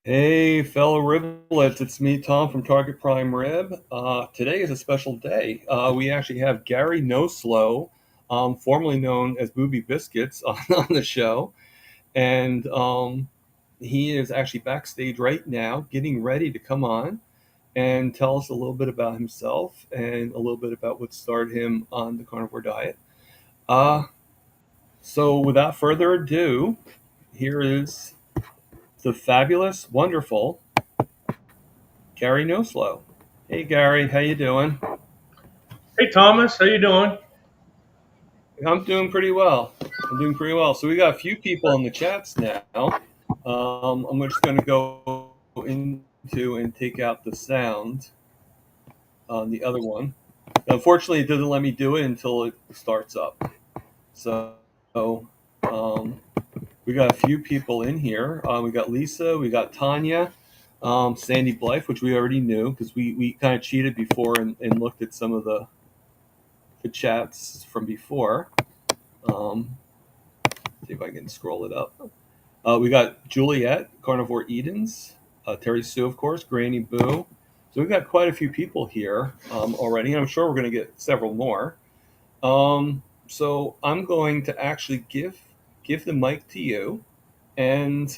Hey, fellow riblets, it's me, Tom from Target Prime Rib. Today is a special day. We actually have Gary No Slow, formerly known as Booby Biscuits, on the show. And he is actually backstage right now, getting ready to come on and tell us a little bit about himself and a little bit about what started him on the carnivore diet. Uh, so, without further ado, here is the fabulous, wonderful Gary No Slow. Hey Gary, how you doing? Hey Thomas, how you doing? I'm doing pretty well. I'm doing pretty well. So we got a few people in the chats now. I'm just going to go into and take out the sound on the other one. Unfortunately, it doesn't let me do it until it starts up. So um, we got a few people in here. We got Lisa, we got Tanya, Sandy Blythe, which we already knew because we kind of cheated before and looked at some of the chats from before. Um, See if I can scroll it up. We got Juliet, Carnivore Edens, Terry Sue, of course, Granny Boo. So we've got quite a few people here already, and I'm sure we're going to get several more. So I'm going to actually give the mic to you, and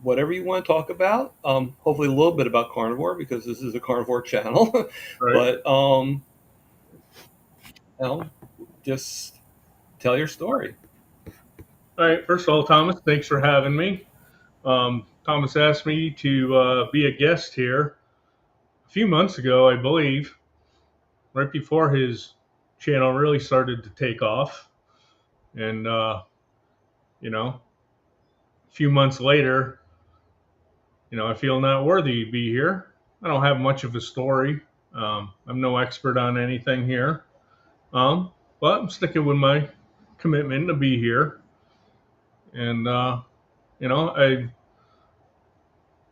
whatever you want to talk about. Hopefully, a little bit about carnivore because this is a carnivore channel, Right. but you know, just tell your story. All right. First of all, Thomas, thanks for having me. Thomas asked me to be a guest here a few months ago, I believe, right before his channel really started to take off. And, a few months later, I feel not worthy to be here. I don't have much of a story. I'm no expert on anything here. Um, but I'm sticking with my commitment to be here. And, I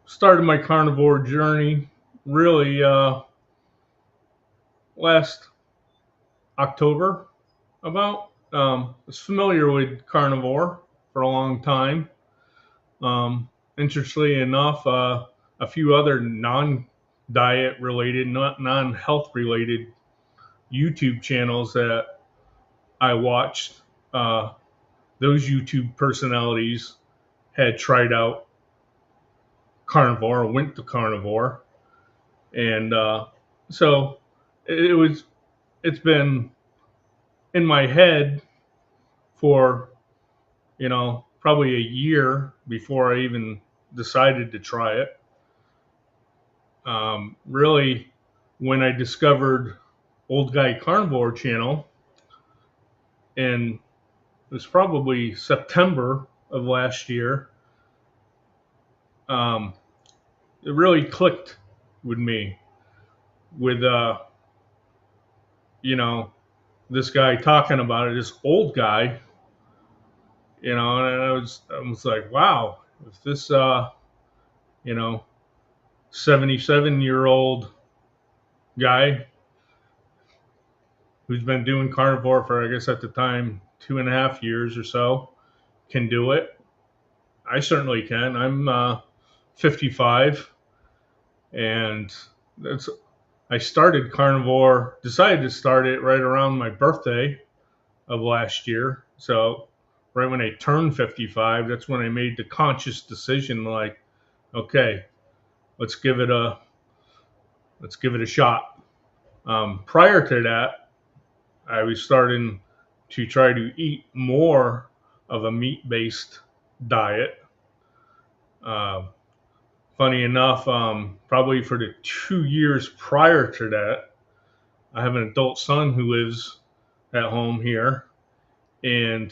started my carnivore journey really last October. About was familiar with carnivore for a long time. Interestingly enough, a few other non-diet related, not non-health related YouTube channels that I watched. Uh, those YouTube personalities had tried out carnivore, went to carnivore, and so it was it's been in my head for probably a year before I even decided to try it. Really, when I discovered Old Guy Carnivore channel, and it was probably September of last year, um, it really clicked with me with you know this guy talking about it, this old guy, and I was like, wow, if this you know 77-year-old guy who's been doing carnivore for, I guess at the time, 2.5 years or so can do it. I certainly can. I'm 55, and that's I started carnivore, decided to start it right around my birthday of last year. So right when I turned 55, that's when I made the conscious decision, like, okay, let's give it a let's give it a shot. Prior to that, I was starting to try to eat more of a meat based diet. Uh, Funny enough, probably for the 2 years prior to that, I have an adult son who lives at home here, and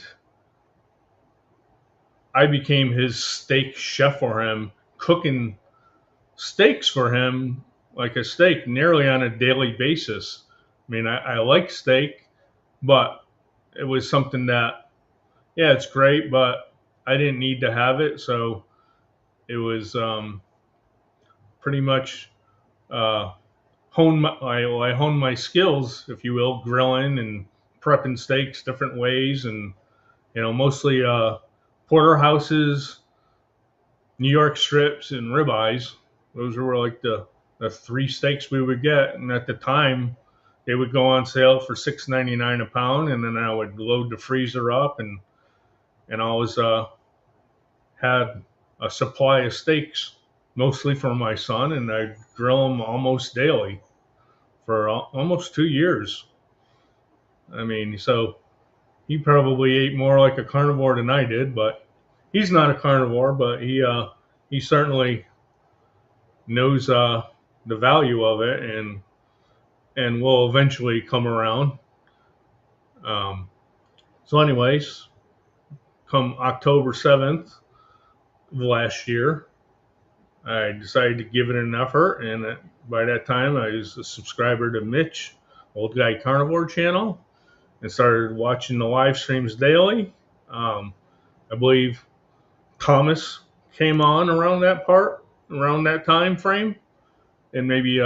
I became his steak chef for him, cooking steaks for him like a steak nearly on a daily basis. I mean, I like steak, but it was something that, yeah, it's great, but I didn't need to have it. So it was pretty much uh, I honed my skills, if you will, grilling and prepping steaks different ways, and mostly porterhouses, New York strips and ribeyes. Those were like the three steaks we would get, and at the time, they would go on sale for $6.99 a pound, and then I would load the freezer up and always had a supply of steaks, mostly for my son, and I'd grill them almost daily for almost 2 years. I mean, so he probably ate more like a carnivore than I did, but he's not a carnivore, but he certainly knows the value of it and will eventually come around. Um, so, anyways, come October 7th of last year, I decided to give it an effort, and by that time, I was a subscriber to Mitch, Old Guy Carnivore channel, and started watching the live streams daily. I believe Thomas came on around that time frame, and maybe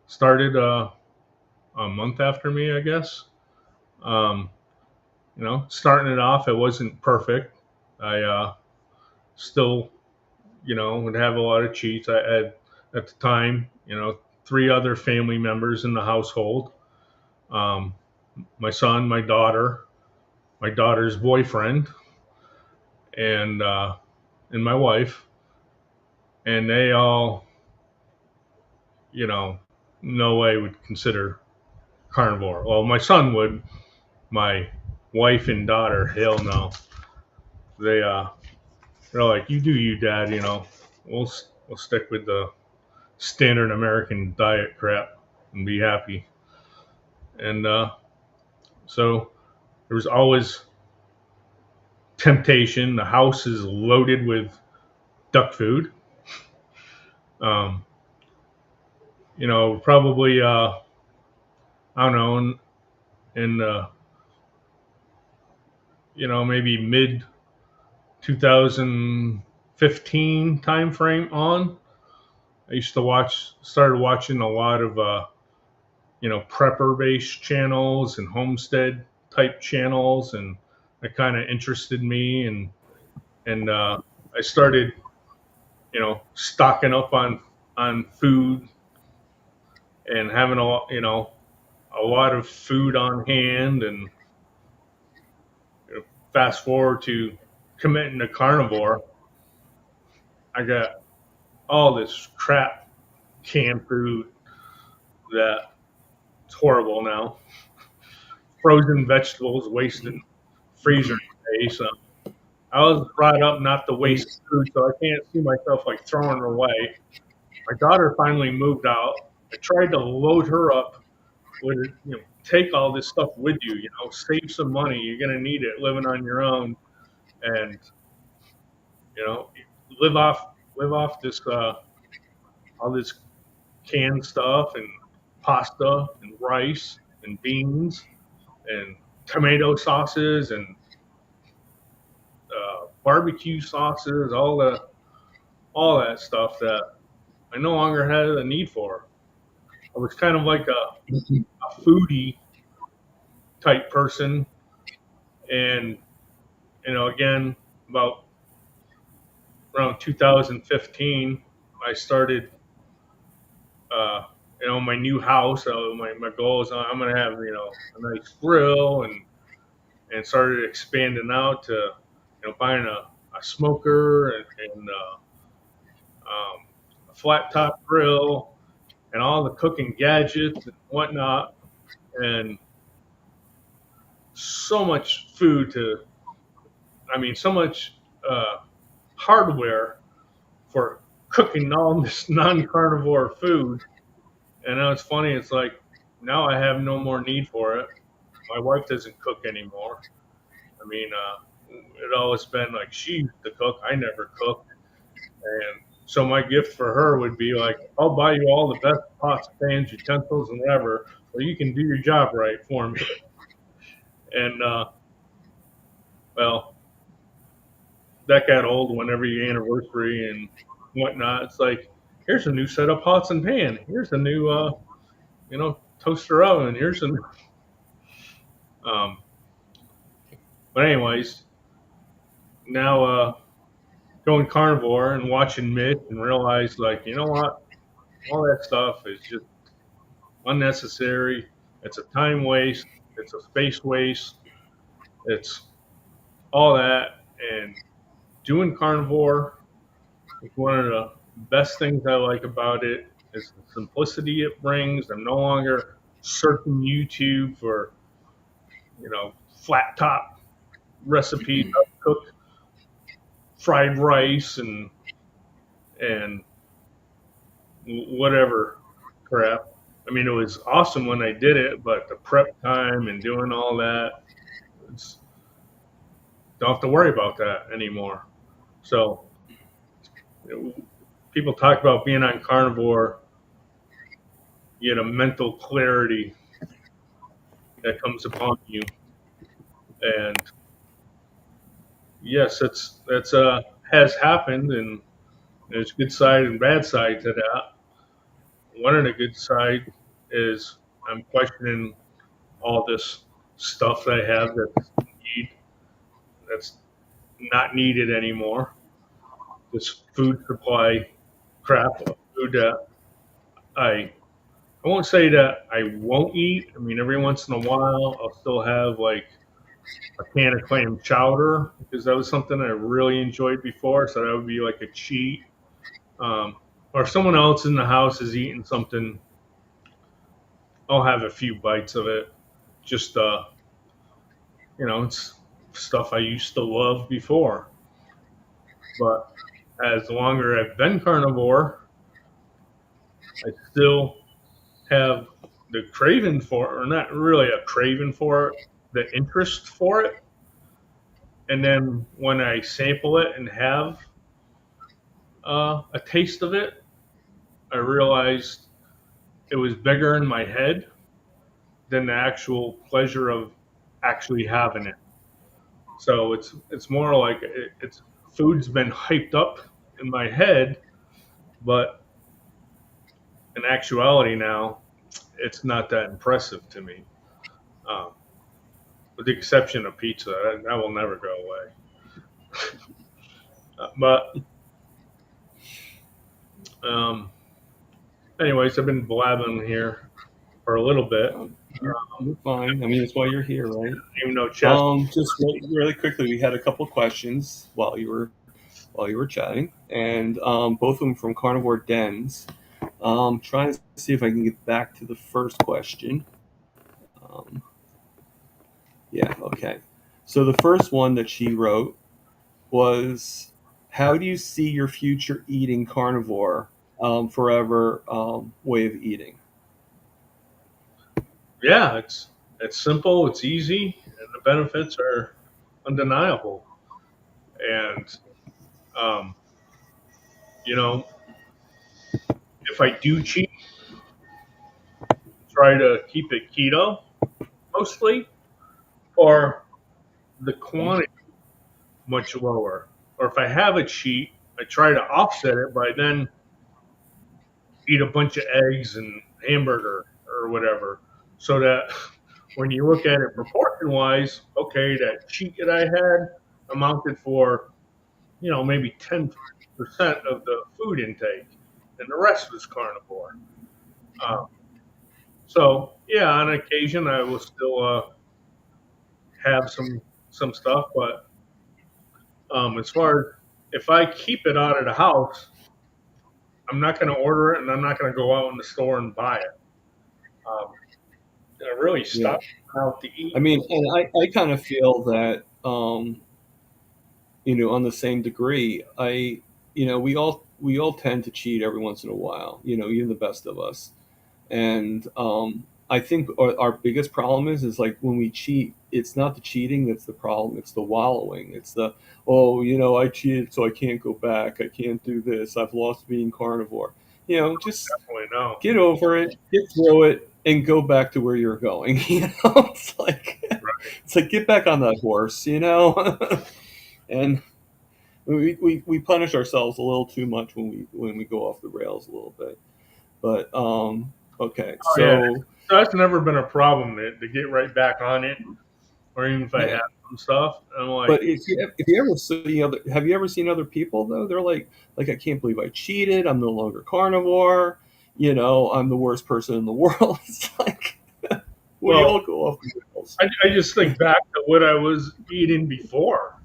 started a month after me, I guess. Um, starting it off, it wasn't perfect. I still, would have a lot of cheats. I had at the time, three other family members in the household. Um, my son, my daughter's boyfriend, and and my wife, and they all, you know, no way would consider carnivore. Well, my son would. My wife and daughter, hell no. They they're like, you do you, Dad. We'll stick with the standard American diet crap and be happy. And so there was always temptation. The house is loaded with duck food. Um, probably I don't know, in maybe mid 2015 time frame on. I used to started watching a lot of prepper based channels and homestead type channels, and that kind of interested me, and I started stocking up on food and having a lot of food on hand, and fast forward to committing to carnivore. I got all this crap canned food that it's horrible now. Frozen vegetables wasting freezer space. I was brought up not to waste food, so I can't see myself like throwing it away. My daughter finally moved out. I tried to load her up with, take all this stuff with you, save some money. You're gonna need it living on your own, and you know, live off this all this canned stuff and pasta and rice and beans and tomato sauces and barbecue sauces, all that stuff that I no longer had a need for. I was kind of like a foodie type person, and again, about around 2015, I started, my new house. My goal is I'm going to have a nice grill, and started expanding out to buying a smoker and a flat top grill and all the cooking gadgets and whatnot, and so much food so much uh, hardware for cooking all this non-carnivore food. And now it's funny. It's like now I have no more need for it. My wife doesn't cook anymore. I mean, it always been like she used to cook. I never cooked, and so my gift for her would be like, I'll buy you all the best pots, pans, utensils, and whatever, so you can do your job right for me. And well, that got old when every anniversary and whatnot. It's like, here's a new set of pots and pan. Here's a new, toaster oven. Here's a, um, but anyways, now going carnivore and watching Mitch and realize, like, you know what, all that stuff is just unnecessary. It's a time waste. It's a space waste. It's all that. And doing carnivore is one of the best things I like about it. Is the simplicity it brings. I'm no longer searching YouTube for flat top recipes how to cook fried rice and whatever crap. I mean, it was awesome when I did it, but the prep time and doing all that, it's, don't have to worry about that anymore. So people talk about being on carnivore, you get a mental clarity that comes upon you, and yes, that's has happened, and there's good side and bad side to that. One of the good side is I'm questioning all this stuff that I have need that's not needed anymore. This food supply crap, food that I I won't say that I won't eat. I mean, every once in a while, I'll still have like a can of clam chowder because that was something I really enjoyed before. So that would be like a cheat. Um, or if someone else in the house is eating something, I'll have a few bites of it. Just it's stuff I used to love before. But as longer I've been carnivore, I still have the craving for it, or not really a craving for it, the interest for it. And then when I sample it and have a taste of it, I realized it was bigger in my head than the actual pleasure of actually having it. So it's more like it's food's been hyped up in my head, but in actuality now, it's not that impressive to me. Um, with the exception of pizza, that will never go away. But um, anyways, I've been blabbing here for a little bit. You're fine. I mean, that's why you're here, right? Even though Chess, Just really quickly, we had a couple questions while you were chatting, and both of them from Carnivore Dens. Trying to see if I can get back to the first question. Um, yeah, okay. So the first one that she wrote was, "How do you see your future eating carnivore forever way of eating?" yeah, it's simple, it's easy, and the benefits are undeniable. And um, you know, if I do cheat, try to keep it keto mostly, or the quantity much lower. Or if I have a cheat, I try to offset it by then eat a bunch of eggs and hamburger or whatever, so that when you look at it proportion wise, okay, that cheat that I had amounted for maybe 10% of the food intake, and the rest was carnivore. Um, so yeah, on occasion I will still have some stuff, but as far as if I keep it out of the house, I'm not going to order it, and I'm not going to go out in the store and buy it. Um, I really Yeah. stopped out to I eat. mean, and I kind of feel that on the same degree. We all tend to cheat every once in a while. Even the best of us. And I think our biggest problem is like when we cheat, it's not the cheating that's the problem. It's the wallowing. It's the, oh, I cheated, so I can't go back. I can't do this. I've lost being carnivore. Just Definitely no. get over it, get through it, and go back to where you're going. It's like get back on that horse. And we punish ourselves a little too much when we go off the rails a little bit. But okay, Oh yeah, so so that's never been a problem to get right back on it, or even if I yeah, have and stuff. And I'm like, But if you ever see other, have you ever seen other people though? They're like I can't believe I cheated. I'm no longer carnivore. I'm the worst person in the world. It's like we well, all go off the rails. I just think back to what I was eating before,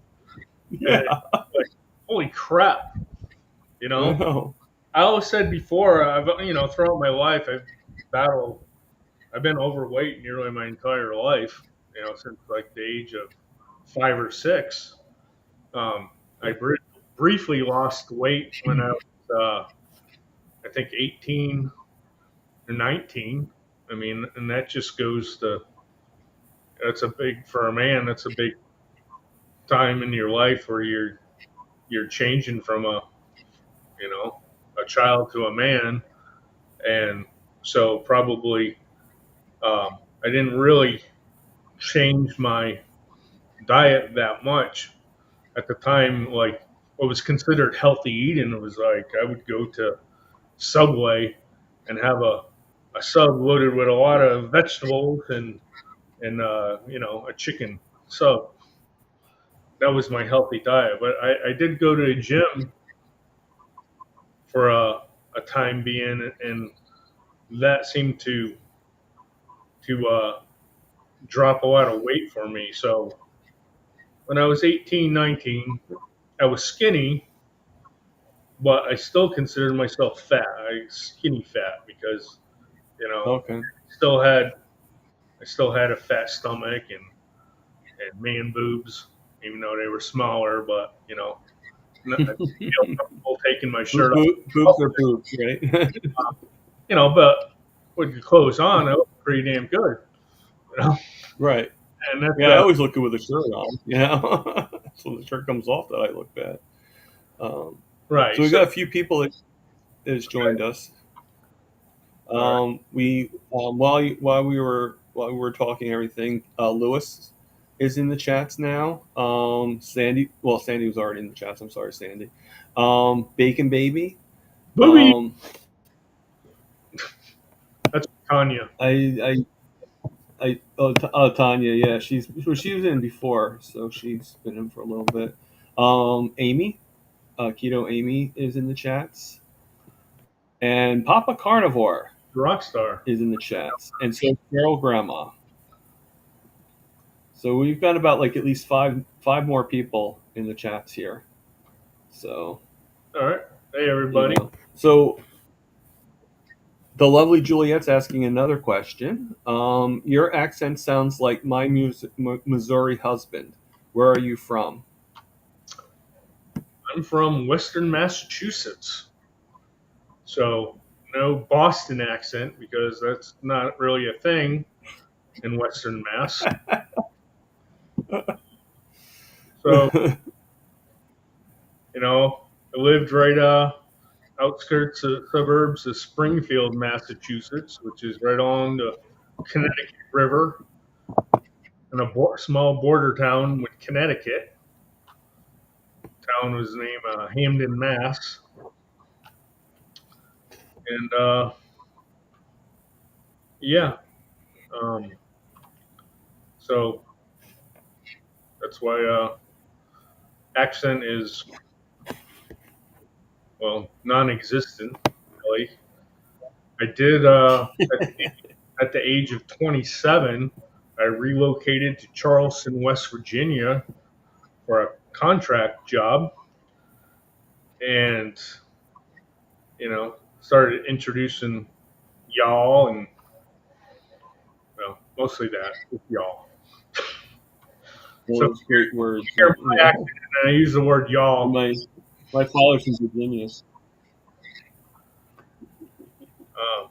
and Yeah, like, holy crap, you I know. know. I always said before, throughout my life, battled, I've been overweight nearly my entire life, since like the age of 5 or 6. Um, I briefly lost weight when I was, I think, 18 or 19. I mean, and that just goes to, that's a big, for a man, that's a big time in your life where you're changing from you know, a child to a man. And so probably, I didn't really change my diet that much at the time. Like what was considered healthy eating, it was like I would go to Subway and have a sub loaded with a lot of vegetables and a chicken sub. That was my healthy diet. But I did go to a gym for a time being, and that seemed to drop a lot of weight for me. So when I was 18, 19, I was skinny, but I still considered myself fat. I skinny fat because you know Okay. still had I still had a fat stomach and man boobs, even though they were smaller. But I feel comfortable taking my shirt off. Boobs are boobs, right? But with your clothes on, that was pretty damn good. You know, Right. and that's Yeah, I always look good with a shirt on. So the shirt comes off that I look bad. Um, so right. we So got a few people that has joined us. all right, We while we were talking and everything, Lewis is in the chats now. Sandy was already in the chats. I'm sorry, Sandy. Bacon Baby. booby. Um, That's Tanya. I Tanya, yeah, she was in before, so she's been in for a little bit. Amy, Keto Amy is in the chats, and Papa Carnivore Rock star. is in the chats, and so Carol Grandma. So we've got about like at least five more people in the chats here. So All right. Hey everybody. so the lovely Juliet's asking another question. Your accent sounds like my Missouri husband. Where are you from? I'm from Western Massachusetts. So no Boston accent because that's not really a thing in Western Mass. So, I lived right outskirts of suburbs of Springfield, Massachusetts, which is right along the Connecticut River in a small border town with Connecticut. Town was named Hamden, Mass. And yeah, um, so that's why accent is, well, non-existent, really. I did at the age of 27. I relocated to Charleston, West Virginia, for a contract job, and started introducing y'all and, well, mostly that with y'all. So Those great words. you hear my accent, and I use the word y'all. My father's from Virginia. Um,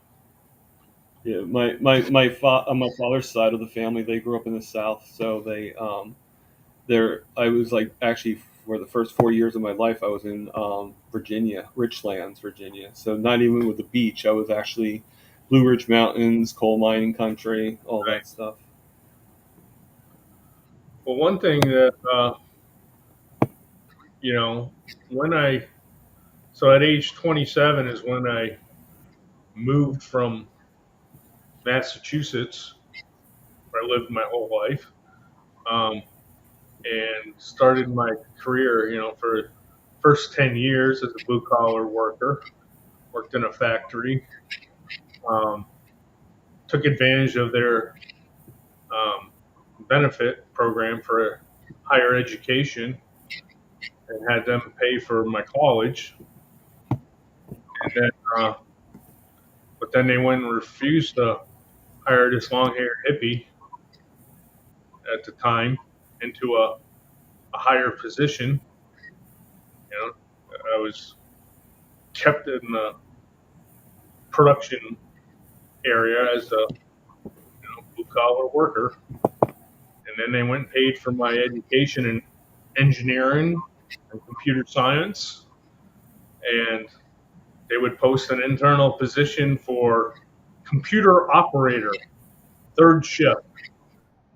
Yeah, on my father's side of the family, they grew up in the South, so I was like actually for the first 4 years of my life, I was in Virginia, Richlands, Virginia. So not even with the beach, I was actually Blue Ridge Mountains, coal mining country, all right. that stuff. Well, one thing that you know, when I so at age 27 is when I moved from Massachusetts, where I lived my whole life. Um, and started my career, for first 10 years as a blue collar worker, worked in a factory, um, took advantage of their um, benefit program for higher education and had them pay for my college. And then, but then they went and refused to hire this long haired hippie at the time into a higher position. You know, I was kept in the production area as a blue collar worker. And then they went and paid for my education in engineering and computer science. And they would post an internal position for computer operator, third shift.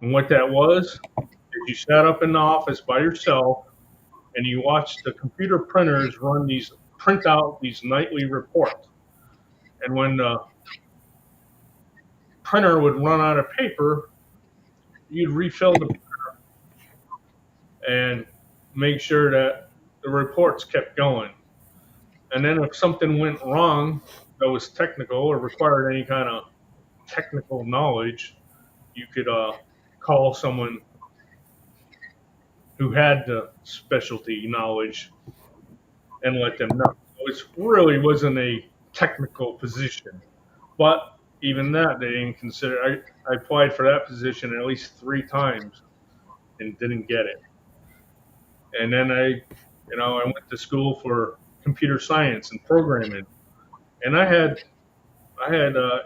And what that was is you sat up in the office by yourself and you watched the computer printers print out these nightly reports. And when the printer would run out of paper, you'd refill the and make sure that the reports kept going. And then if something went wrong that was technical or required any kind of technical knowledge, you could call someone who had the specialty knowledge and let them know. So it really wasn't a technical position, but even that they didn't consider. I applied for that position at least 3 times and didn't get it. And then I went to school for computer science and programming, and I had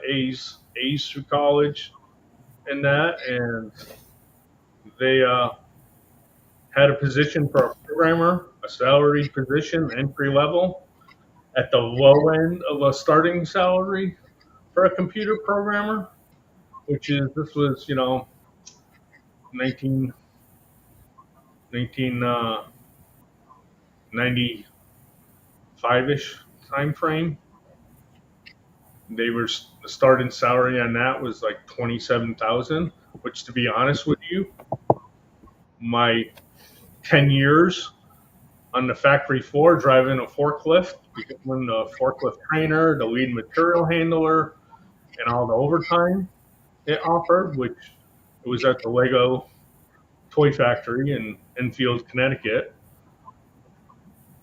A's through college in that, and they had a position for a programmer, a salary position, entry level, at the low end of a starting salary for a computer programmer, which is this was 19 1995ish time frame. They were the starting salary on that was like 27,000, which to be honest with you, my 10 years on the factory floor driving a forklift, becoming the forklift trainer, the lead material handler, and all the overtime it offered, which it was at the Lego toy factory in Enfield, Connecticut.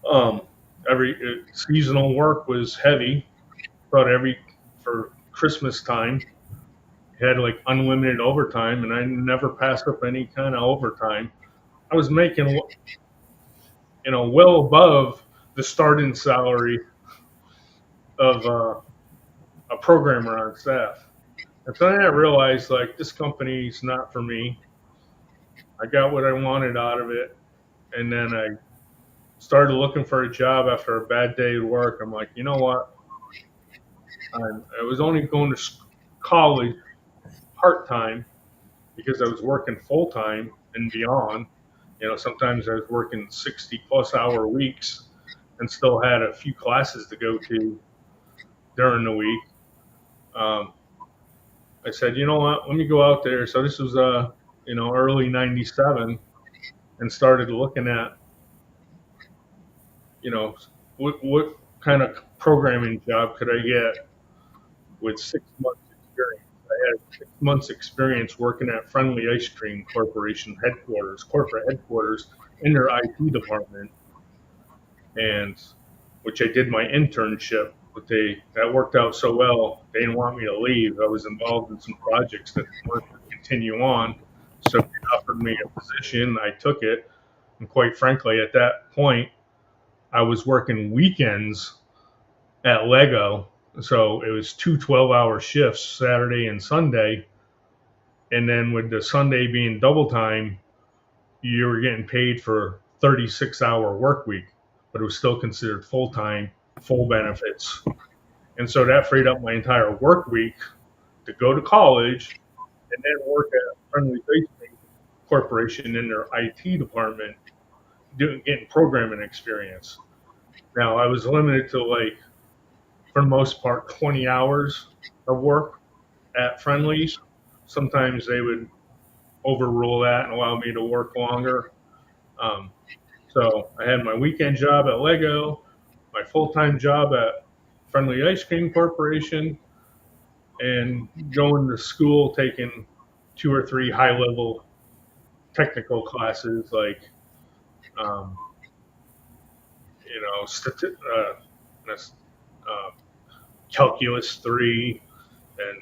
Um, every seasonal work was heavy, but for Christmas time, you had like unlimited overtime, and I never passed up any kind of overtime. I was making, well above the starting salary of a programmer on staff. And so then I realized like this company's not for me. I got what I wanted out of it, and then I started looking for a job after a bad day at work. I'm like, you know what? I was only going to college part time because I was working full time and beyond. Sometimes I was working 60 plus hour weeks and still had a few classes to go to during the week. Um, I said, you know what? Let me go out there. So this was early '97, and started looking at you know what kind of programming job could I get with 6 months experience. I had 6 months experience working at Friendly Ice Cream Corporation corporate headquarters in their IT department, and which I did my internship. But that worked out so well, they didn't want me to leave. I was involved in some projects that they wanted to continue on, so they offered me a position. I took it, and quite frankly, at that point, I was working weekends at Lego. So it was 2 12-hour shifts, Saturday and Sunday. And then with the Sunday being double time, you were getting paid for 36-hour work week, but it was still considered full time, full benefits. And so that freed up my entire work week to go to college and then work at Friendly Ice Cream Corporation in their IT department, getting programming experience. Now I was limited to like, for the most part, 20 hours of work at Friendlies. Sometimes they would overrule that and allow me to work longer. Um, so I had my weekend job at Lego, my full-time job at Friendly Ice Cream Corporation, and going to school taking 2 or 3 high-level technical classes like um, uh, calculus 3 and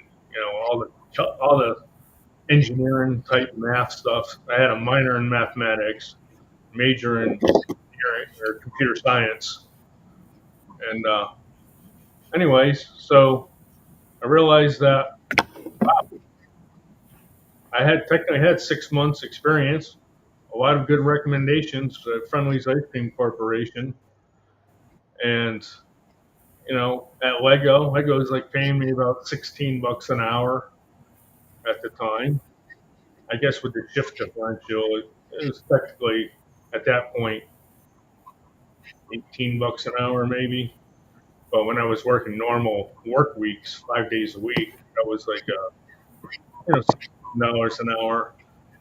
all the engineering type math stuff. I had a minor in mathematics, major in computer science, and anyways, so I realized that I had 6 months experience, a lot of good recommendations at Friendly's Ice Cream Corporation, and at Lego was like paying me about $16 an hour at the time. I guess with the shift differential, it was technically at that point $18 an hour maybe. But when I was working normal work weeks, 5 days a week, that was like $16 an hour.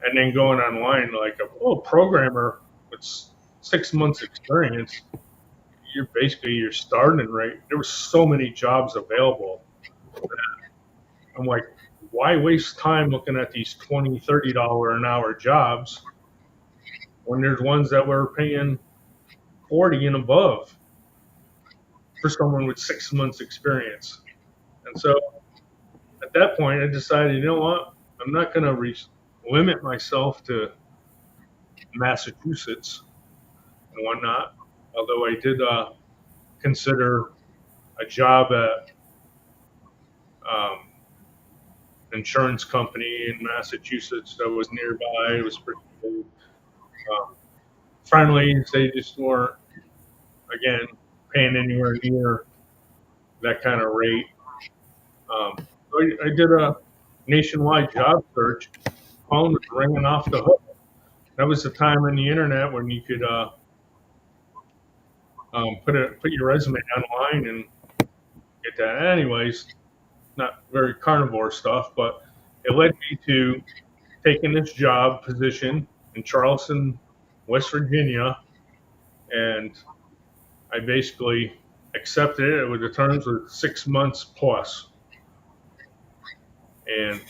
And then going online like a programmer with 6 months experience, you're starting rate. There were so many jobs available. I'm like, why waste time looking at these $20, $30 an hour jobs when there's ones that were paying 40 and above for someone with 6 months experience? And so at that point, I decided, you know what? I'm not going to limit myself to Massachusetts and whatnot. Although I did consider a job at um, insurance company in Massachusetts that was nearby. It was pretty cool. Um, Friendly, they just weren't, again, paying anywhere near that kind of rate. So I did a nationwide job search. Phone was ringing off the hook. That was the time on the internet when you could put your resume online and get that. Anyways, not very carnivore stuff, but it led me to taking this job position in Charleston, West Virginia, and I basically accepted it with the terms of 6 months plus. And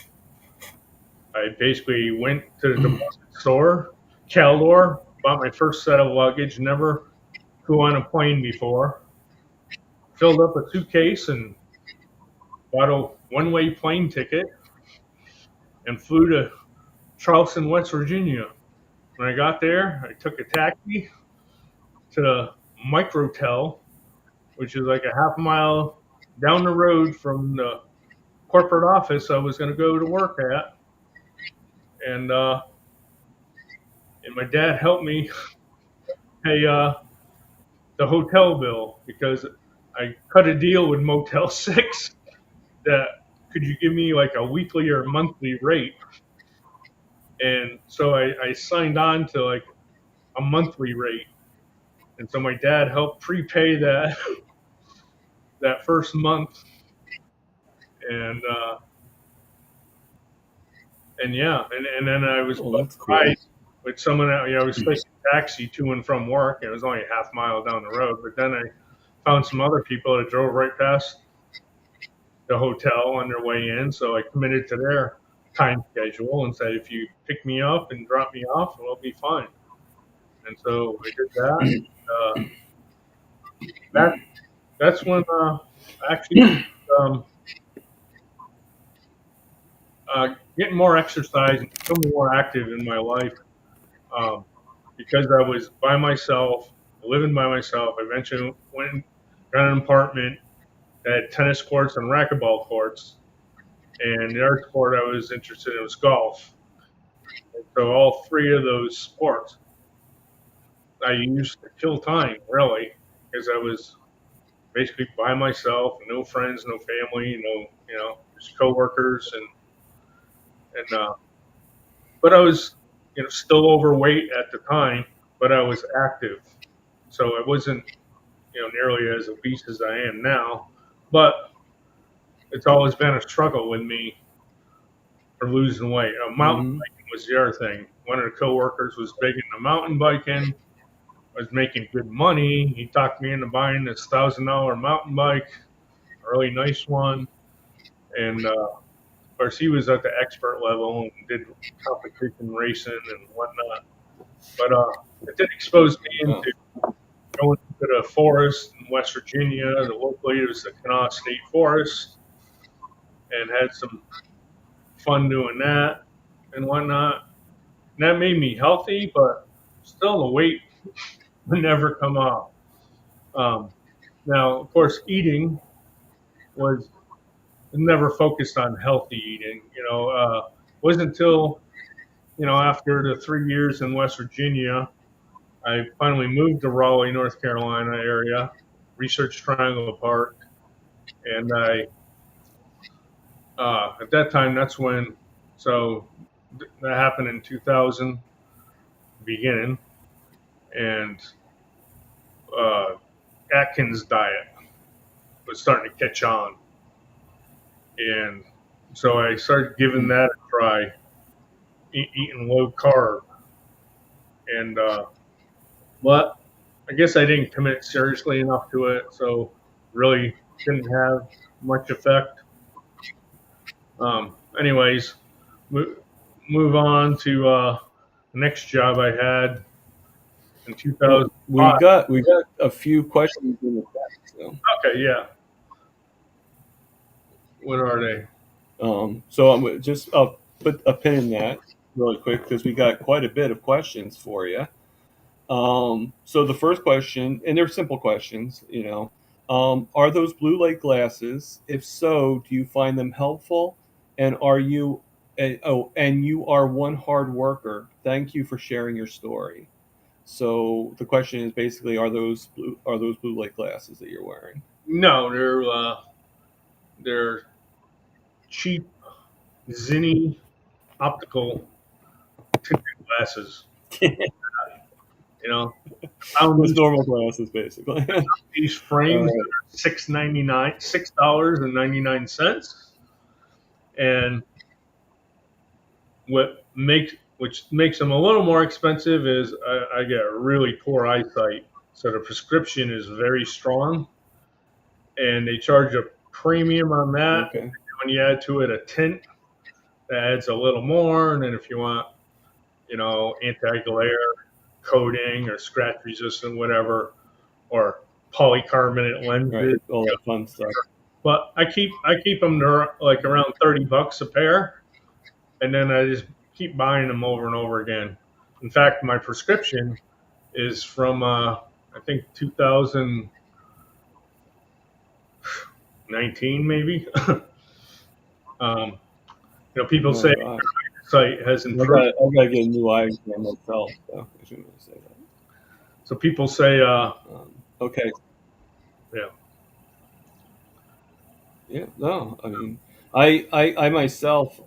I basically went to the department store, Caldor, bought my first set of luggage, never flew on a plane before, filled up a suitcase and bought a one-way plane ticket and flew to Charleston, West Virginia. When I got there, I took a taxi to Microtel, which is like a half mile down the road from the corporate office I was going to go to work at. And my dad helped me pay the hotel bill because I cut a deal with Motel 6 that could you give me like a weekly or monthly rate. And so I signed on to like a monthly rate. And so my dad helped prepay that that first month, and yeah, and then I was Oh, that's ride cool. with someone else. I was taking a taxi to and from work. It was only a half mile down the road, but then I found some other people that drove right past the hotel on their way in, so I committed to their time schedule and said, if you pick me up and drop me off, we'll be fine. And so I did that. Uh, that that's when actually um, getting more exercise and becoming more active in my life um, because I was by myself, living by myself. I eventually went and got an apartment that had tennis courts and racquetball courts. And the other sport I was interested in was golf. And so all three of those sports I used to kill time, really, because I was basically by myself, no friends, no family, just coworkers, and but I was, still overweight at the time, but I was active, so I wasn't, nearly as obese as I am now. But it's always been a struggle with me for losing weight. Mountain Mm-hmm. biking was the other thing. one of the coworkers was big into mountain biking, was making good money. He talked me into buying this $1,000 mountain bike, a really nice one. And of course, he was at the expert level and did competition racing and whatnot. But it did expose me Oh, into going to the forest in West Virginia. The locally it was the Kanawha State Forest, and had some fun doing that and whatnot. And that made me healthy, but still the weight would never come off. Um, Now, of course, eating was never focused on healthy eating. Wasn't until after the 3 years in West Virginia, I finally moved to Raleigh, North Carolina area, Research Triangle Park, and I at that time that's when that happened in 2000 beginning, and uh, Atkins diet was starting to catch on, and so I started giving hmm. that a try, eating low carb, and but I guess I didn't commit seriously enough to it, so really didn't have much effect. Anyways, mo- move on to the next job I had in Well, we 2005. got we got a few questions in the chat. Okay, yeah. What are they? So I'm just I'll put a pin in that really quick because we got quite a bit of questions for you. So the first question, and they're simple questions, are those blue light glasses? If so, do you find them helpful? And are you, and you are one hard worker. Thank you for sharing your story. So the question is basically, are those blue light glasses that you're wearing? No, they're cheap Zinni optical tinted glasses. You know, found Just normal glasses, basically. these frames that uh, are $6.99, and which makes them a little more expensive is I get really poor eyesight, so the prescription is very strong, and they charge a premium on that. okay. When you add to it a tint, that adds a little more, and then if you want, anti-glare coating or scratch resistant, whatever, or polycarbonate Right. lenses. All that fun stuff. But I keep them like around $30 a pair, and then I just keep buying them over and over again. In fact, my prescription is from I think 2019 maybe. um, People Oh, say God. sight has I improved. gotta get a new eye exam myself, so I shouldn't really say that. So people say, Okay. yeah, Yeah, no, I mean, I myself,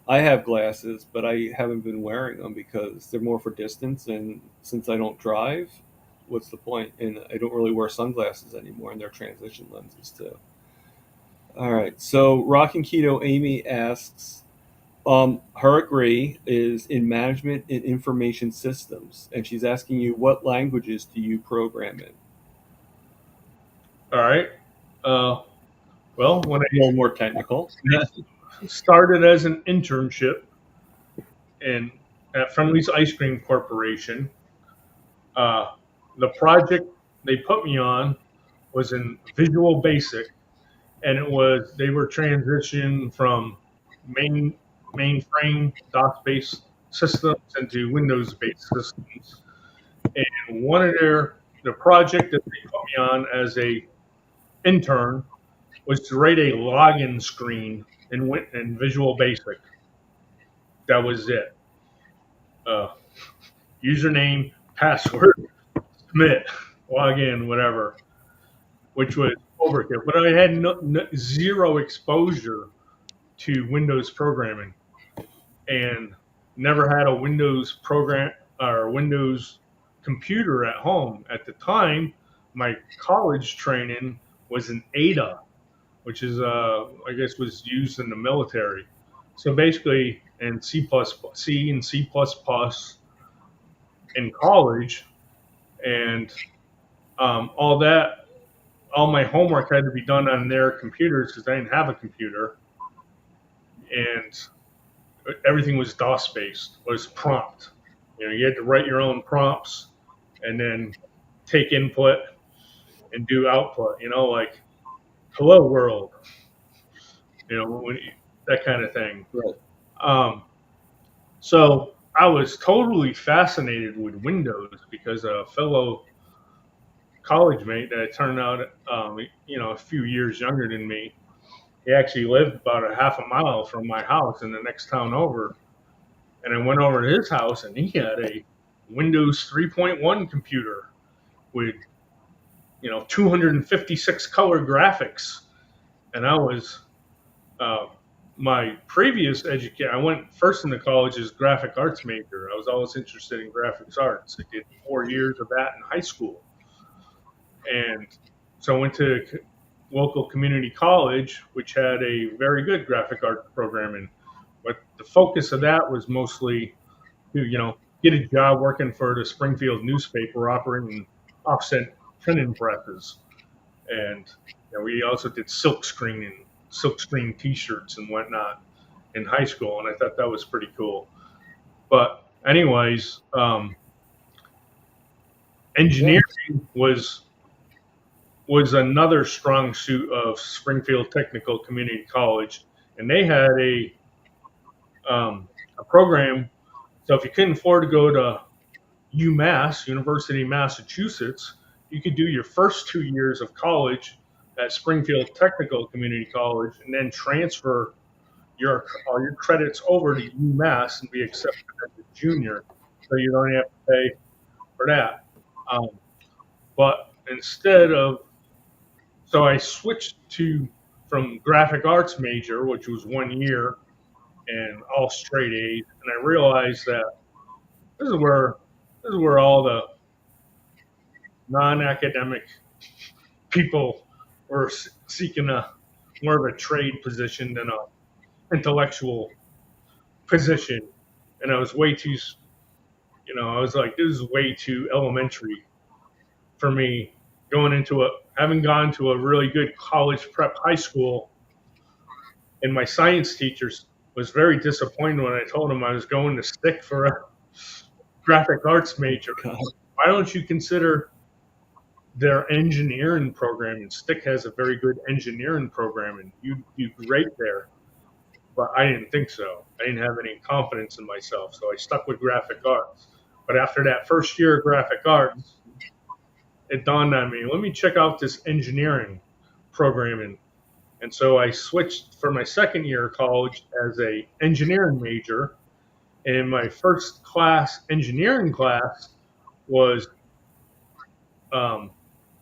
I have glasses, but I haven't been wearing them because they're more for distance, and since I don't drive, what's the point? And I don't really wear sunglasses anymore, and they're transition lenses too. All right, so Rockin' Keto Amy asks, her degree is in management and information systems, and she's asking you what languages do you program in? all right. Uh, well, when A little more technical. I started as an internship in at Friendly's Ice Cream Corporation, uh, the project they put me on was in Visual Basic, and they were transitioning from main mainframe DOS based systems into Windows based systems. And one of the project that they put me on as a intern was to write a login screen in Visual Basic. That was it. Uh, Username, password, submit, log in, whatever, which was overkill. But I had zero exposure to Windows programming, and never had a Windows program or Windows computer at home. At the time, my college training was an Ada, which is I guess was used in the military. So basically, in C and C++ in college, and all that, all my homework had to be done on their computers because I didn't have a computer, and everything was DOS based, was prompt. You had to write your own prompts and then take input and do output. Like "Hello World," when that kind of thing. Right. Um, so I was totally fascinated with Windows because a fellow college mate that turned out, a few years younger than me, he actually lived about a half a mile from my house in the next town over. And I went over to his house, and he had a Windows 3.1 computer with 256 color graphics. And I was uh, my previous education. I went first into college as graphic arts major. I was always interested in graphics arts. I did 4 years of that in high school, and so I went to local community college, which had a very good graphic arts program. And but the focus of that was mostly to get a job working for the Springfield newspaper operating offset printing presses. And we also did silk screen T-shirts and whatnot in high school, and I thought that was pretty cool. But anyways, Yeah. engineering was another strong suit of Springfield Technical Community College, and they had a program. So if you couldn't afford to go to UMass, University of Massachusetts, you could do your first 2 years of college at Springfield Technical Community College, and then transfer all your credits over to UMass and be accepted as a junior, so you don't have to pay for that. Um, but instead of so I switched to from graphic arts major, which was 1 year and all straight A's, and I realized that this is where all the non-academic people were seeking a more of a trade position than a intellectual position, and I was way too, I was like, this is way too elementary for me. Having gone to a really good college prep high school, and my science teachers was very disappointed when I told them I was going to stick for a graphic arts major. God. Why don't you consider their engineering program? And Stick has a very good engineering program, and you'd do great there. But I didn't think so. I didn't have any confidence in myself, so I stuck with graphic arts. But after that first year of graphic arts, it dawned on me, let me check out this engineering program. And so I switched for my second year of college as a engineering major. And my first engineering class, was um,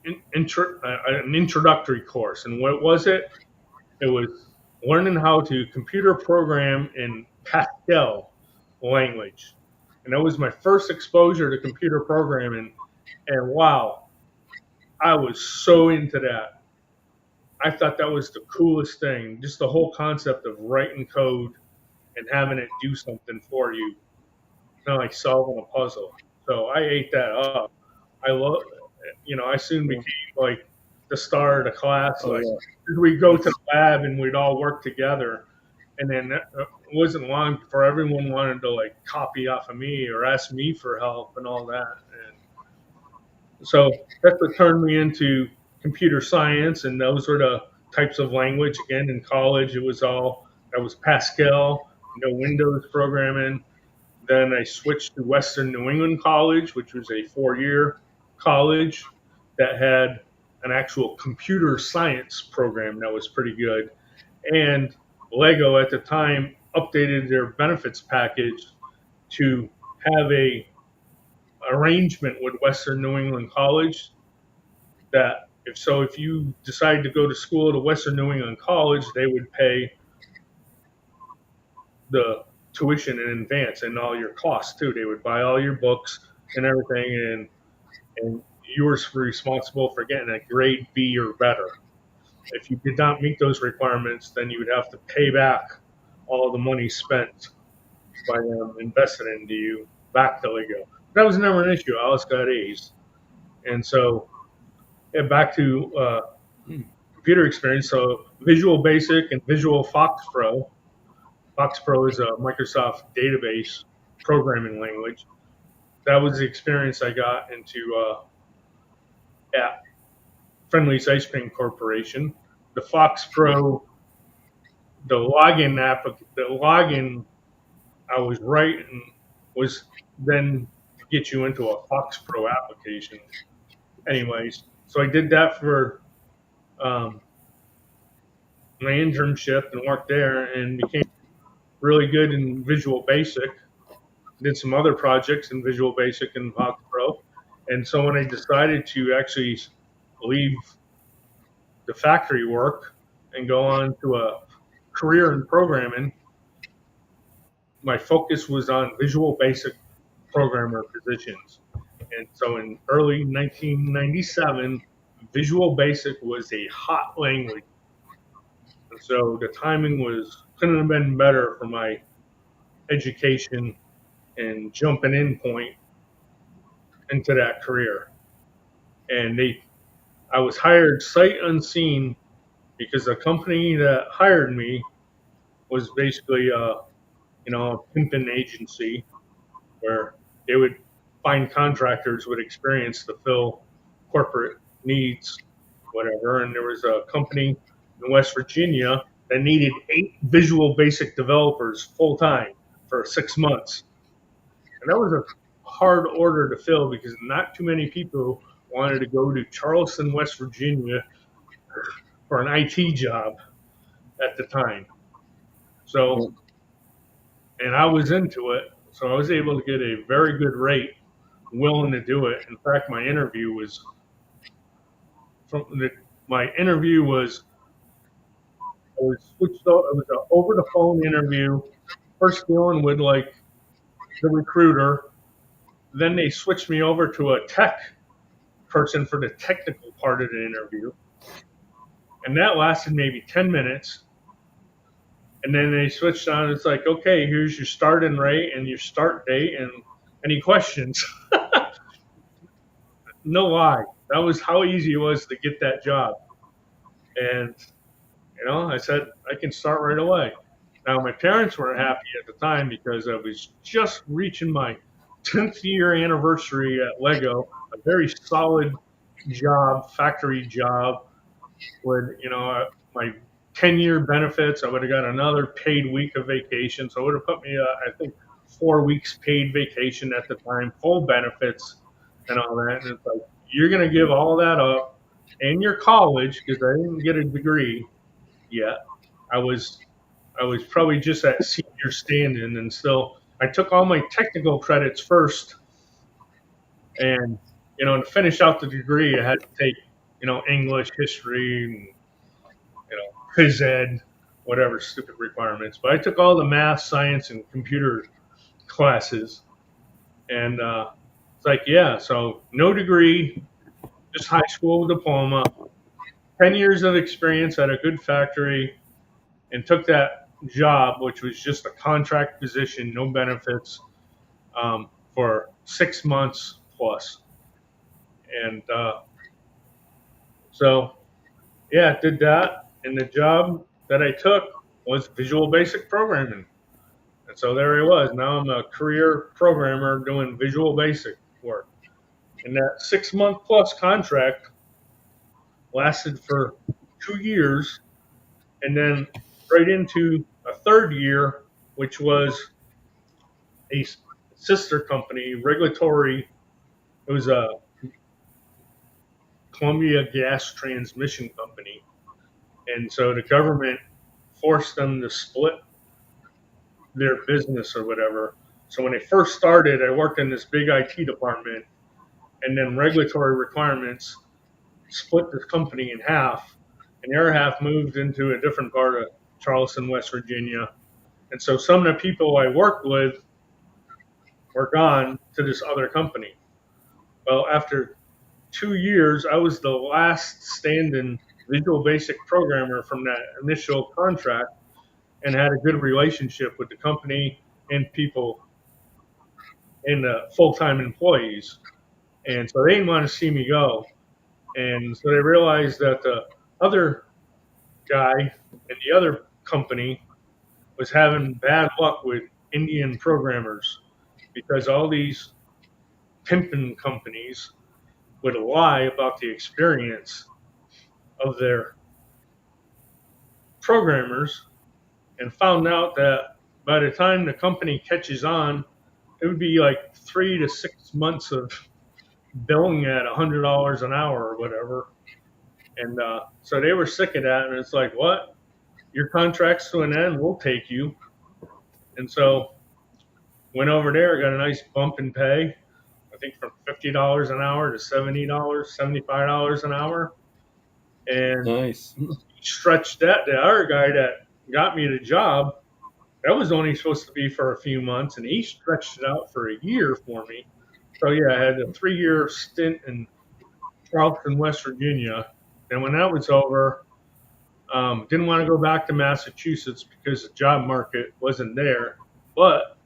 an introductory course. And what was it? It was learning how to computer program in Pascal language. And that was my first exposure to computer programming. And wow, I was so into that. I thought that was the coolest thing. Just the whole concept of writing code and having it do something for you, kind of like solving a puzzle. So I ate that up. I love, I soon Yeah. became like the star of the class. Oh Like yeah. we'd go to the That's lab and we'd all work together. And then it wasn't long before everyone wanted to like copy off of me or ask me for help and all that. And so that's what turned me into computer science, and those were the types of language. Again, in college, that was Pascal, no Windows programming. Then I switched to Western New England College, which was a 4 year college that had an actual computer science program that was pretty good. And Lego at the time updated their benefits package to have a arrangement with Western New England College that if you decided to go to school at a Western New England college, they would pay the tuition in advance and all your costs too. They would buy all your books and everything, and you were responsible for getting a grade B or better. If you did not meet those requirements, then you would have to pay back all the money spent by them invested into you back to Lego. That was never an issue. I always got A's. And so, yeah, back to Hmm. computer experience. So, Visual Basic and Visual Fox Pro. Fox Pro is a Microsoft database programming language. That was the experience I got into at Friendly's Ice Cream Corporation. The Fox Pro, the login I was writing was then to get you into a Fox Pro application. Anyways, so I did that for um, my internship and worked there and became really good in Visual Basic. Did some other projects in Visual Basic and Fox Pro. And so when I decided to actually leave the factory work and go on to a career in programming, my focus was on Visual Basic programmer positions. And so in early 1997, Visual Basic was a hot language. And so the timing was couldn't have been better for my education and jumping in point into that career. And I was hired sight unseen because the company that hired me was basically a pimping agency where they would find contractors with experience to fill corporate needs, whatever. And there was a company in West Virginia that needed 8 Visual Basic developers full time for 6 months. And that was a hard order to fill because not too many people wanted to go to Charleston, West Virginia for an IT job at the time. So, and I was into it. So I was able to get a very good rate, willing to do it. In fact, from the, my interview was I was switched over. It was an over the phone interview. First dealing with like the recruiter, then they switched me over to a tech person for the technical part of the interview, and that lasted maybe 10 minutes. And then they switched on. It's like, okay, here's your starting rate and your start date, and any questions? No lie, that was how easy it was to get that job. And I said I can start right away. Now my parents weren't happy at the time because I was just reaching my 10th year anniversary at Lego, a very solid job, factory job, with my 10-year benefits. I would have got another paid week of vacation, so it would have put me, I think, 4 weeks paid vacation at the time, full benefits, and all that. And it's like you're going to give all that up, and your college because I didn't get a degree yet. I was I was probably just at senior standing, and still I took all my technical credits first, and to finish out the degree, I had to take English, history, and phys ed, whatever stupid requirements. But I took all the math, science, and computer classes, and it's like, yeah, so no degree, just high school diploma, 10 years of experience at a good factory, and took that job, which was just a contract position, no benefits, for 6 months plus. And so, yeah, did that. And the job that I took was Visual Basic programming. And so there I was. Now I'm a career programmer doing Visual Basic work. And that 6 month plus contract lasted for 2 years, and then right into a third year, which was a sister company, regulatory. It was a Columbia Gas Transmission Company, and so the government forced them to split their business or whatever. So when they first started, I worked in this big IT department, and then regulatory requirements split this company in half, and the other half moved into a different part of Charleston, West Virginia. And so some of the people I worked with were gone to this other company. Well, after 2 years, I was the last standing Visual Basic programmer from that initial contract. and had a good relationship with the company and people and full-time employees. And so they didn't want to see me go. And so they realized that the other guy in the other company was having bad luck with Indian programmers because all these pimping companies would lie about the experience of their programmers and found out that by the time the company catches on, it would be like 3 to 6 months of billing at $100 an hour or whatever. And so they were sick of that. And it's like, what? Your contract's to an end. We'll take you. And so went over there, got a nice bump in pay. I think from $50 an hour to $70, $75 an hour. And Nice. stretched that. The other guy that got me the job, that was only supposed to be for a few months, and he stretched it out for a year for me. So yeah, I had a 3-year stint in Charleston, West Virginia. And when that was over, didn't want to go back to Massachusetts because the job market wasn't there. But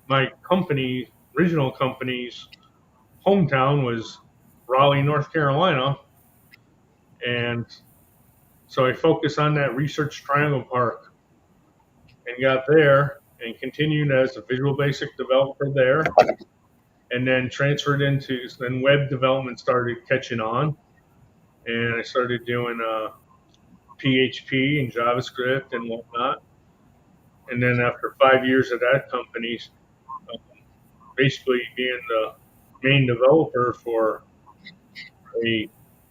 my company, original company's hometown was Raleigh, North Carolina. And so I focused on that Research Triangle Park and got there and continued as a Visual Basic developer there. And then transferred into, then web development started catching on. And I started doing PHP and JavaScript and whatnot. And then after 5 years at that company, um, basically being the main developer for a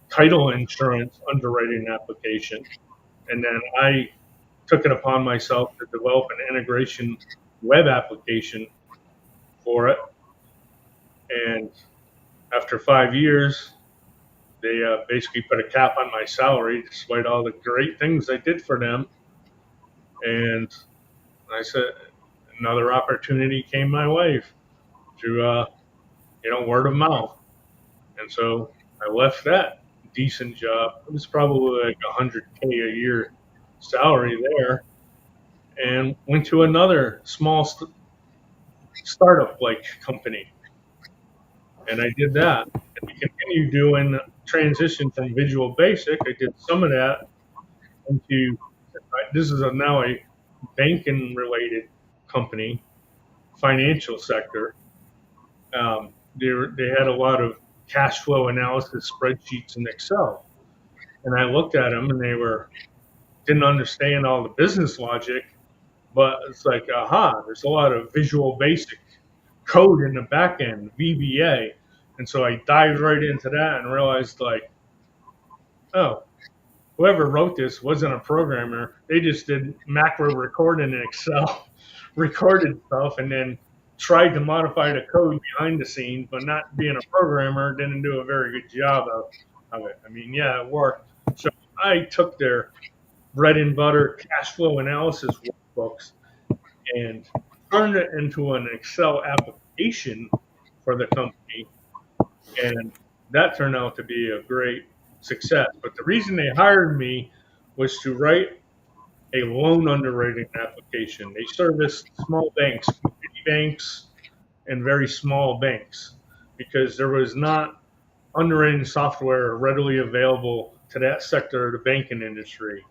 title insurance underwriting application. And then I took it upon myself to develop an integration web application for it. And after 5 years, they basically put a cap on my salary despite all the great things I did for them. And I said, another opportunity came my way through, word of mouth. And so I left that decent job. It was probably like 100K a year salary there, and went to another small startup like company. And I did that. And we continued doing transition from Visual Basic. I did some of that into, this is now a banking related company, financial sector. They had a lot of cash flow analysis spreadsheets in Excel. And I looked at them and didn't understand all the business logic, but it's like, there's a lot of Visual Basic code in the back end, VBA. And so I dived right into that and realized, like, oh, whoever wrote this wasn't a programmer. They just did macro recording in Excel, recorded stuff, and then tried to modify the code behind the scenes, but not being a programmer, didn't do a very good job of it. I mean, yeah, it worked. So I took their bread and butter cash flow analysis workbooks and turned it into an Excel application for the company. And that turned out to be a great success. But the reason they hired me was to write a loan underwriting application. They serviced small banks, community banks, and very small banks because there was not underwriting software readily available to that sector of the banking industry.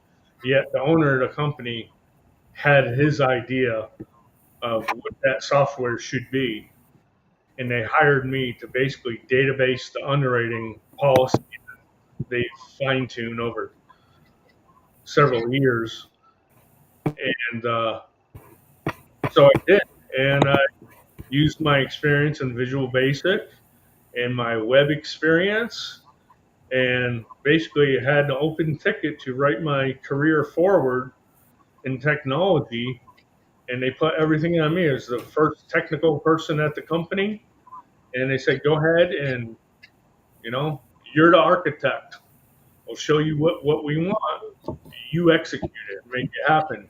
Yet the owner of the company had his idea of what that software should be. And they hired me to basically database the underwriting policy they fine tuned over several years. And so I did. And I used my experience in Visual Basic and my web experience and basically had an open ticket to write my career forward in technology. And they put everything on me as the first technical person at the company. And they said, go ahead and, you're the architect. We'll show you what we want. You execute it, make it happen.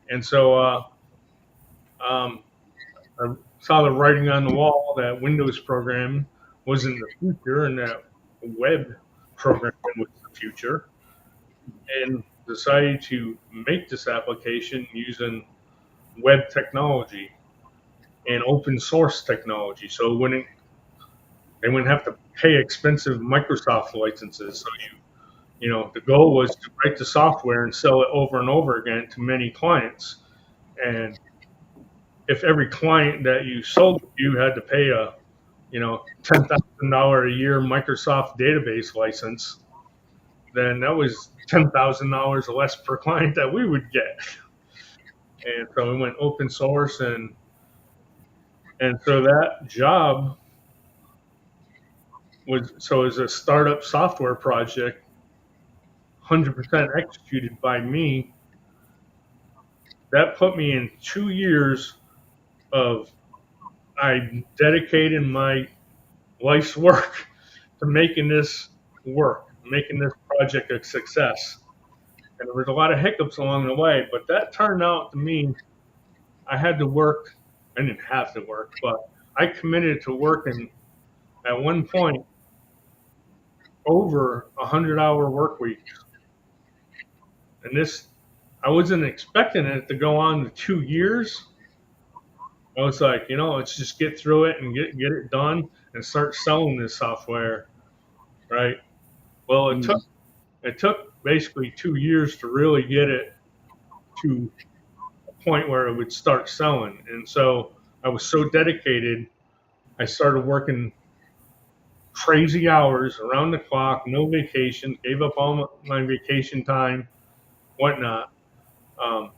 And so I saw the writing on the wall that Windows programming was in the future and that web programming was the future. And decided to make this application using web technology and open source technology. So they wouldn't have to pay expensive Microsoft licenses. So the goal was to write the software and sell it over and over again to many clients. And if every client that you sold you had to pay a $10,000 a year Microsoft database license, then that was $10,000 less per client that we would get. And so we went open source, and so that job was a startup software project, 100% executed by me. That put me in 2 years of I dedicated my life's work to making this work, making this project a success. And there was a lot of hiccups along the way, but that turned out to mean I had to work. I didn't have to work, but I committed to working at one point over 100-hour work weeks. And this, I wasn't expecting it to go on to 2 years. I was like, let's just get through it and get it done and start selling this software, right? Well, it took basically 2 years to really get it to a point where it would start selling. And so I was so dedicated, I started working crazy hours around the clock, no vacation, gave up all my vacation time, whatnot. Um,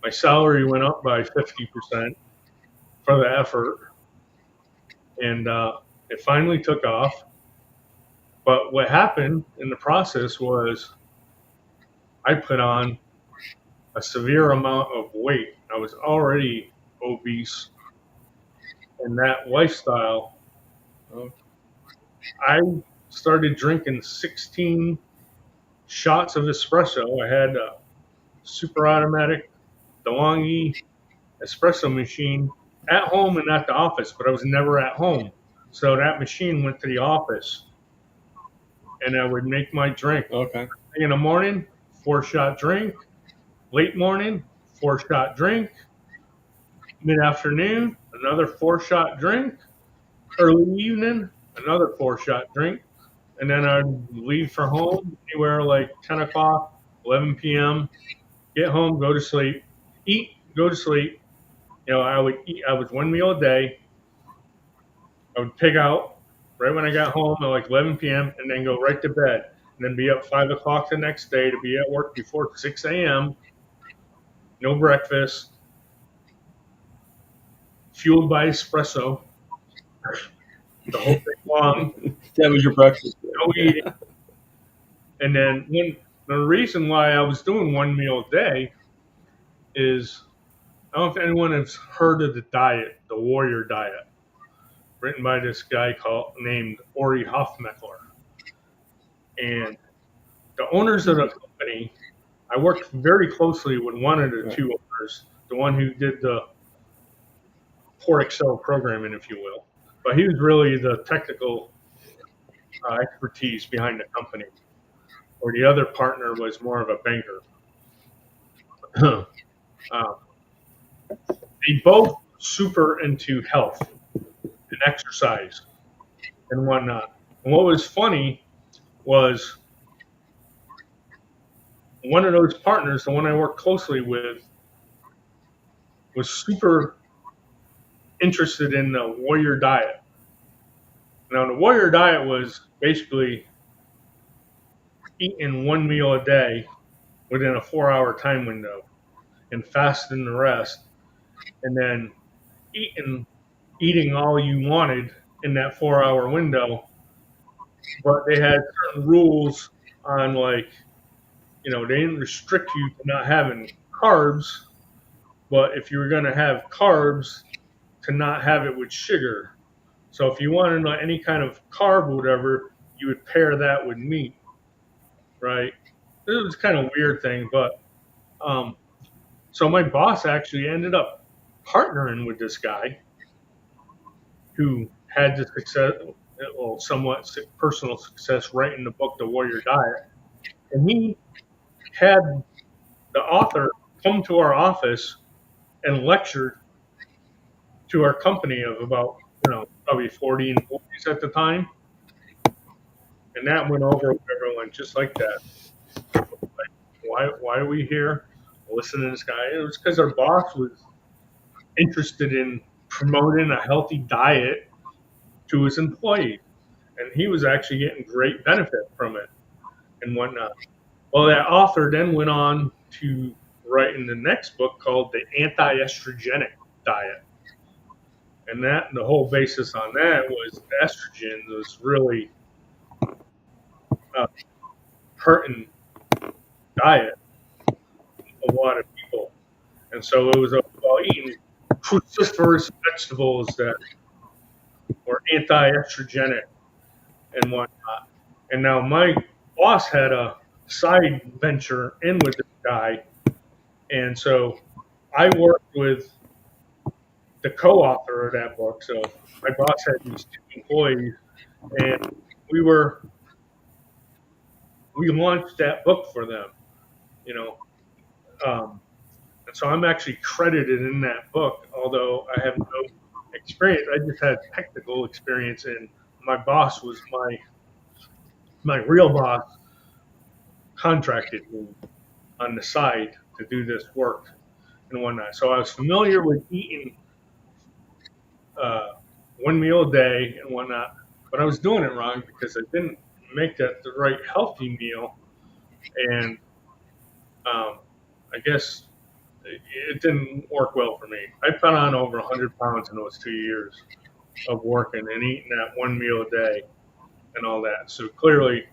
my salary went up by 50% for the effort, and it finally took off. But what happened in the process was I put on a severe amount of weight. I was already obese, and that lifestyle, I started drinking 16 shots of espresso. I had a super automatic DeLonghi espresso machine at home and at the office, but I was never at home. So that machine went to the office, and I would make my drink. Okay. In the morning, 4-shot drink. Late morning, 4-shot drink. Mid afternoon, another 4-shot drink. Early evening, another 4-shot drink. And then I'd leave for home anywhere like 10 o'clock, 11 p.m. Get home, go to sleep, eat, go to sleep. I would eat. I was one meal a day. I would pig out right when I got home at like 11 p.m. and then go right to bed, and then be up 5 o'clock the next day to be at work before 6 a.m. No breakfast, fueled by espresso the whole day long. That was your breakfast. No eating. And then the reason why I was doing one meal a day is I don't know if anyone has heard of the diet, the Warrior Diet, written by this guy named Ori Hofmeckler. And the owners of the company, I worked very closely with one of the two owners, the one who did the poor Excel programming, if you will. But he was really the technical expertise behind the company, or the other partner was more of a banker. They both super into health and exercise and whatnot. And what was funny was one of those partners, the one I worked closely with, was super interested in the Warrior Diet. Now, the Warrior Diet was basically eating one meal a day within a 4-hour time window and fasting the rest, and then eating all you wanted in that 4-hour window. But they had certain rules on, like, they didn't restrict you to not having carbs, but if you were going to have carbs, to not have it with sugar. So if you wanted any kind of carb or whatever, you would pair that with meat, right? It was kind of a weird thing, but so my boss actually ended up partnering with this guy who had the success, well, somewhat personal success, writing the book, The Warrior Diet, and he had the author come to our office and lectured to our company of about, probably 40 employees at the time. And that went over with everyone just like that. Like, why are we here? Listen to this guy. It was because our boss was interested in promoting a healthy diet to his employees. And he was actually getting great benefit from it and whatnot. Well, that author then went on to write in the next book called The Anti-Estrogenic Diet. And the whole basis on that was estrogen was really uh, hurting diet a lot of people. And so it was about eating cruciferous vegetables that were anti-estrogenic and whatnot. And now my boss had a side venture in with this guy. And so I worked with the co-author of that book. So my boss had these two employees, and we launched that book for them, you know. And so I'm actually credited in that book, although I have no experience. I just had technical experience, and my boss was my real boss contracted me on the side to do this work and whatnot. So I was familiar with eating uh, one meal a day and whatnot, but I was doing it wrong because I didn't make that the right healthy meal, and I guess it didn't work well for me. I put on over 100 pounds in those 2 years of working and eating that one meal a day and all that. So clearly,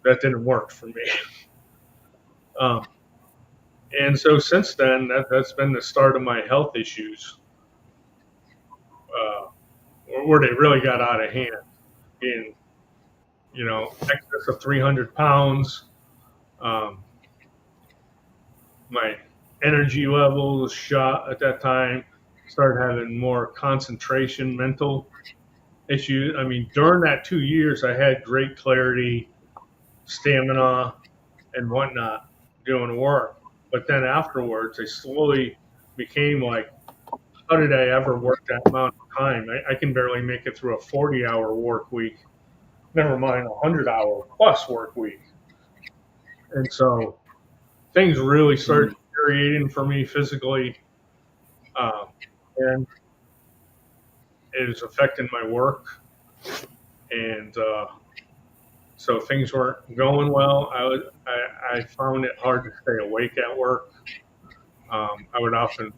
that didn't work for me. Um, and so since then, that's been the start of my health issues, uh, where they really got out of hand. In excess of 300 pounds, um, my energy levels shot at that time. Started having more concentration, mental issues. I mean, during that 2 years, I had great clarity, stamina, and whatnot doing work. But then afterwards, I slowly became like, how did I ever work that amount of time? I can barely make it through a 40-hour work week, never mind a 100-hour plus work week. And so things really started deteriorating for me physically, and it was affecting my work. And so things weren't going well. I found it hard to stay awake at work. I would often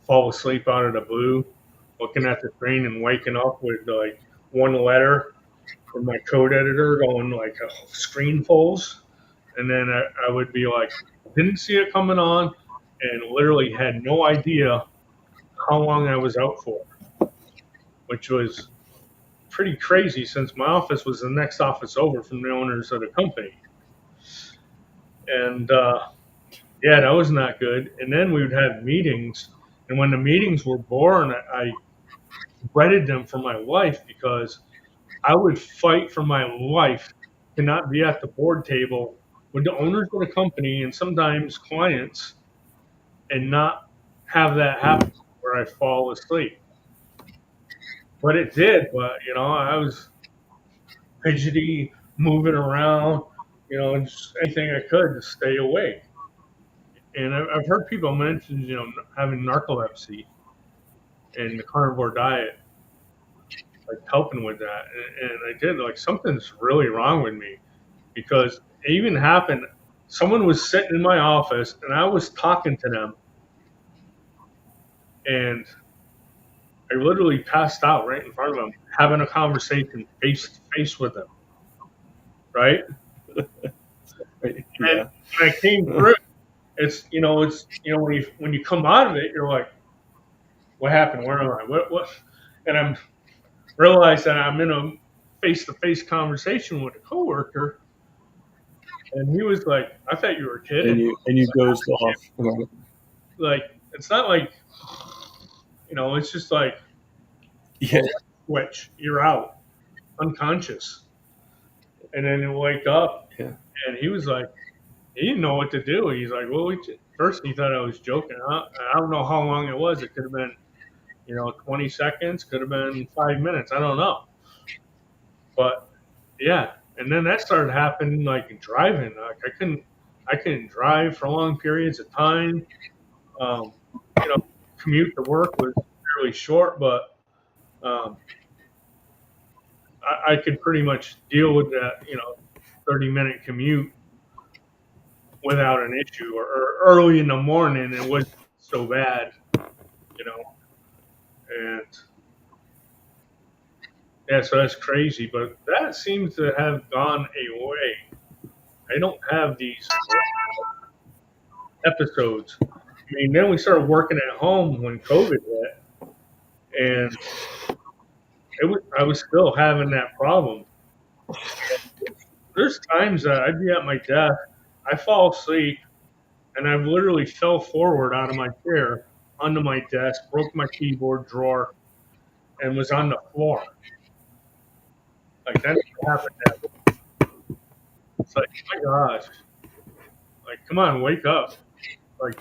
fall asleep out of the blue, looking at the screen and waking up with like one letter from my code editor going like screenfuls, and then I would be like, didn't see it coming on, and literally had no idea how long I was out for, which was pretty crazy since my office was the next office over from the owners of the company. And yeah, that was not good. And then we would have meetings, and when the meetings were boring, I dreaded them for my life because I would fight for my life to not be at the board table with the owners of the company and sometimes clients and not have that happen where I fall asleep. But it did. But I was fidgety, moving around, and just anything I could to stay awake. And I've heard people mention, having narcolepsy and the carnivore diet, like helping with that. And I did, like, something's really wrong with me because it even happened. Someone was sitting in my office and I was talking to them, and I literally passed out right in front of them, having a conversation face to face with them. Right. And Yeah. when I came through, it's when you come out of it, you're like, what happened? Where am I? What? And I'm realized that I'm in a face-to-face conversation with a coworker, and he was like, "I thought you were kidding." And you dozed off. Like, it's not like, it's just like, Yeah. switch, you're out, unconscious, and then you wake up, Yeah. And he was like, he didn't know what to do. He's like, well, first he thought I was joking. I don't know how long it was. It could have been, 20 seconds, could have been 5 minutes. I don't know. But yeah, and then that started happening like driving. Like I couldn't drive for long periods of time. Um, you know, commute to work was fairly short, but um, I could pretty much deal with that, 30-minute commute without an issue. Or early in the morning, it wasn't so bad, you know. And yeah, so that's crazy, but that seems to have gone away. I don't have these episodes. I mean, then we started working at home when COVID hit, and I was still having that problem. There's times that I'd be at my desk, I fall asleep, and I literally fell forward out of my chair onto my desk, broke my keyboard drawer, and was on the floor. Like that never happened. It's like, my gosh, like come on, wake up! Like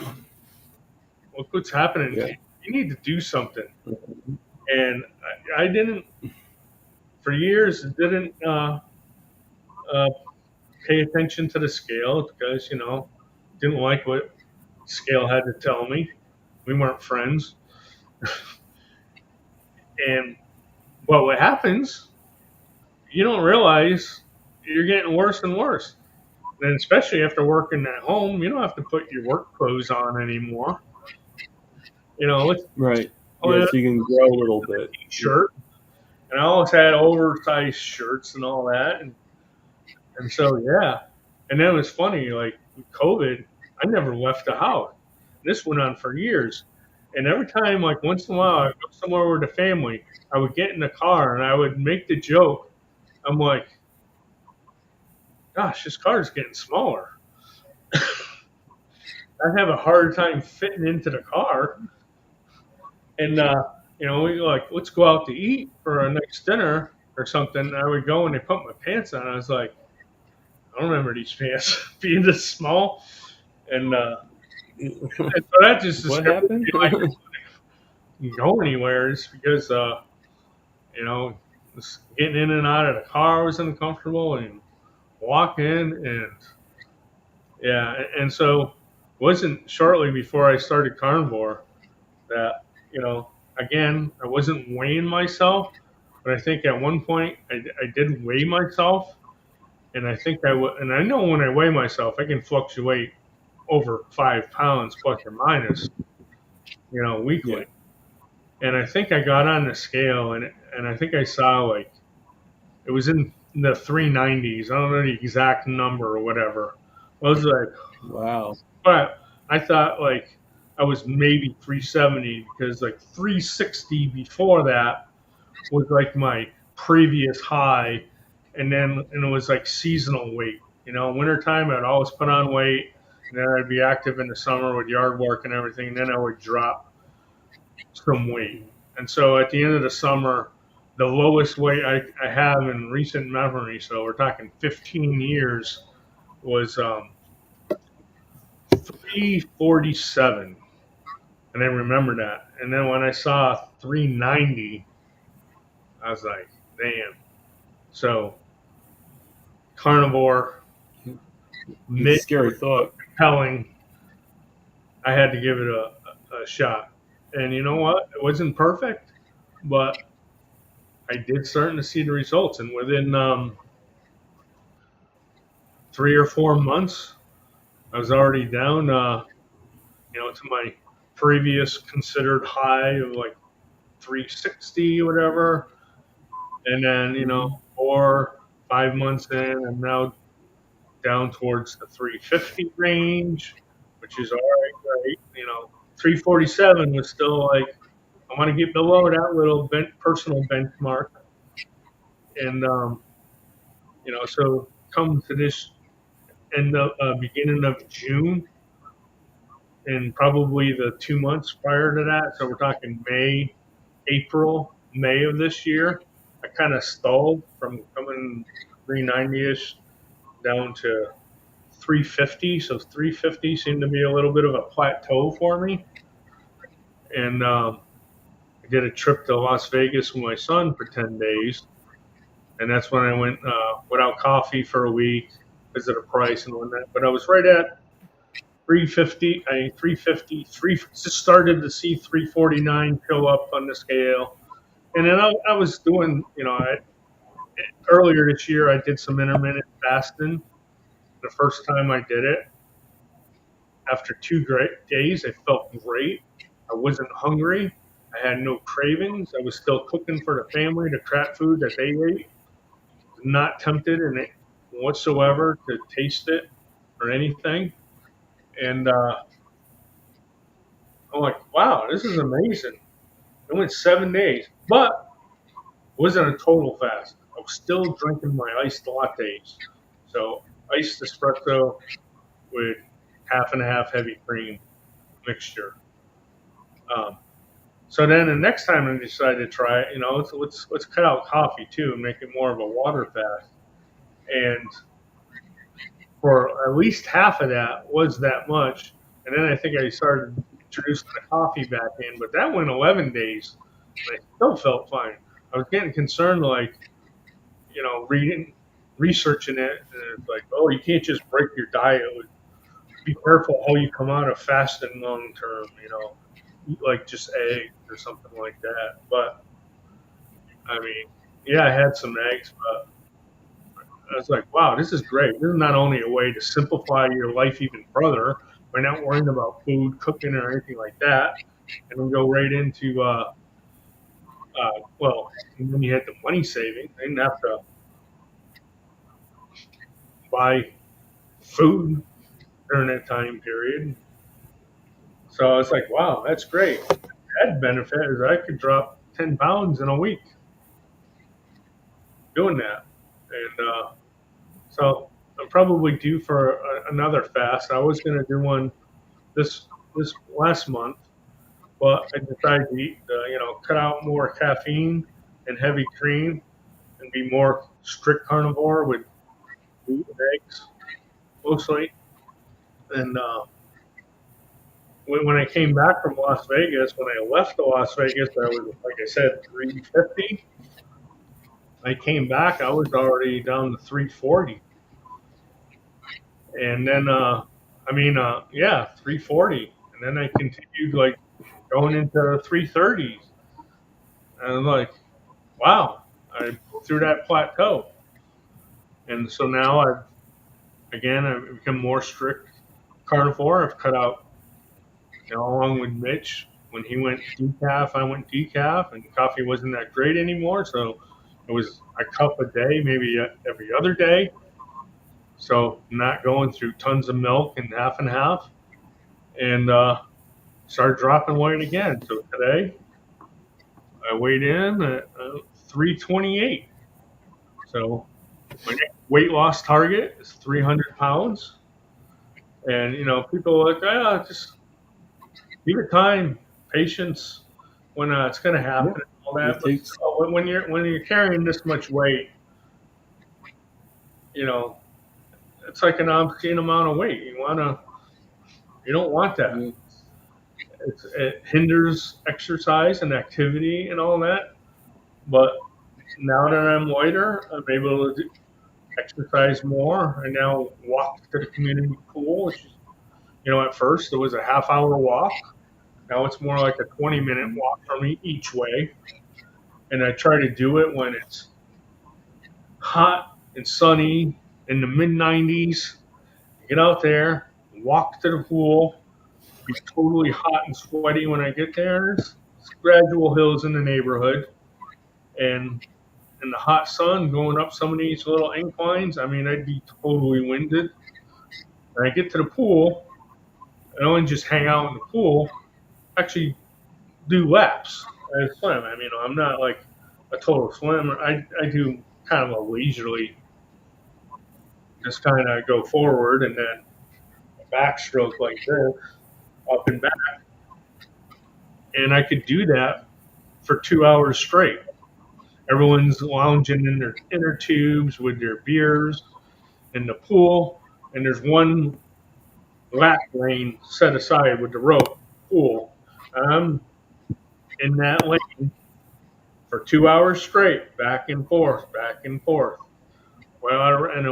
look what's happening to Yeah. you. You need to do something. And I didn't, for years, didn't uh, pay attention to the scale because, didn't like what scale had to tell me. We weren't friends. And but what happens, you don't realize you're getting worse and worse. And especially after working at home, you don't have to put your work clothes on anymore. It's Right. oh, Yeah, yeah, so you can grow a little bit. shirt. And I always had oversized shirts and all that. And so, yeah. And then it was funny, like with COVID, I never left the house. This went on for years. And every time, like once in a while, I go somewhere with the family, I would get in the car and I would make the joke. I'm like, gosh, this car is getting smaller. I have a hard time fitting into the car. And, we go like, let's go out to eat for a nice dinner or something. I would go and they put my pants on. I was like, I don't remember these pants being this small. And so that just What discovered happened? I couldn't go anywhere just because, just getting in and out of the car was uncomfortable and walking and yeah. And so it wasn't shortly before I started carnivore that, again, I wasn't weighing myself, but I think at one point I did weigh myself. And I think and I know when I weigh myself, I can fluctuate over 5 pounds plus or minus, Yeah. weekly. And I think I got on the scale and I think I saw like it was in the 390s. I don't know the exact number or whatever. I was like, Wow. but I thought like I was maybe 370 because like 360 before that was like my previous high, and it was like seasonal weight. Wintertime I'd always put on weight, and then I'd be active in the summer with yard work and everything. And then I would drop some weight. And so at the end of the summer, the lowest weight I have in recent memory, so we're talking 15 years, was 347. And I remember that. And then when I saw 390, I was like, damn. So carnivore, It's a mid scary thought. compelling, I had to give it a shot. And you know what? It wasn't perfect, but I did starting to see the results. And within 3 or 4 months, I was already down, to my previous considered high of like 360 or whatever. And then, Mhm. 4, 5 months in, I'm now down towards the 350 range, which is all right, right? 347 was still like, I want to get below that little personal benchmark. And, so come to this beginning of June, and probably the 2 months prior to that. So we're talking May of this year. I kind of stalled from coming 390 ish down to 350. So 350 seemed to be a little bit of a plateau for me. And I did a trip to Las Vegas with my son for 10 days. And that's when I went without coffee for a week because of the price and whatnot. But I was right at 350. 350. Just started to see 349 show up on the scale. And then I was doing, earlier this year, I did some intermittent fasting. The first time I did it, after 2 days, I felt great. I wasn't hungry. I had no cravings. I was still cooking for the family, the crap food that they ate. Not tempted in it whatsoever to taste it or anything. And I'm like, wow, this is amazing. It went 7 days, but it wasn't a total fast. I was still drinking my iced lattes. So iced espresso with half and half heavy cream mixture. Um, so then the next time I decided to try it, let's cut out coffee too and make it more of a water fast. And for at least half of that was that much. And then I think I started introducing the coffee back in, but that went 11 days. And I still felt fine. I was getting concerned, like, researching it, and it's like, oh, you can't just break your diet. Be careful how you come out of fasting long term. Eat like just eggs or something like that. But I mean, yeah, I had some eggs, but I was like, wow, this is great. This is not only a way to simplify your life even further by not worrying about food, cooking, or anything like that, and then go right into, and then you had the money saving. I didn't have to buy food during that time period. So I was like, wow, that's great. That benefit is I could drop 10 pounds in a week doing that. And so I'm probably due for another fast. I was going to do one this last month, but I decided to eat, cut out more caffeine and heavy cream and be more strict carnivore with meat and eggs mostly. And when I came back from Las Vegas, when I left to Las Vegas, I was, like I said, 350. I came back, I was already down to 340. And then, yeah, 340. And then I continued like going into 330s. And I'm like, wow, I through that plateau. And so now I've become more strict carnivore. I've cut out, along with Mitch, when he went decaf, I went decaf, and coffee wasn't that great anymore. So it was a cup a day, maybe every other day. So not going through tons of milk and half, and started dropping weight again. So today I weighed in at 328. So my next weight loss target is 300 pounds. And people are like, just give it time, patience, when it's going to happen, and all that. It But takes when you're carrying this much weight, you know, it's like an obscene amount of weight. You don't want that. It hinders exercise and activity and all that. But now that I'm lighter, I'm able to exercise more. I now walk to the community pool, which is, at first it was a half-hour walk. Now it's more like a 20-minute walk for me each way. And I try to do it when it's hot and sunny in the mid 90s. Get out there, walk to the pool, be totally hot and sweaty when I get there. There's gradual hills in the neighborhood. And in the hot sun going up some of these little inclines, I mean, I'd be totally winded. When I get to the pool, I don't just hang out in the pool, actually do laps. I swim. I mean, I'm not like a total swimmer. I do kind of a leisurely, just kind of go forward and then a backstroke like this, up and back. And I could do that for 2 hours straight. Everyone's lounging in their inner tubes with their beers in the pool, and there's one lap lane set aside with the rope pool. I'm in that lane for 2 hours straight, back and forth, back and forth. And it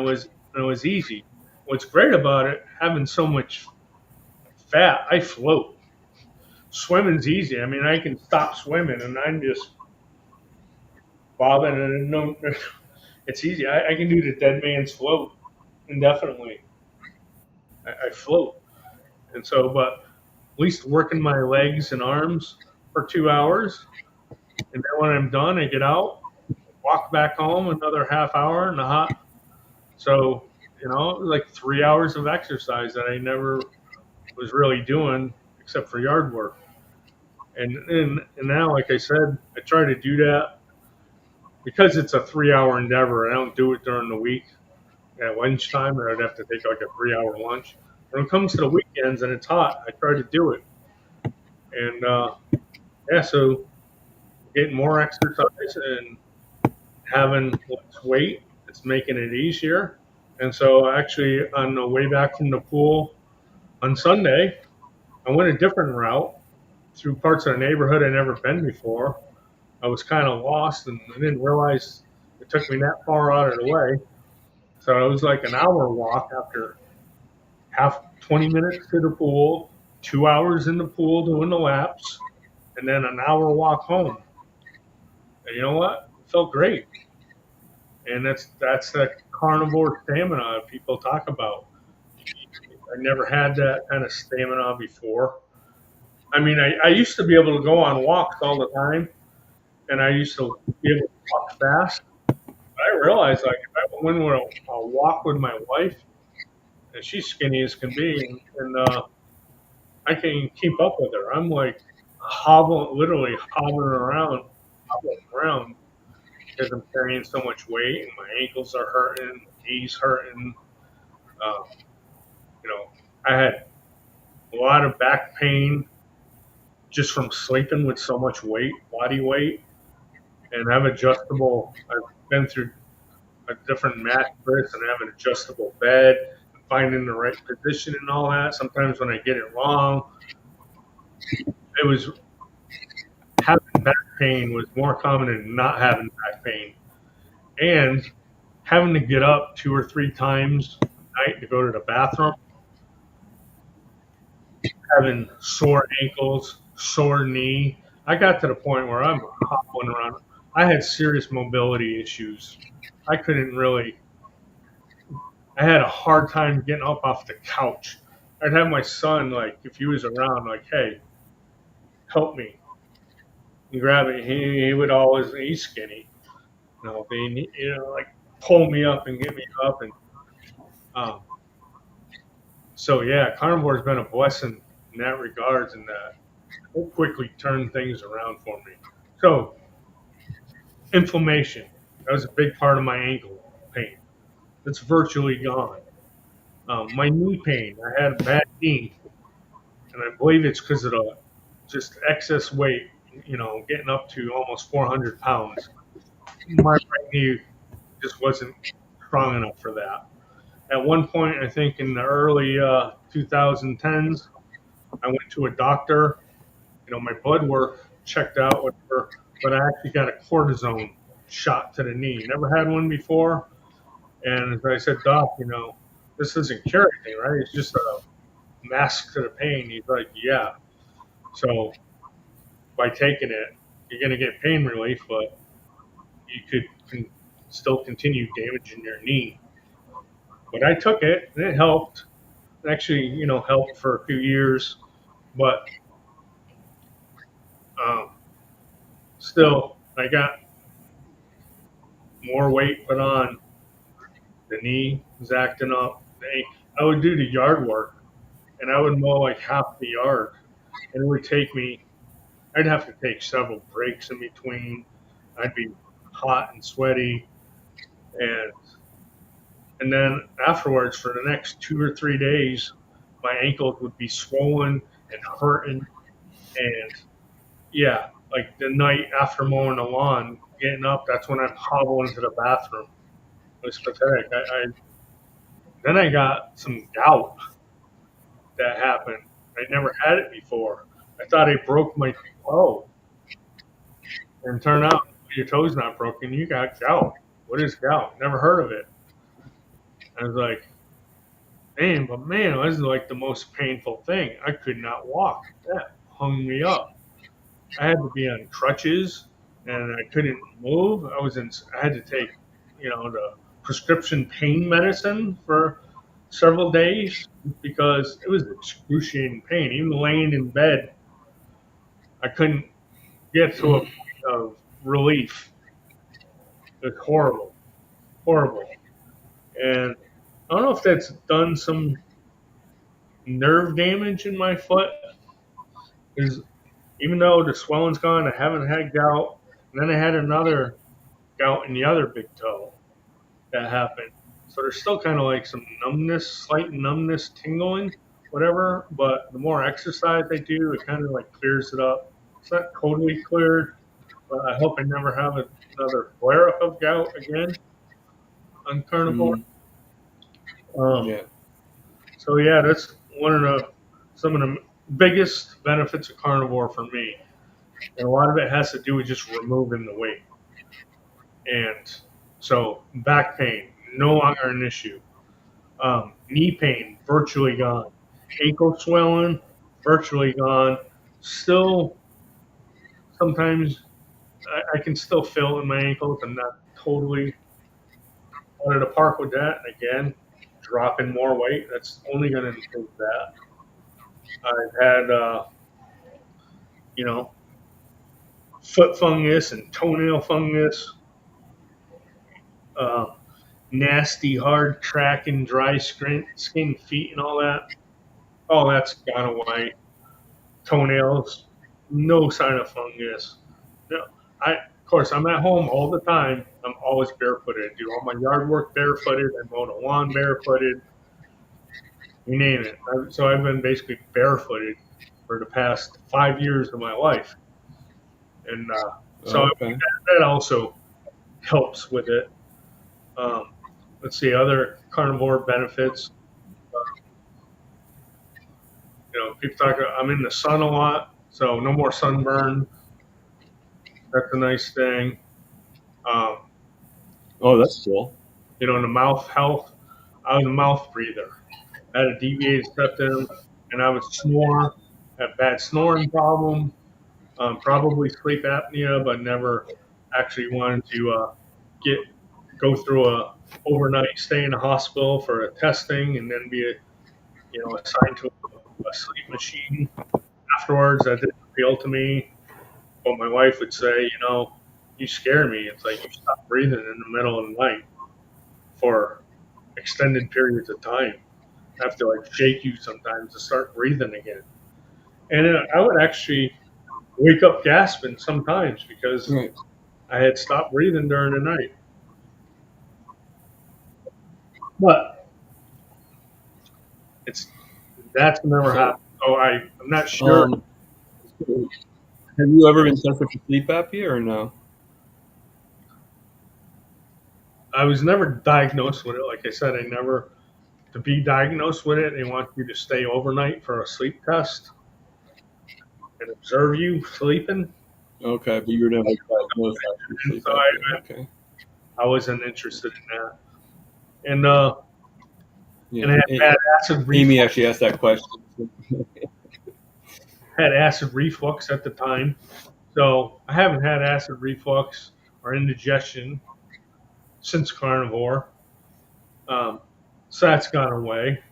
was easy. What's great about it, having so much fat, I float. Swimming's easy. I mean, I can stop swimming and I'm just bobbing and no, it's easy. I can do the dead man's float indefinitely. I float, and so, but at least working my legs and arms for 2 hours, and then when I'm done, I get out, walk back home another half hour in the hot. So like 3 hours of exercise that I never was really doing except for yard work. And now, like I said, I try to do that because it's a 3 hour endeavor. I don't do it during the week at lunchtime, or I'd have to take like a 3 hour lunch. When it comes to the weekends and it's hot, I try to do it. And yeah, so getting more exercise and having less weight, it's making it easier. And so, actually, on the way back from the pool on Sunday, I went a different route through parts of the neighborhood I'd never been before. I was kind of lost and I didn't realize it took me that far out of the way. So it was like an hour walk after 20 minutes to the pool, 2 hours in the pool doing the laps, and then an hour walk home. And you know what? It felt great. And that's that carnivore stamina people talk about. I never had that kind of stamina before. I mean, I used to be able to go on walks all the time, and I used to be able to walk fast. I realized, like, if I went on a walk with my wife, and she's skinny as can be, and I can keep up with her. I'm like literally hobbling around because I'm carrying so much weight, and my ankles are hurting, my knees hurting. Uh, I had a lot of back pain just from sleeping with so much body weight, and I've adjustable. I've been through a different mattress and have an adjustable bed, finding the right position and all that. Sometimes when I get it wrong, it was having back pain was more common than not having back pain, and having to get up 2 or 3 times a night to go to the bathroom, having sore ankles, sore knee. I got to the point where I'm hobbling around. I had serious mobility issues. I couldn't really. I had a hard time getting up off the couch. I'd have my son, like, if he was around, like, hey, help me. And grab it. He would always. He's skinny. Like, pull me up and get me up. And um, so yeah, carnivore's been a blessing in that regards, and that it quickly turned things around for me. So inflammation, that was a big part of my ankle pain. It's virtually gone. My knee pain, I had a bad knee, and I believe it's because of the just excess weight. Getting up to almost 400 pounds. My right knee just wasn't strong enough for that. At one point, I think in the early 2010s, I went to a doctor. My blood work checked out, whatever, but I actually got a cortisone shot to the knee. Never had one before. And I said, Doc, this doesn't cure anything, right? It's just a mask to the pain. He's like, yeah. So by taking it, you're going to get pain relief, but you could still continue damaging your knee. But I took it, and it helped. It actually, helped for a few years, but um, still, I got more weight put on. The knee was acting up. I would do the yard work, and I would mow like half the yard, and it would take me. I'd have to take several breaks in between. I'd be hot and sweaty, and and then afterwards, for the next 2 or 3 days, my ankles would be swollen and hurting. And yeah, like the night after mowing the lawn, getting up, that's when I'm hobbling to the bathroom. It was pathetic. Then I got some gout that happened. I never had it before. I thought I broke my toe, and turned out your toe's not broken. You got gout. What is gout? Never heard of it. I was like, man, but man, it was like the most painful thing. I could not walk. That hung me up. I had to be on crutches, and I couldn't move. I had to take, the prescription pain medicine for several days because it was excruciating pain. Even laying in bed, I couldn't get to a point of relief. It was horrible, horrible. And I don't know if that's done some nerve damage in my foot. Is even though the swelling's gone, I haven't had gout. And then I had another gout in the other big toe that happened. So there's still kind of like some numbness, slight numbness, tingling, whatever. But the more exercise I do, it kind of like clears it up. It's not totally cleared, but I hope I never have another flare up of gout again on carnivore. Mm, Um, yeah. so yeah, that's some of the biggest benefits of carnivore for me, and a lot of it has to do with just removing the weight. And so back pain no longer an issue. Knee pain virtually gone. Ankle swelling virtually gone. Still, sometimes I can still feel it in my ankles. I'm not totally out of the park with that. Again, dropping more weight, that's only going to improve that. I've had, you know, foot fungus and toenail fungus, uh, nasty, hard, cracking, dry skin feet, and all that. All that's gone away. Toenails, no sign of fungus. No, of course, I'm at home all the time. I'm always barefooted. I do all my yard work barefooted. I mow the lawn barefooted. You name it. So I've been basically barefooted for the past 5 years of my life, and so Okay. that also helps with it. Um, let's see other carnivore benefits. People talk. I'm in the sun a lot, so no more sunburn. That's a nice thing. Um, Oh, that's cool. the mouth health. I was a mouth breather. I had a deviated septum, and I would snore. Had a bad snoring problem. Probably sleep apnea, but never actually wanted to get go through a overnight stay in the hospital for a testing and then be assigned to a sleep machine afterwards. That didn't appeal to me. But my wife would say, you scare me. It's like you stop breathing in the middle of the night for extended periods of time. I have to like shake you sometimes to start breathing again. And I would actually wake up gasping sometimes because Right. I had stopped breathing during the night. But it's that's never So, happened. So I'm not sure. um, have you ever been tested for sleep apnea or no? I was never diagnosed with it. Like I said, I never to be diagnosed with it. They want you to stay overnight for a sleep test and observe you sleeping. Okay, but you were never diagnosed actually with And sleep so apnea. Okay. I wasn't interested in that. And Yeah. and I had bad acid Amy reflux. actually asked that question. Had acid reflux at the time, so I haven't had acid reflux or indigestion since carnivore. Um, so that's gone away.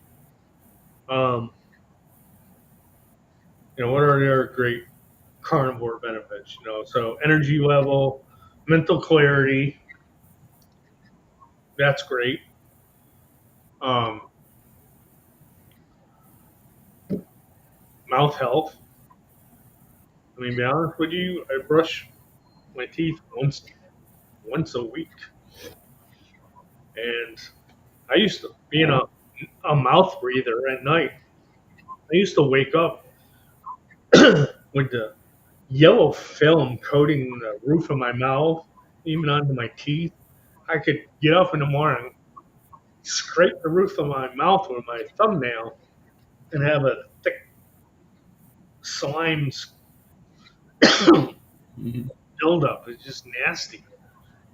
Um, what are their great carnivore benefits? So energy level, mental clarity, that's great. Um, mouth health. I mean, to be honest with you, I brush my teeth once a week, and I used to being a mouth breather at night. I used to wake up with the yellow film coating the roof of my mouth, even onto my teeth. I could get up in the morning scrape the roof of my mouth with my thumbnail and have a thick slime Mhm. buildup. It's just nasty.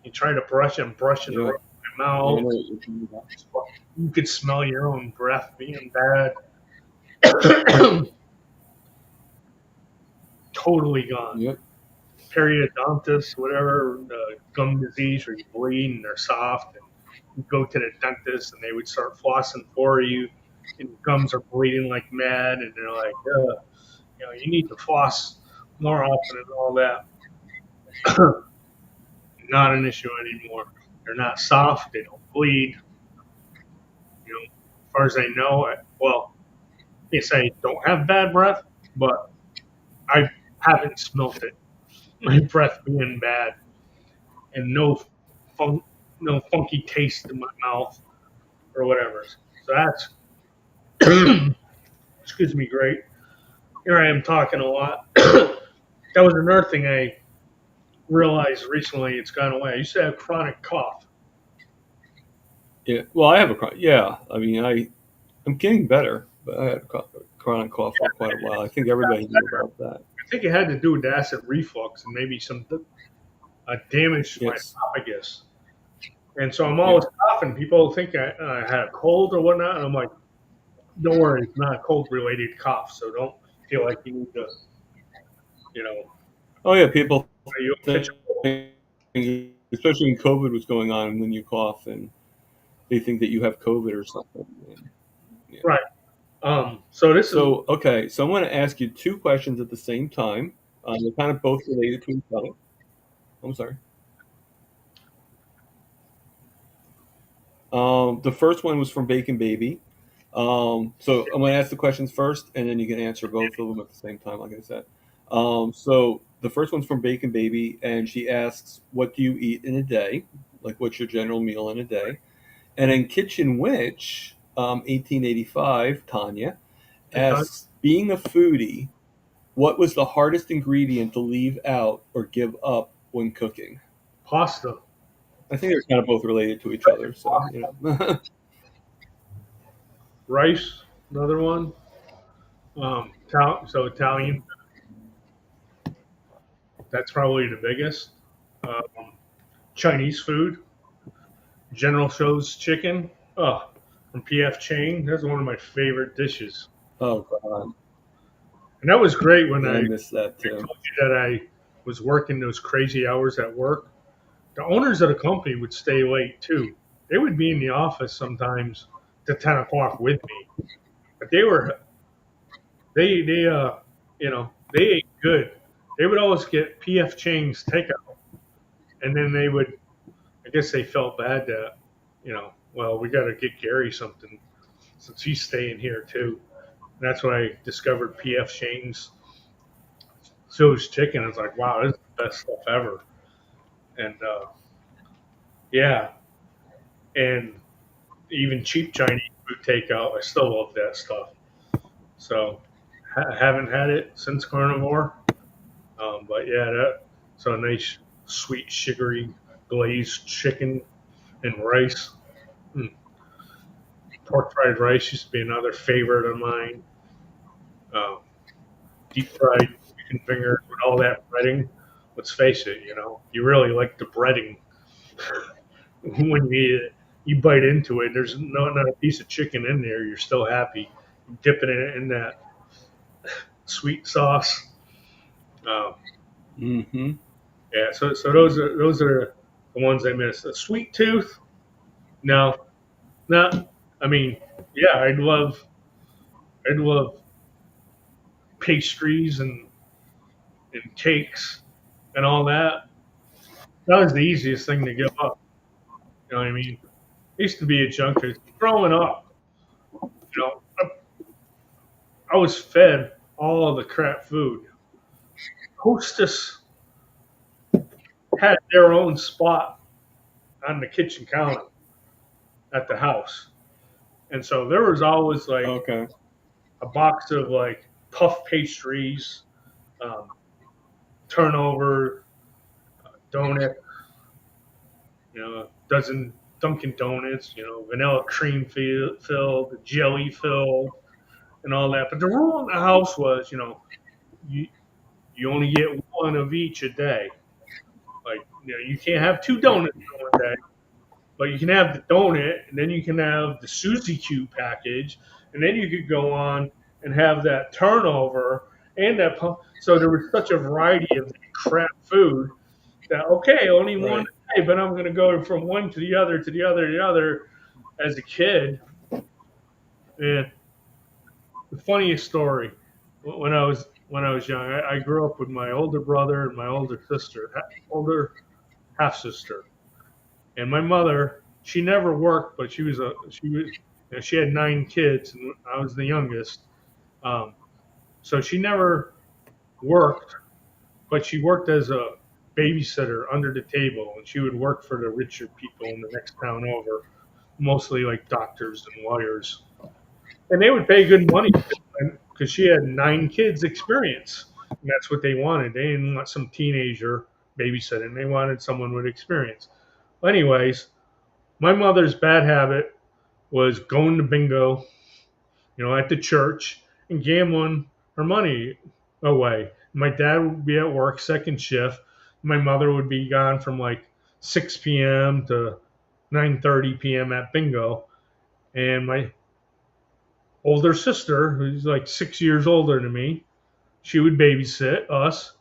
You try to brush and brush it Yeah, around my yeah, I mouth. know what you're talking about. You could smell your own breath being bad. Totally gone. Yep. Periodontitis, whatever, gum disease, where you bleed and they're soft, and you go to the dentist and they would start flossing for you, and your gums are bleeding like mad, and they're like, you need to floss more often and all that. Not an issue anymore. They're not soft. They don't bleed. As far as I know, well, they say don't have bad breath, but I haven't smelt it. My breath being bad and fun, no funky taste in my mouth or whatever. So that's excuse me, great. Here I am talking a lot. That was another thing I realized recently. It's gone away. I used to have chronic cough. Yeah. Well, I have yeah. I mean, I'm getting better, but I had chronic cough for quite a while. I think everybody knew about that. I think it had to do with acid reflux and maybe some damage to my Yes. esophagus. And so I'm Yeah. always coughing. People think I had a cold or whatnot. And I'm like, don't worry, it's not a cold related cough. So don't feel like you need to, you know, Oh yeah. People you catch think, a cold. especially when COVID was going on, when you cough and they think that you have COVID or something. And, yeah. Right. So this is So okay. So I'm going to ask you two questions at the same time. They're kind of both related to each other. I'm sorry. The first one was from Bacon Baby. So I'm going to ask the questions first, and then you can answer both of them at the same time, like I said. So the first one's from Bacon Baby, and she asks, "What do you eat in a day? Like, what's your general meal in a day?" And then Kitchen Witch, 1885, Tanya asks, "Being a foodie, what was the hardest ingredient to leave out or give up when cooking?" pasta, I think they're kind of both related to each other, so you know. rice, another one. So Italian, that's probably the biggest. Um, Chinese food, General Tso's chicken. Oh, from PF Chang. That's one of my favorite dishes. Oh God, And that was great when yeah, I I miss that too. told you that I was working those crazy hours at work. The owners of the company would stay late too. They would be in the office sometimes to 10 o'clock with me, but they they ate good. They would always get PF Chang's takeout, and then they would. I guess they felt bad that well, we got to get Gary something since he's staying here too. And that's when I discovered PF Chang's So's chicken. It's like, wow, this is the best stuff ever. And yeah, and even cheap Chinese food takeout, I still love that stuff. So haven't had it since carnivore, but yeah, so a nice sweet sugary glazed chicken and rice. Mm. Pork fried rice used to be another favorite of mine. Uh, Deep fried chicken fingers with all that breading. Let's face it, you really like the breading when you bite into it. There's not a piece of chicken in there. You're still happy dipping it in that sweet sauce. Um, Mm-hmm. yeah, so those are the ones I miss. A sweet tooth, no, not. I mean, yeah, I'd love pastries and cakes and all that. That was the easiest thing to give up. You know what I mean? I used to be a junkie. Growing up, I was fed all of the crap food. Hostess had their own spot on the kitchen counter at the house. And so there was always like Okay. a box of like puff pastries, um, turnover, donut, a dozen. Dunkin' Donuts, vanilla cream filled, jelly filled, and all that. But the rule in the house was, you you only get one of each a day. Like, you can't have two donuts in one day, but you can have the donut, and then you can have the Suzy Q package, and then you could go on and have that turnover and that. So there was such a variety of crap food that okay, only one Right. a day, but I'm going to go from one to the other to the other to the other as a kid. And the funniest story when I was young, I grew up with my older brother and my older sister, older half sister, and my mother. She never worked, but she had 9 kids, and I was the youngest. Um, so she never worked, but she worked as a babysitter under the table, and she would work for the richer people in the next town over, mostly like doctors and lawyers. And they would pay good money because she had 9 kids experience. And that's what they wanted. They didn't want some teenager babysitting. They wanted someone with experience. Well, anyways, my mother's bad habit was going to bingo, at the church and gambling her money away. My dad would be at work, second shift. My mother would be gone from like 6 p.m. to 9:30 p.m. at bingo. And my older sister, who's like 6 years older than me, she would babysit us.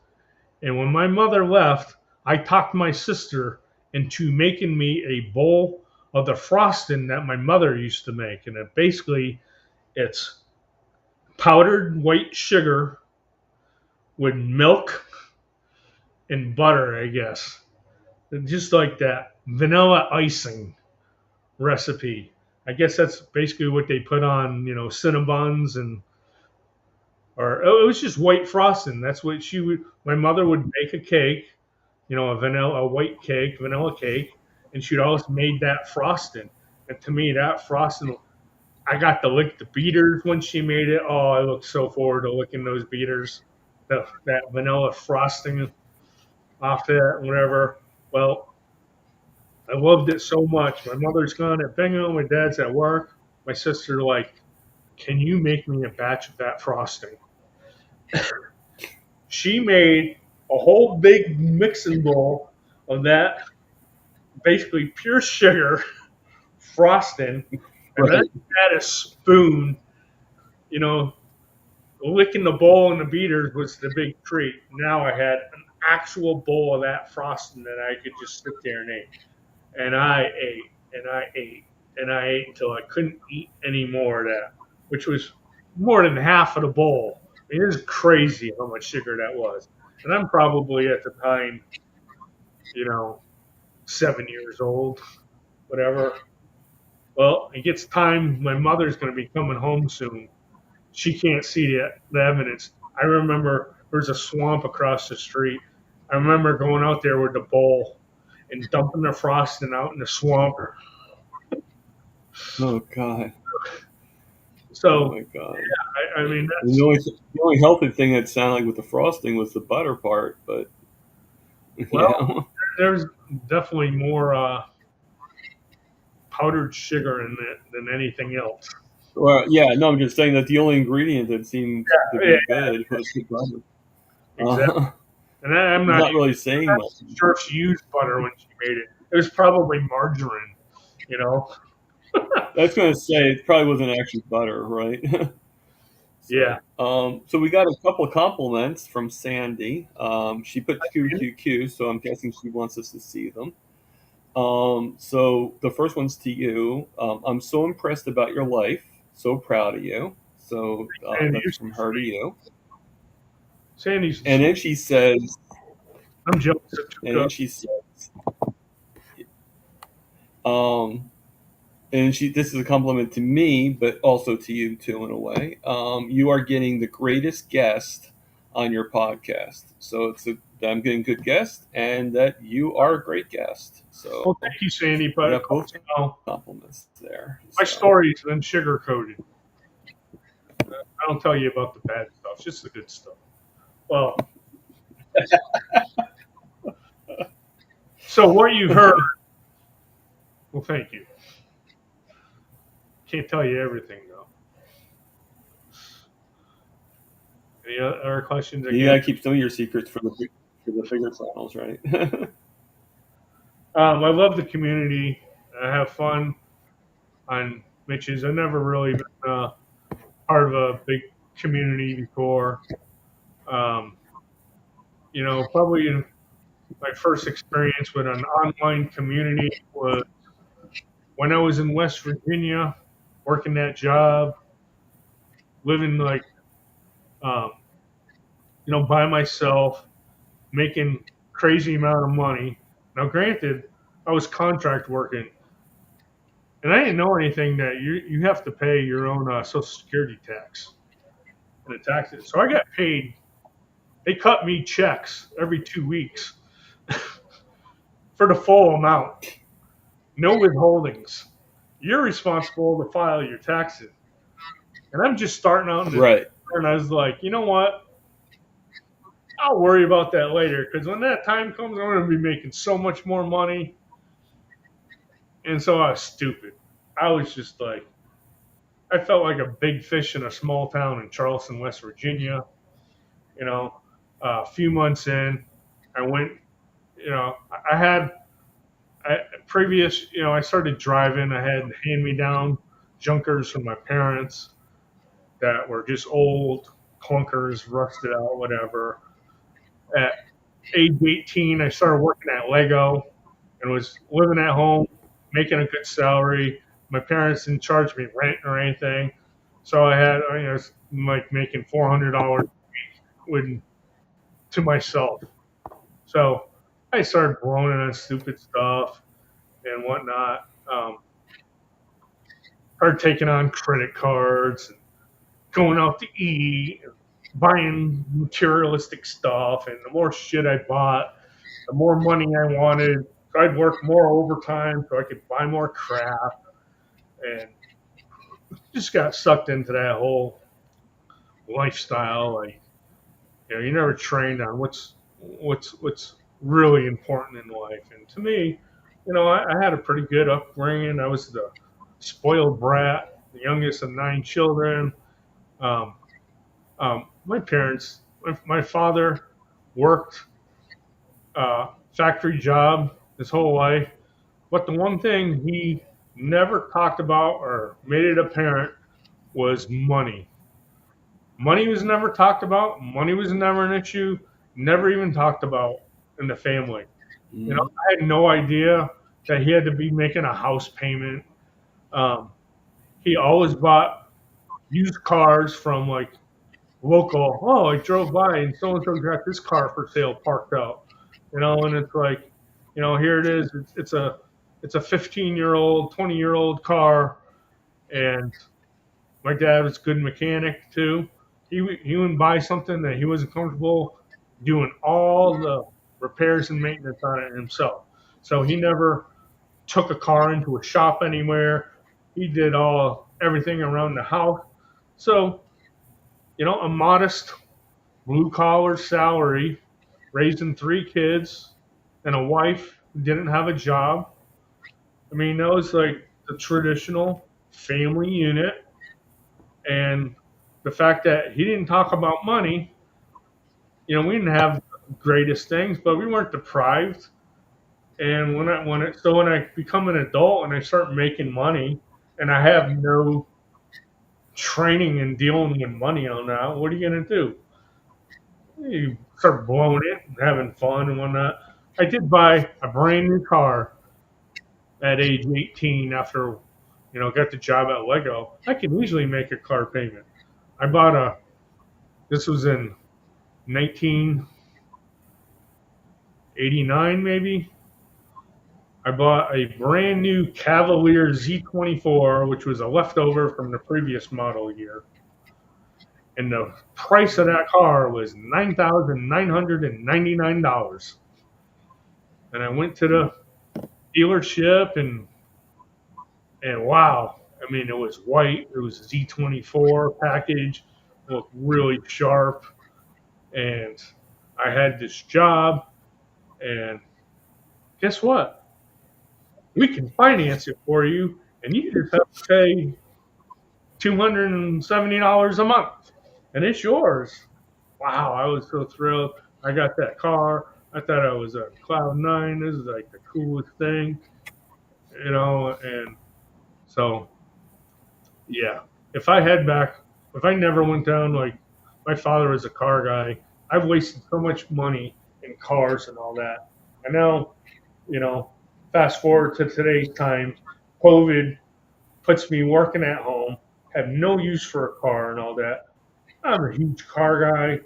And when my mother left, I talked my sister into making me a bowl of the frosting that my mother used to make. And it's powdered white sugar with milk and butter, I guess. And just like that vanilla icing recipe. I guess that's basically what they put on, Cinnabons or it was just white frosting. That's what my mother would bake a cake, a white cake, vanilla cake, and she'd always made that frosting. And to me, that frosting, I got to lick the beaters when she made it. Oh, I look so forward to licking those beaters, that vanilla frosting off that, whatever. Well, I loved it so much. My mother's gone at bingo, my dad's at work. My sister like, can you make me a batch of that frosting? She made a whole big mixing bowl of that, basically pure sugar frosting, and then Right. had a spoon. You know, licking the bowl and the beaters was the big treat. Now I had an actual bowl of that frosting that I could just sit there and eat. And I ate and I ate and I ate until I couldn't eat any more of that, which was more than half of the bowl. I mean, it was crazy how much sugar that was. And I'm probably at the time, you know, 7 years old, whatever. Well, it gets time. My mother's going to be coming home soon. She can't see the evidence. I remember there's a swamp across the street. I remember going out there with the bowl and dumping the frosting out in the swamp. Oh God. Oh So, my God. I mean, And the only healthy thing that sounded like with the frosting was the butter part, but well, yeah. there's definitely more powdered sugar in it than anything else. Well, yeah. No, I'm just saying that the only ingredient that seemed to Yeah, be good was the butter. exactly. And I'm not Not even really saying much. sure she used butter when she made it. It was probably margarine, you know? I was going to say it probably wasn't actually butter, right? Yeah. So we got a couple of compliments from Sandy. She put QQQ, so I'm guessing she wants us to see them. So the first one's to you. I'm so impressed about your life. So proud of you. So that's Sandy's from her to you. Sandy's And then she says, I'm jealous of and then Tuca. she says, um, and this is a compliment to me, but also to you too, in a way. You are getting the greatest guest on your podcast. So that I'm getting good guests, and that you are a great guest. So Well, thank you, Sandy, we but got both you know, compliments there. my So story's been sugar coated. I don't tell you about the bad stuff, just the good stuff. Well, so what you've heard Well, thank you. Can't tell you everything though. Any other questions You again? gotta keep some of your secrets for the figure finals, right? I love the community. I have fun on Mitch's. I've never really been part of a big community before. Um, probably my first experience with an online community was when I was in West Virginia, working that job, living like, um, by myself, making crazy amount of money. Now, granted, I was contract working, and I didn't know anything that you have to pay your own Social Security tax and the taxes. So I got paid. They cut me checks every 2 weeks for the full amount, no withholdings. You're responsible to file your taxes. And I'm just starting out in this, Right. and I was like, you know what? I'll worry about that later because when that time comes, I'm going to be making so much more money. And so I was stupid. I was just like, I felt like a big fish in a small town in Charleston, West Virginia. You know, a few months in, I went, I had previous, I started driving. I had hand me down junkers from my parents that were just old clunkers, rusted out, whatever. At age 18, I started working at Lego and was living at home, making a good salary. My parents didn't charge me rent or anything, so I had, like making $400 with to myself. So I started blowing it on stupid stuff and whatnot. Started taking on credit cards and going out to eat, and buying materialistic stuff. And the more shit I bought, the more money I wanted. So I'd work more overtime so I could buy more crap, and just got sucked into that whole lifestyle. Like, you never trained on what's really important in life. And to me, I had a pretty good upbringing. I was the spoiled brat, the youngest of 9 children. Um, my parents, my father worked factory job his whole life, but the one thing he never talked about or made it apparent was money. Money was never talked about. Money was never an issue. Never even talked about in the family. Mhm. I had no idea that he had to be making a house payment. Um, he always bought used cars from like local. Oh, I drove by and so and so got this car for sale parked out. And it's like, here it is. It's a 15-year-old, 20-year-old car, and my dad was a good mechanic too. He wouldn't buy something that he wasn't comfortable doing all the repairs and maintenance on it himself. So he never took a car into a shop anywhere. He did everything around the house. So, a modest blue collar salary, raising 3 kids and a wife who didn't have a job. I mean, that was like the traditional family unit. And the fact that he didn't talk about money, we didn't have the greatest things, but we weren't deprived. And when I become an adult and I start making money, and I have no training in dealing with money on that, what are you gonna do? You start blowing it, and having fun and whatnot. I did buy a brand new car at age 18 after, got the job at Lego. I can easily make a car payment. I bought this was in 1989 maybe. I bought a brand new Cavalier Z24, which was a leftover from the previous model year. And the price of that car was $9,999. And I went to the dealership and wow, I mean, it was white. It was a Z24 package, looked really sharp. And I had this job, and guess what? We can finance it for you, and you just have to pay $270 a month, and it's yours. Wow, I was so thrilled. I got that car. I thought I was on cloud nine. This is like the coolest thing, and so yeah. If I head back, if I never went down, like my father was a car guy, I've wasted so much money in cars and all that. And now, you know, fast forward to today's time, COVID puts me working at home, have no use for a car and all that. I'm a huge car guy,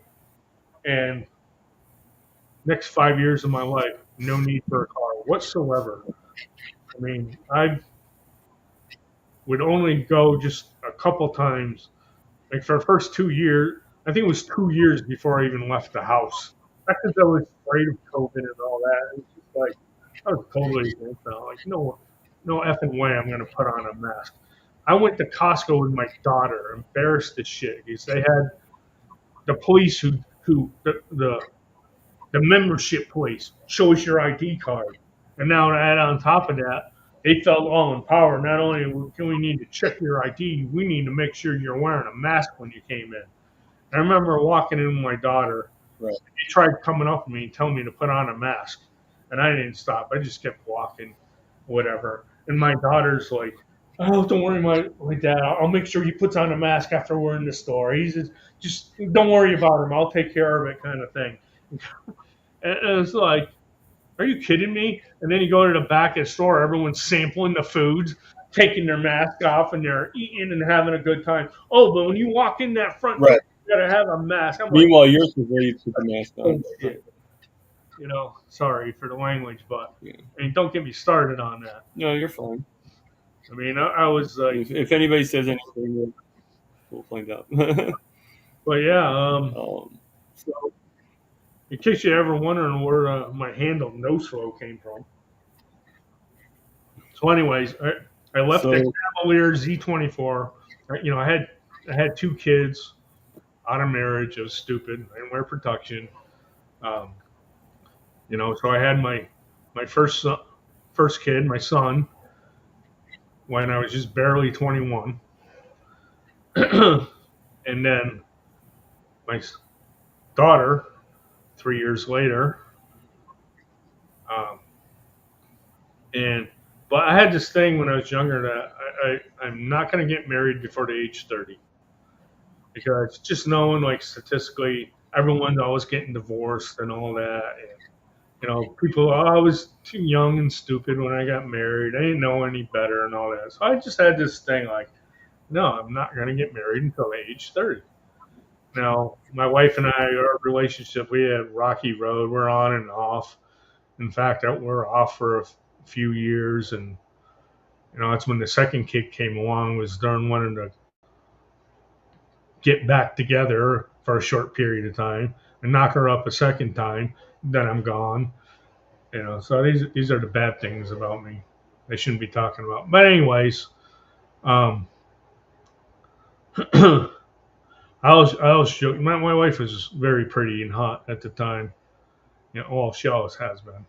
and next 5 years of my life, no need for a car whatsoever. I mean, I would only go just a couple times. Like for the first 2 years, I think it was 2 years before I even left the house. Not because I was afraid of COVID and all that. It was just like I was totally against it. Like no effing way I'm going to put on a mask. I went to Costco with my daughter, embarrassed as shit because they had the police who the membership police show us your ID card, and now to add on top of that, they felt all empowered. Not only can we need to check your ID, we need to make sure you're wearing a mask when you came in. I remember walking in with my daughter. Right. He tried coming up to me and telling me to put on a mask, and I didn't stop. I just kept walking, whatever. And my daughter's like, "Oh, don't worry, my dad. I'll make sure he puts on a mask after we're in the store. He's just don't worry about him. I'll take care of it," kind of thing. And it's like, are you kidding me? And then you go to the back of the store, everyone's sampling the foods, taking their mask off, and they're eating and having a good time. Oh, but when you walk in that front door, Right. you gotta have a mask. I'm like, Meanwhile, you're supposed to put the mask oh on. shit. Sorry for the language, but Yeah. I mean, don't get me started on that. No, you're fine. I mean, I was like, If anybody says anything, we'll find out. but yeah. So in case you're ever wondering where my handle no slow came from. So, anyways, I left the Cavalier Z24. I had two kids out of marriage. It was stupid. I didn't wear protection. Um, so I had my first kid, my son, when I was just barely 21, and then my daughter 3 years later. Um, and but I had this thing when I was younger that I'm not going to get married before the age 30 because just knowing like statistically everyone's always getting divorced and all that. And, people, I was too young and stupid when I got married. I didn't know any better and all that. So I just had this thing like, no, I'm not going to get married until age 30. Now, my wife and I, our relationship, we had rocky road. We're on and off. In fact, we're off for a few years, and that's when the second kid came along. Was darn wanting to get back together for a short period of time and knock her up a second time. Then I'm gone. So these are the bad things about me. I shouldn't be talking about. But anyways, I was joking. My wife was very pretty and hot at the time. Well, she always has been.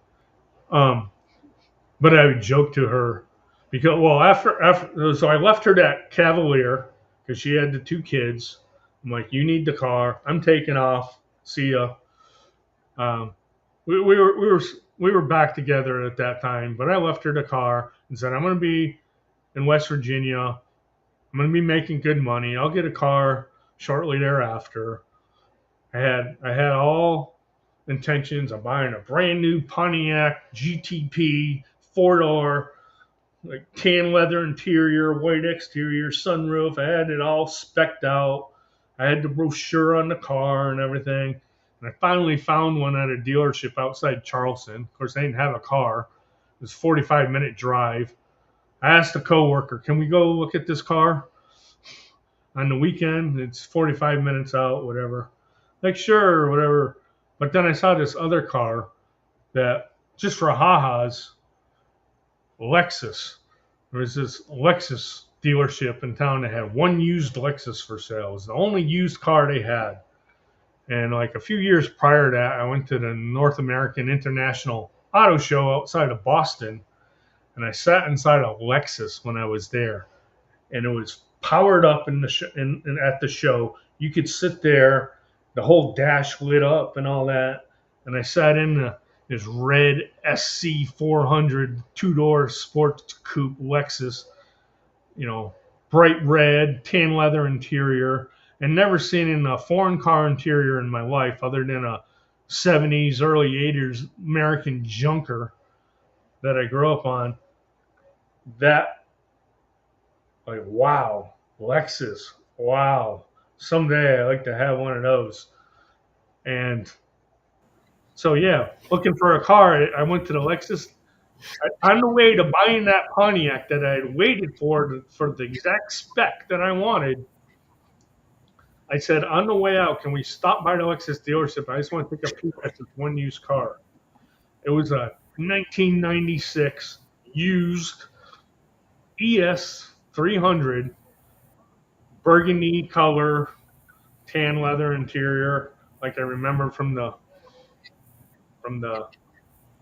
But I would joke to her because, well, after so I left her that Cavalier because she had the two kids. I'm like, you need the car. I'm taking off. See ya. Um, we were back together at that time, but I left her the car and said, I'm going to be in West Virginia. I'm going to be making good money. I'll get a car shortly thereafter. I had all intentions of buying a brand new Pontiac GTP 4-door, like tan leather interior, white exterior, sunroof. I had it all specced out. I had the brochure on the car and everything. And I finally found one at a dealership outside Charleston. Of course, I didn't have a car. It was a 45-minute drive. I asked a coworker, can we go look at this car on the weekend? It's 45 minutes out, whatever. Like, sure, whatever. But then I saw this other car that, just for ha-has, Lexus. There was this Lexus dealership in town that had one used Lexus for sale. It was the only used car they had. And like a few years prior to that, I went to the North American International Auto Show outside of Boston. and I sat inside a Lexus when I was there, and it was powered up in the at the show. You could sit there, the whole dash lit up and all that. And I sat in this red SC 400 two-door sports coupe Lexus, you know, bright red, tan leather interior, and never seen in a foreign car interior in my life other than a 70s, early 80s American junker that I grew up on. That, like, wow, Lexus, wow. Someday I'd like to have one of those. And so, yeah, looking for a car, I went to the Lexus. On the way to buying that Pontiac that I had waited for the exact spec that I wanted, I said, on the way out, can we stop by the Lexus dealership? I just want to take a peek at this one used car. It was a 1996 used ES 300 burgundy color, tan leather interior, like I remember from the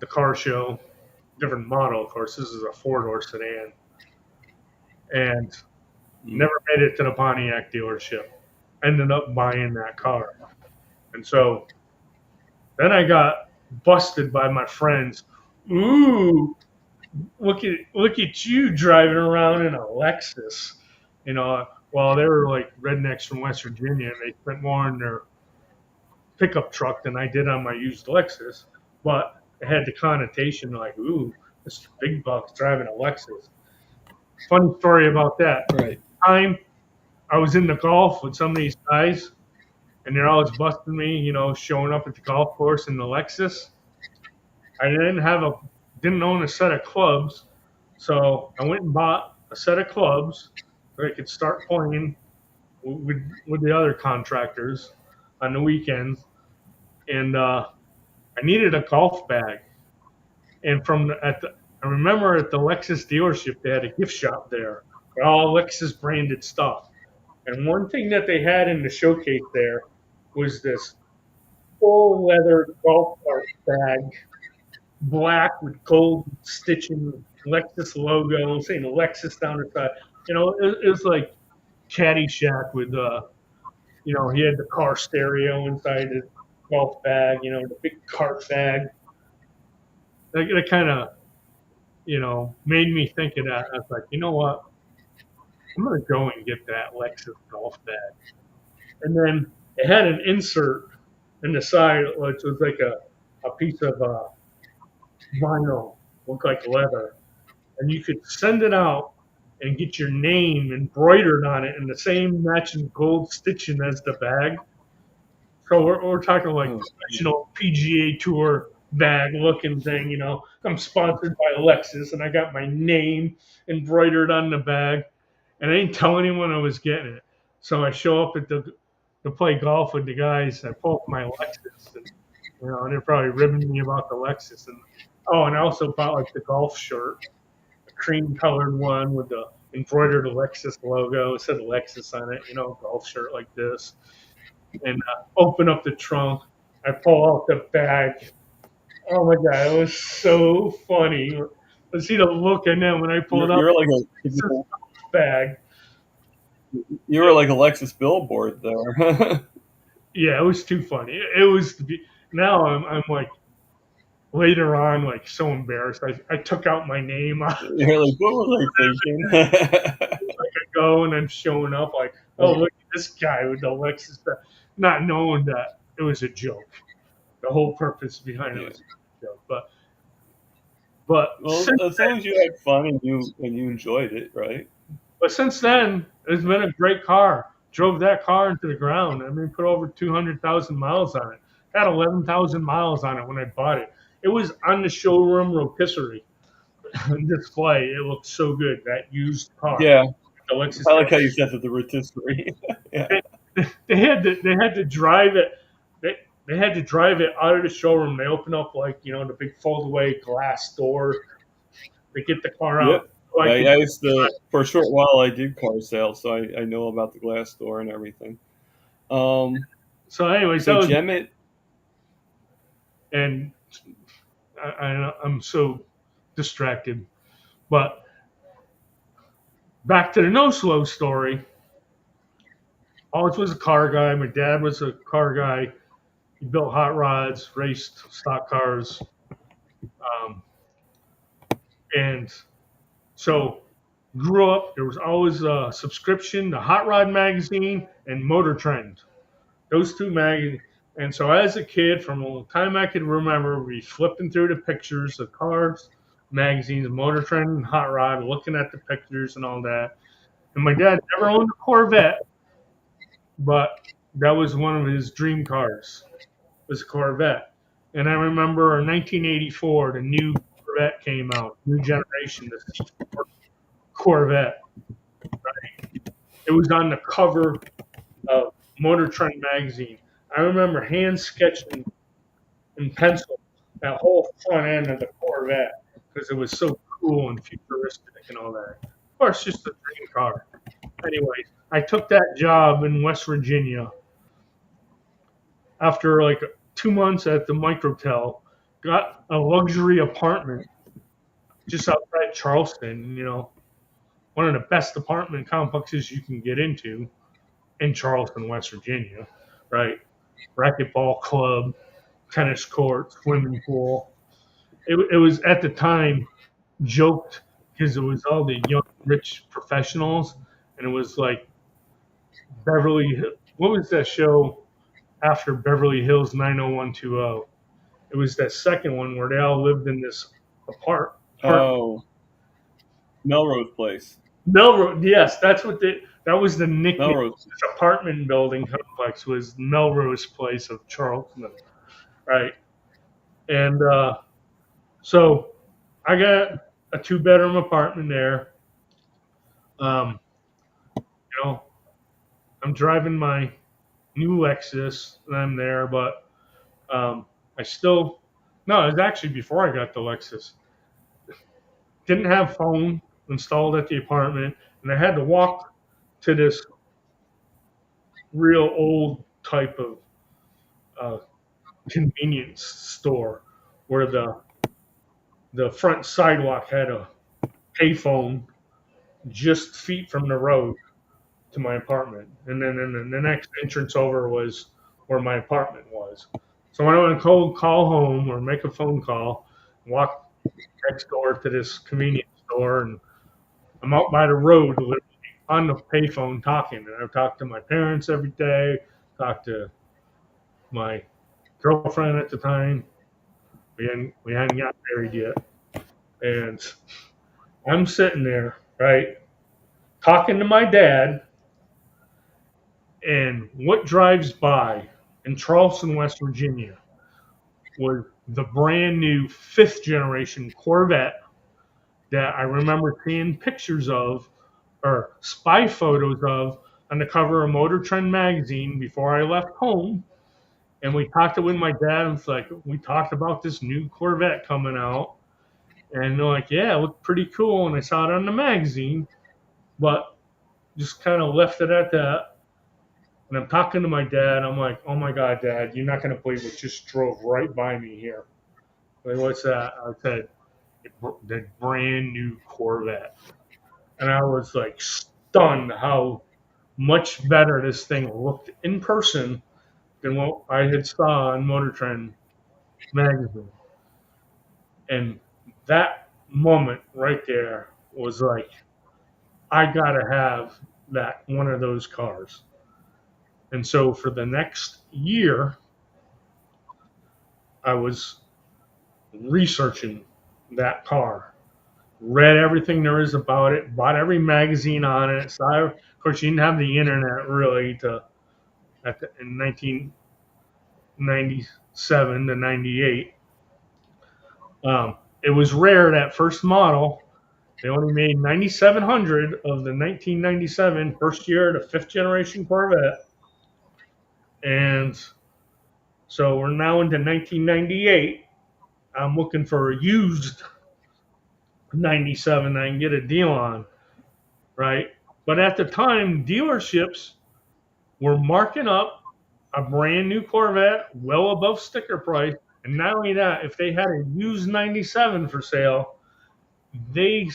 car show. Different model, of course. This is a four-door sedan, and never made it to the Pontiac dealership. Ended up buying that car, and so then I got busted by my friends. Ooh, look at you driving around in a Lexus. Well, they were like rednecks from West Virginia, and they spent more on their pickup truck than I did on my used Lexus, but it had the connotation like, ooh, this big buck's driving a Lexus. Funny story about that. Right. Time I was in the golf with some of these guys, and they're always busting me, showing up at the golf course in the Lexus. I didn't own a set of clubs, so I went and bought a set of clubs so I could start playing with the other contractors on the weekends. And I needed a golf bag. And I remember at the Lexus dealership, they had a gift shop there with all Lexus branded stuff. And one thing that they had in the showcase there was this full leather golf cart bag, black with gold stitching, Lexus logo, saying Lexus down the side. It was like Caddyshack with, he had the car stereo inside his golf bag, the big cart bag. That kind of, made me think of that. I was like, you know what? I'm going to go and get that Lexus golf bag. And then it had an insert in the side, which was like a piece of vinyl, looked like leather. And you could send it out and get your name embroidered on it in the same matching gold stitching as the bag. So we're talking like professional PGA Tour bag looking thing, I'm sponsored by Lexus and I got my name embroidered on the bag. And I didn't tell anyone I was getting it. So I show up to play golf with the guys. I pull up my Lexus, and they're probably ribbing me about the Lexus. And I also bought like the golf shirt, a cream colored one with the embroidered Lexus logo. It said Lexus on it, golf shirt like this. And open up the trunk. I pull out the bag. Oh my god, it was so funny. Let's see the look in them when I pulled out the bag. You were like a Lexus billboard there. Yeah, it was too funny. It was now I'm like later on like so embarrassed. I took out my name. You're like, what was I thinking? Like I go and I'm showing up like, oh look at this guy with the Lexus, not knowing that it was a joke. The whole purpose behind it was a joke. But well, as long as you had fun and you enjoyed it, right? But since then, it's been a great car. Drove that car into the ground. I mean, put over 200,000 miles on it. Had 11,000 miles on it when I bought it. It was on the showroom rotisserie display. It looked so good, that used car. Yeah. The Lexus I like how you said that, the rotisserie. Yeah. They had to drive it. They had to drive it out of the showroom. They opened up like the big fold-away glass door to get the car out. Yep. I used to, for a short while, I did car sales, so I know about the glass door and everything. So anyways, so Gemmet, and I'm so distracted. But back to the no slow story. Always was a car guy. My dad was a car guy. He built hot rods, raced stock cars, um, and so grew up. There was always a subscription to Hot Rod magazine and Motor Trend. Those two magazines. And so as a kid, from the time I could remember, we flipping through the pictures of cars, magazines, Motor Trend, and Hot Rod, looking at the pictures and all that. And my dad never owned a Corvette, but that was one of his dream cars. Was a Corvette. And I remember in 1984, the new Corvette came out, new generation, the C4 Corvette. It was on the cover of Motor Trend magazine. I remember hand sketching in pencil that whole front end of the Corvette because it was so cool and futuristic and all that. Of course, just a dream car. Anyways, I took that job in West Virginia after like 2 months at the Microtel. Got a luxury apartment just outside Charleston. One of the best apartment complexes you can get into in Charleston, West Virginia. Right, racquetball club, tennis court, swimming pool. It was at the time joked because it was all the young rich professionals, and it was like Beverly. What was that show after Beverly Hills 90120? It was that second one where they all lived in this apartment. Oh, Melrose Place. Melrose. Yes, that was the nickname. Melrose. This apartment building complex was Melrose Place of Charleston, right? And so I got a 2-bedroom apartment there. Um, you know, I'm driving my new Lexus, and I'm there, but I still no. It was actually before I got the Lexus. Didn't have phone installed at the apartment, and I had to walk to this real old type of uh, convenience store where the front sidewalk had a payphone just feet from the road to my apartment, and then the next entrance over was where my apartment was. So when I want to call home or make a phone call, walk next door to this convenience store, and I'm out by the road, literally on the payphone talking. And I've talked to my parents every day, talked to my girlfriend at the time. We hadn't got married yet, and I'm sitting there, right, talking to my dad. And what drives by in Charleston, West Virginia, was the brand new 5th generation Corvette that I remember seeing pictures of or spy photos of on the cover of Motor Trend magazine before I left home. And we talked with my dad, and it's like, we talked about this new Corvette coming out. And they're like, yeah, it looked pretty cool. And I saw it on the magazine, but just kind of left it at that. And I'm talking to my dad. I'm like, oh my God, Dad, you're not going to believe what just drove right by me here. Like, what's that? I said, the brand new Corvette. And I was like stunned how much better this thing looked in person than what I had saw on Motor Trend magazine. And that moment right there was like, I gotta have that one of those cars. And so for the next year, I was researching that car, read everything there is about it, bought every magazine on it. So of course, you didn't have the internet really in 1997 to 98. It was rare, that first model. They only made 9,700 of the 1997 first year, the 5th generation Corvette. And so we're now into 1998. I'm looking for a used 97 I can get a deal on, right? But at the time, dealerships were marking up a brand new Corvette well above sticker price. And not only that, if they had a used 97 for sale, they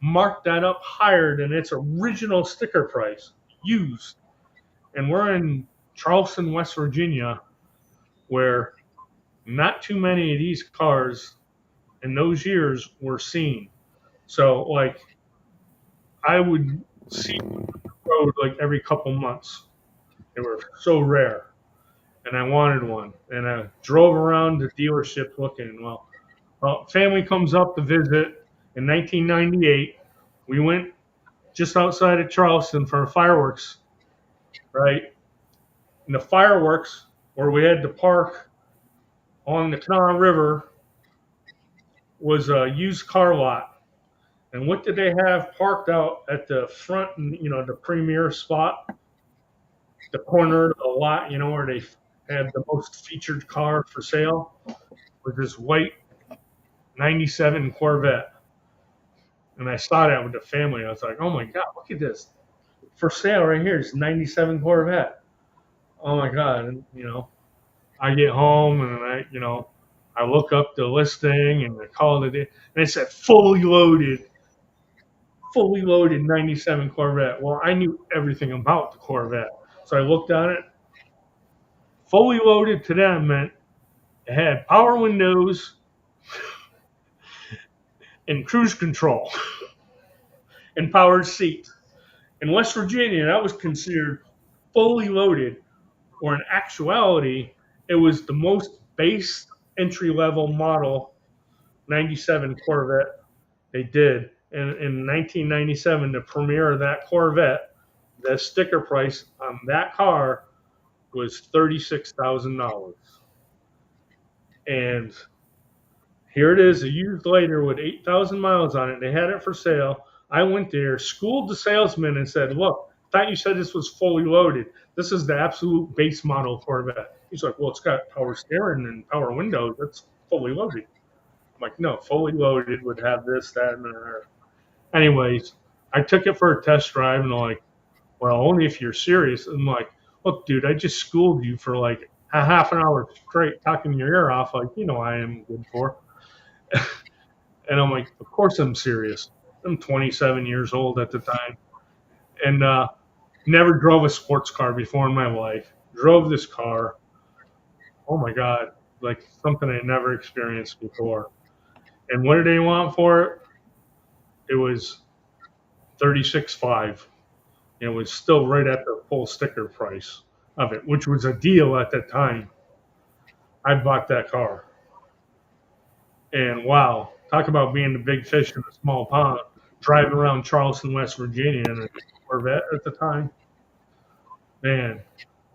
marked that up higher than its original sticker price, used. And we're in Charleston, West Virginia, where not too many of these cars in those years were seen. So, like, I would see the road like every couple months. They were so rare, and I wanted one. And I drove around the dealership looking. Well, family comes up to visit in 1998. We went just outside of Charleston for fireworks, right? And the fireworks, where we had to park on the Canal River, was a used car lot. And what did they have parked out at the front, the premier spot, the corner of the lot, where they had the most featured car for sale, was this white 97 Corvette. And I saw that with the family. I was like, oh my God, look at this. For sale right here. It's 97 Corvette. Oh my God. And, I get home and I look up the listing and I called it in. And it said fully loaded 97 Corvette. Well, I knew everything about the Corvette. So I looked on it. Fully loaded to them meant it had power windows and cruise control and powered seats. In West Virginia, that was considered fully loaded, or in actuality, it was the most base entry level model 97 Corvette they did. And in 1997, the premiere of that Corvette, the sticker price on that car was $36,000. And here it is, a year later with 8,000 miles on it. They had it for sale. I went there, schooled the salesman, and said, look, I thought you said this was fully loaded. This is the absolute base model Corvette. He's like, well, it's got power steering and power windows. That's fully loaded. I'm like, no, fully loaded would have this, that, and that. Anyways, I took it for a test drive, and they're like, well, only if you're serious. I'm like, look, dude, I just schooled you for like a half an hour straight talking your ear off like, I am good for. And I'm like, of course I'm serious. I'm 27 years old at the time, and never drove a sports car before in my life. Drove this car. Oh my God, like something I never experienced before. And what did they want for it? It was 36.5. It was still right at the full sticker price of it, which was a deal at that time. I bought that car. And wow, talk about being the big fish in a small pond, driving around Charleston, West Virginia in a Corvette at the time. Man,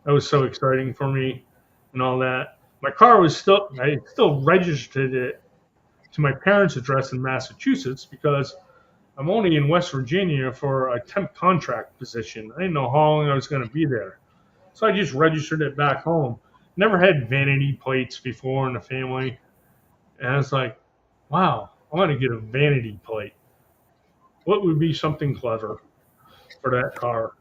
that was so exciting for me and all that. My car I still registered it to my parents' address in Massachusetts because I'm only in West Virginia for a temp contract position. I didn't know how long I was going to be there. So I just registered it back home. Never had vanity plates before in the family. And I was like, wow, I want to get a vanity plate. What would be something clever for that car?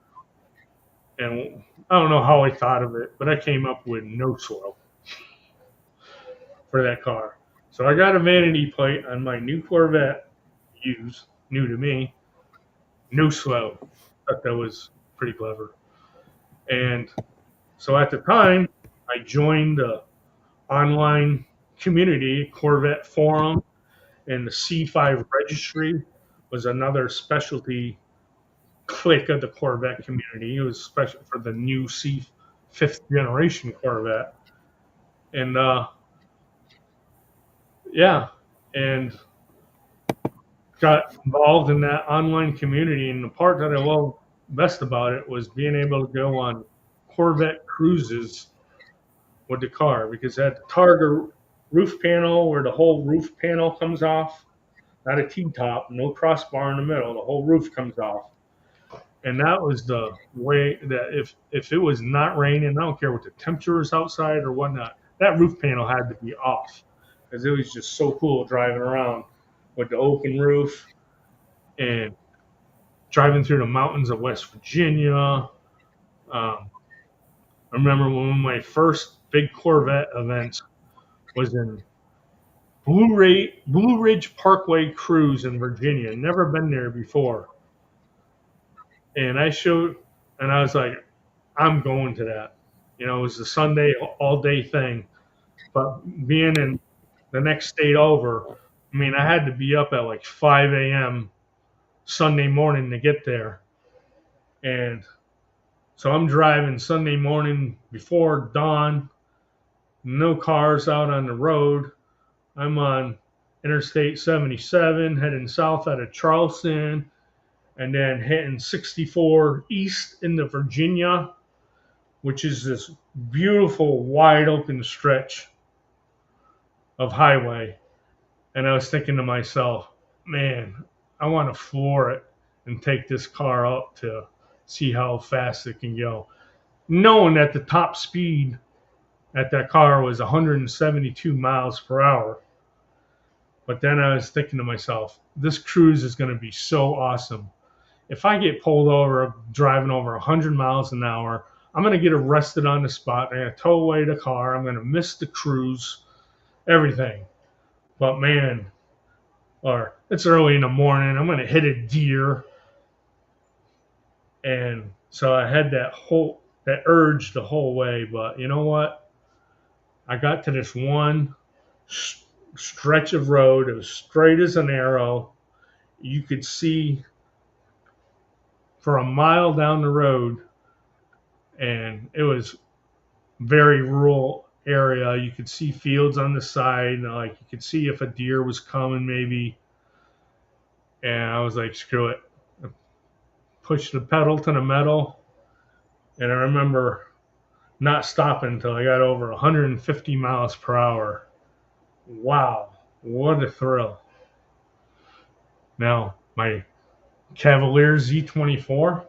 And I don't know how I thought of it, but I came up with no slow for that car. So I got a vanity plate on my new Corvette, used, new to me, no slow. Thought that was pretty clever. And so at the time, I joined the online community Corvette forum, and the C5 registry was another specialty clique of the Corvette community. It was special for the new fifth generation Corvette. And and got involved in that online community. And the part that I loved best about it was being able to go on Corvette cruises with the car, because it had the Targa roof panel where the whole roof panel comes off, not a T-top, no crossbar in the middle, the whole roof comes off. And that was the way that if it was not raining, I don't care what the temperature is outside or whatnot, that roof panel had to be off, because it was just so cool driving around with the open roof and driving through the mountains of West Virginia. I remember one of my first big Corvette events was in Blue Ridge Parkway cruise in Virginia. Never been there before. And I was like, I'm going to that. It was a Sunday all day thing. But being in the next state over, I mean, I had to be up at like 5 a.m. Sunday morning to get there. And so I'm driving Sunday morning before dawn, no cars out on the road. I'm on Interstate 77 heading south out of Charleston and then hitting 64 east into Virginia, which is this beautiful wide open stretch of highway. And I was thinking to myself, man, I want to floor it and take this car up to see how fast it can go. Knowing that the top speed at that car was 172 miles per hour. But then I was thinking to myself, this cruise is going to be so awesome. If I get pulled over driving over 100 miles an hour, I'm going to get arrested on the spot. I'm going to tow away the car. I'm going to miss the cruise, everything. But man, or it's early in the morning. I'm going to hit a deer. And so I had that urge the whole way. But you know what? I got to this one stretch of road. It was straight as an arrow. You could see for a mile down the road, and it was very rural area. You could see fields on the side, like you could see if a deer was coming maybe. And I was like, screw it. I pushed the pedal to the metal, and I remember not stopping until I got over 150 miles per hour. Wow, what a thrill. Now, my Cavalier Z24,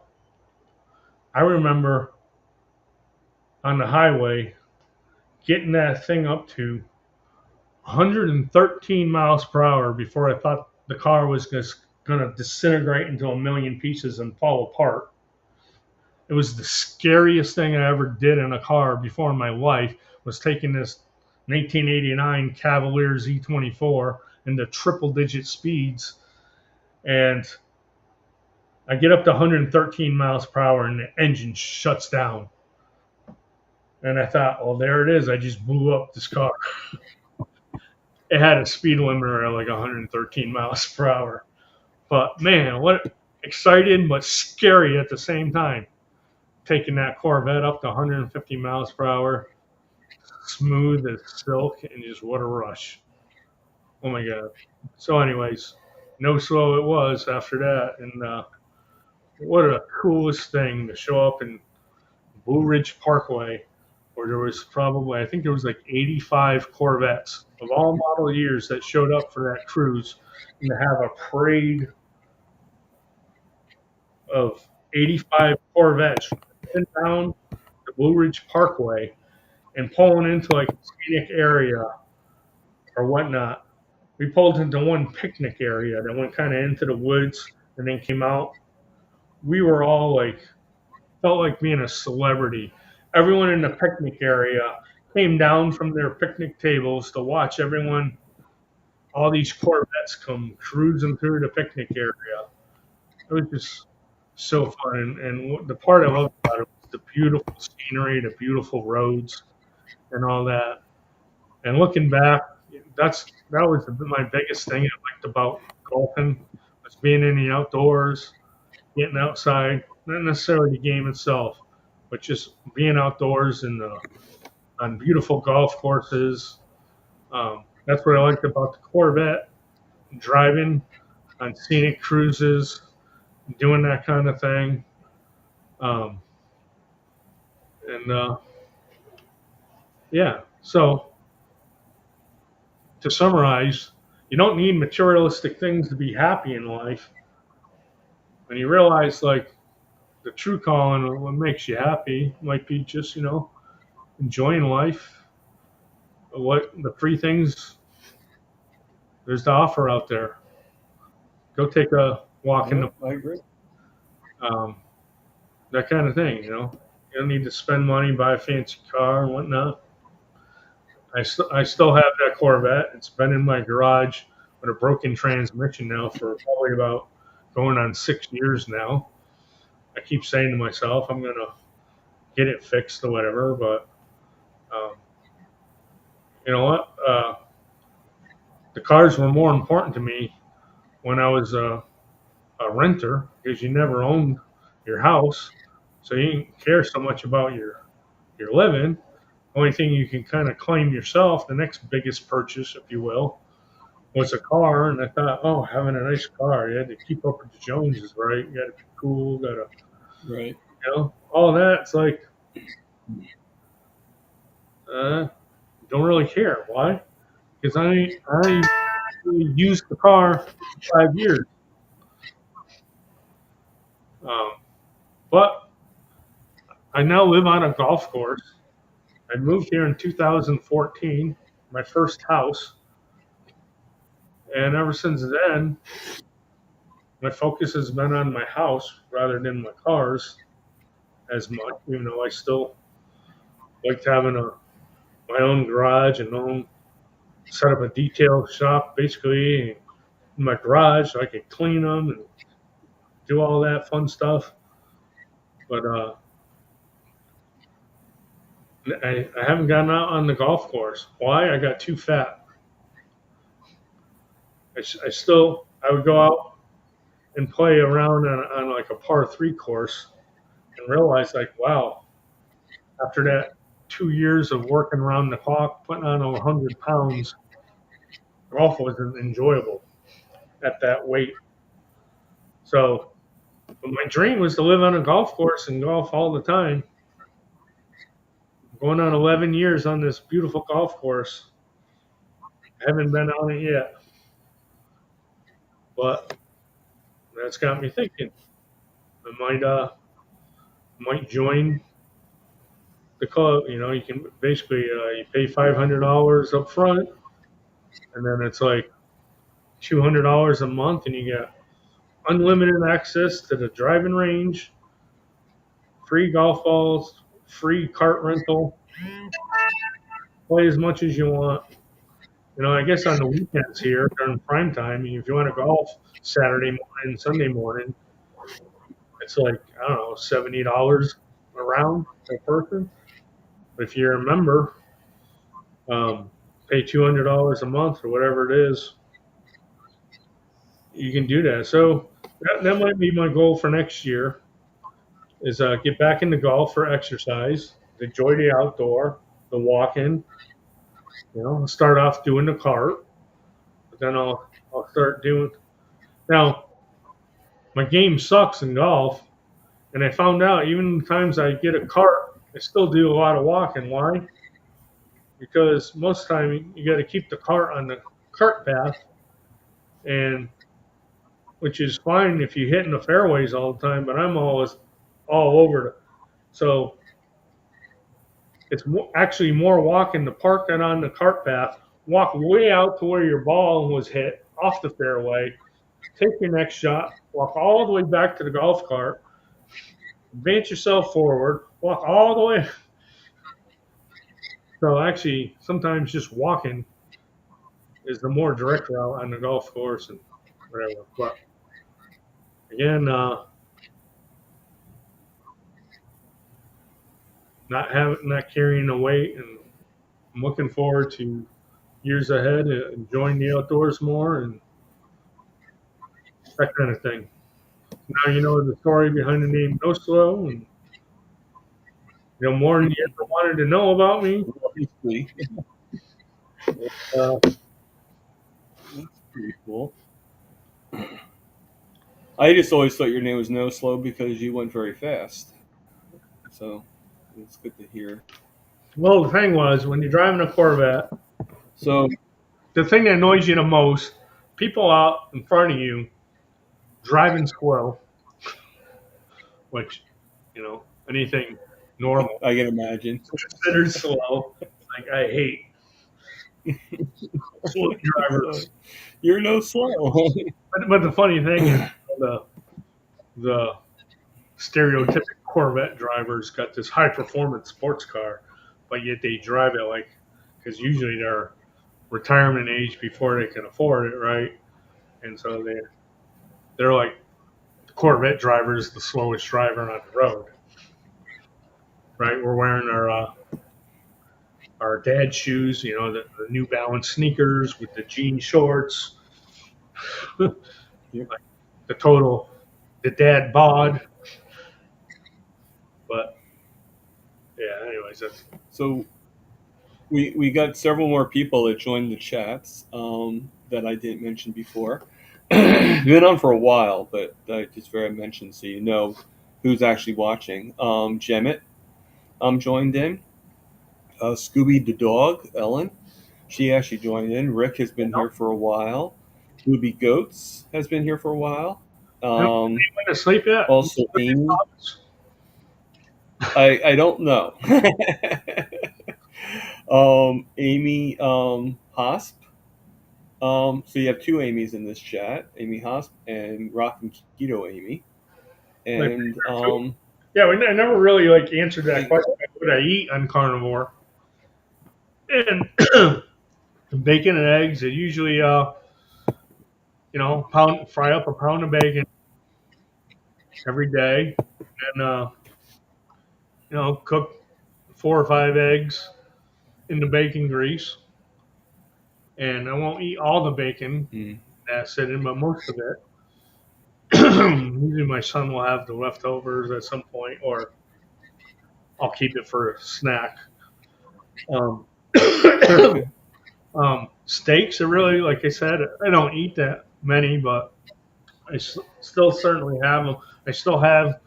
I remember on the highway getting that thing up to 113 miles per hour before I thought the car was just going to disintegrate into a million pieces and fall apart. It was the scariest thing I ever did in a car before in my life, was taking this 1989 Cavalier Z24 into triple digit speeds. And I get up to 113 miles per hour and the engine shuts down. And I thought, well, there it is. I just blew up this car. It had a speed limiter of like 113 miles per hour. But man, what exciting but scary at the same time. Taking that Corvette up to 150 miles per hour, smooth as silk, and just what a rush. Oh my God. So, anyways, no slow it was after that. And what a coolest thing to show up in Blue Ridge Parkway, where there was probably, I think there was like 85 Corvettes of all model years that showed up for that cruise, and to have a parade of 85 Corvettes down the Blue Ridge Parkway and pulling into like a scenic area or whatnot. We pulled into one picnic area that went kind of into the woods and then came out. We were all like, felt like being a celebrity. Everyone in the picnic area came down from their picnic tables to watch everyone, all these Corvettes come cruising through the picnic area. It was just so fun. And the part I loved about it was the beautiful scenery, the beautiful roads, and all that. And looking back, that was my biggest thing I liked about golfing, was being in the outdoors, getting outside, not necessarily the game itself, but just being outdoors and on beautiful golf courses. That's what I liked about the Corvette, driving on scenic cruises, doing that kind of thing. Um, and yeah, so to summarize, you don't need materialistic things to be happy in life. When you realize, like, the true calling, what makes you happy might be just, enjoying life, what the free things there's to offer out there. Go take a walk in Yeah, the I agree. um, that kind of thing. You don't need to spend money, buy a fancy car and whatnot. I still have that Corvette. It's been in my garage with a broken transmission now for probably about going on 6 years now. I keep saying to myself, I'm going to get it fixed or whatever, but um, you know what? The cars were more important to me when I was a renter because you never owned your house, so you didn't care so much about your living. Only thing you can kind of claim yourself, the next biggest purchase, if you will, was a car. And I thought, oh, having a nice car, you had to keep up with the Joneses, right? You got to be cool, got to, Right. all that. It's like, uh, don't really care. Why? Because I really used the car for 5 years. Um, but I now live on a golf course. I moved here in 2014, my first house. And ever since then, my focus has been on my house rather than my cars as much, even though I still liked having my own garage and own set up a detail shop basically in my garage so I could clean them and do all that fun stuff. But I haven't gotten out on the golf course. Why? I got too fat. I would go out and play around on like a par 3 course and realize like, wow, after that 2 years of working around the clock, putting on 100 pounds, golf wasn't enjoyable at that weight. So but my dream was to live on a golf course and golf all the time. Going on 11 years on this beautiful golf course. I haven't been on it yet, but that's got me thinking. I might join the club. You know, you can basically you pay $500 up front, and then it's like $200 a month, and you get unlimited access to the driving range, free golf balls, free cart rental, play as much as you want. You know, I guess on the weekends here during prime time, if you want to golf Saturday morning, Sunday morning, it's like I don't know, $70 a round per person. But if you're a member, pay $200 a month or whatever it is, you can do that. So that might be my goal for next year is get back into golf for exercise, enjoy the outdoor, the walking. You know, I'll start off doing the cart, but then I'll start doing. Now my game sucks in golf, and I found out even the times I get a cart, I still do a lot of walking. Why? Because most of the time you got to keep the cart on the cart path, and which is fine if you hit in the fairways all the time, but I'm always all over it. So it's actually more walking to park that on the cart path, walk way out to where your ball was hit off the fairway, take your next shot, walk all the way back to the golf cart, advance yourself forward, walk all the way. So actually, sometimes just walking is the more direct route on the golf course and whatever. But again, not carrying the weight, and I'm looking forward to years ahead and enjoying the outdoors more and that kind of thing. Now you know the story behind the name No Slow, and you know more than you ever wanted to know about me. Obviously. Uh, That's pretty cool. I just always thought your name was No Slow because you went very fast. So it's good to hear. well, the thing was when you're driving a Corvette, So the thing that annoys you the most, people out in front of you driving slow, which you know anything normal I can imagine. considered slow. Like I hate slow drivers. You're no slow. But the funny thing is the stereotypic Corvette drivers got this high performance sports car, but yet they drive it like because usually they're retirement age before they can afford it, right? And so they're like the Corvette driver is the slowest driver on the road, right? We're wearing our dad shoes, the New Balance sneakers with the jean shorts, like Yep. the total, the dad bod. But yeah, anyways, that's So we got several more people that joined the chats that I didn't mention before. Been on for a while, but I just very mentioned so you know who's actually watching. Jemmet joined in. Scooby the dog, Ellen, she actually joined in. Rick has been here for a while. Ruby Goats has been here for a while. you know, Um, went to sleep yet? Also, Amy. I don't know. Amy Hosp. So you have two Amy's in this chat, Amy Hosp and Rock and Keto Amy. My And favorite food. Yeah, I never really like answered that I, question. What I eat on carnivore, and bacon and eggs. It usually, fry up a pound of bacon every day, and cook 4 or 5 eggs in the bacon grease. And I won't eat all the bacon mm, that's in, but most of it. Usually, my son will have the leftovers at some point, or I'll keep it for a snack. Um, okay. steaks are really, like I said, I don't eat that many, but still certainly have them. I still have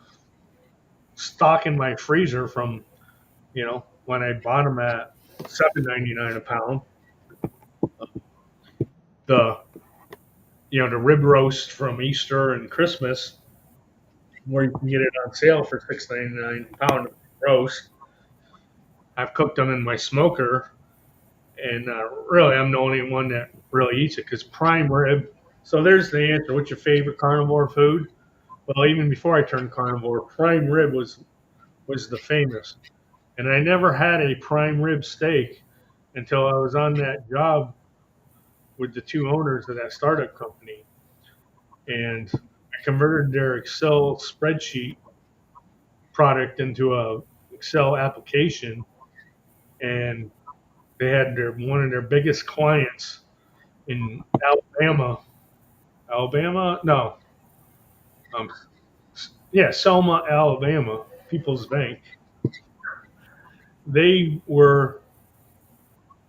stock in my freezer from when I bought them at $7.99 a pound. The the rib roast from Easter and Christmas, where you can get it on sale for $6.99 a pound of roast. I've cooked them in my smoker, and really, I'm the only one that really eats it because prime rib. So there's the answer. What's your favorite carnivore food? Well, even before I turned carnivore, prime rib was the famous, and I never had a prime rib steak until I was on that job with the two owners of that startup company, and I converted their Excel spreadsheet product into a Excel application, and they had one of their biggest clients in Alabama. Alabama? No. Um, yeah, Selma, Alabama, People's Bank. They were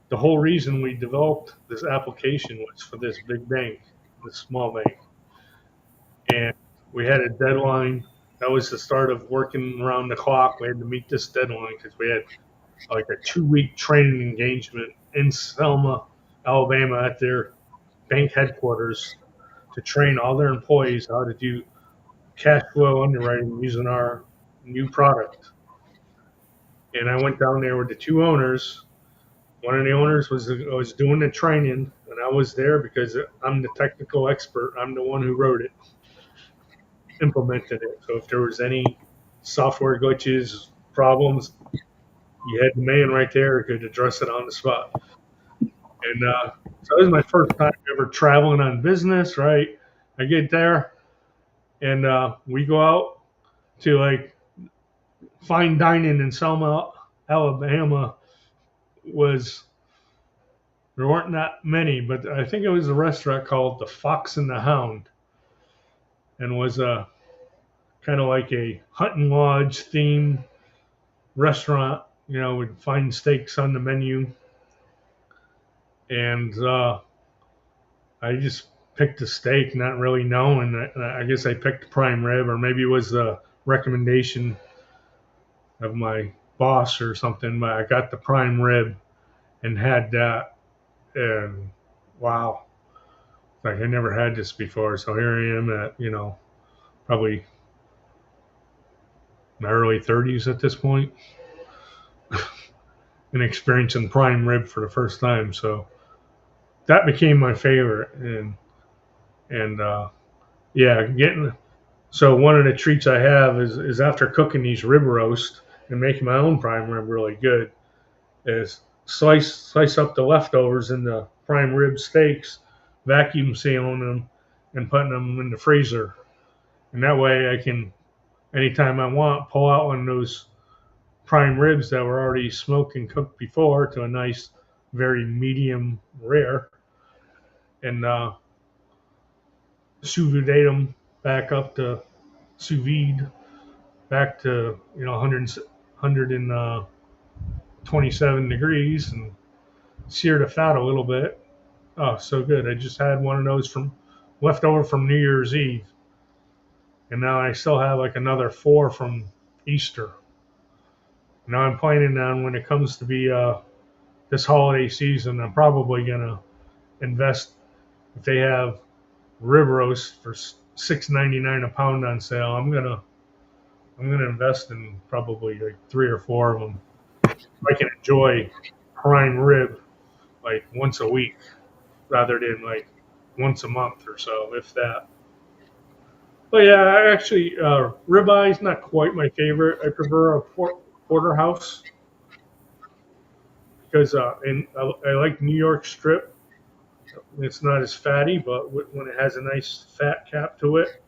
the whole reason we developed this application was for this big bank, this small bank. And we had a deadline. That was the start of working around the clock. We had to meet this deadline because we had like a 2 week training engagement in Selma, Alabama at their bank headquarters to train all their employees how to do cash flow underwriting using our new product. And I went down there with the two owners. One of the owners was doing the training, and I was there because I'm the technical expert. I'm the one who wrote it, implemented it. So if there was any software glitches, problems, you had the man right there who could address it on the spot. And so this is my first time ever traveling on business, right? I get there, and we go out to like fine dining in Selma, Alabama. Was There weren't that many, but I think it was a restaurant called the Fox and the Hound, and was a kind of like a hunting lodge themed restaurant. With fine steaks on the menu, and I just picked a steak, not really knowing. I guess I picked prime rib, or maybe it was the recommendation of my boss or something. But I got the prime rib and had that, and wow, like I never had this before. So here I am at probably my early 30s at this point, and experiencing prime rib for the first time. So that became my favorite, and yeah, getting. So one of the treats I have is after cooking these rib roast and making my own prime rib really good is slice up the leftovers into prime rib steaks, vacuum sealing them, and putting them in the freezer. And that way, I can anytime I want pull out one of those prime ribs that were already smoked and cooked before to a nice, very medium rare, and sous vide them back up to sous vide back to 127 degrees and sear the fat a little bit. Oh, so good. I just had one of those from left over from New Year's Eve, and now I still have like another four from Easter. Now I'm planning on when it comes to be this holiday season, I'm probably gonna invest if they have rib roast for $6.99 a pound on sale. I'm gonna invest in probably like three or four of them. I can enjoy prime rib like once a week rather than like once a month or so, if that. But yeah, I actually ribeye is not quite my favorite. I prefer a porterhouse because I like New York strip. It's not as fatty, but when it has a nice fat cap to it,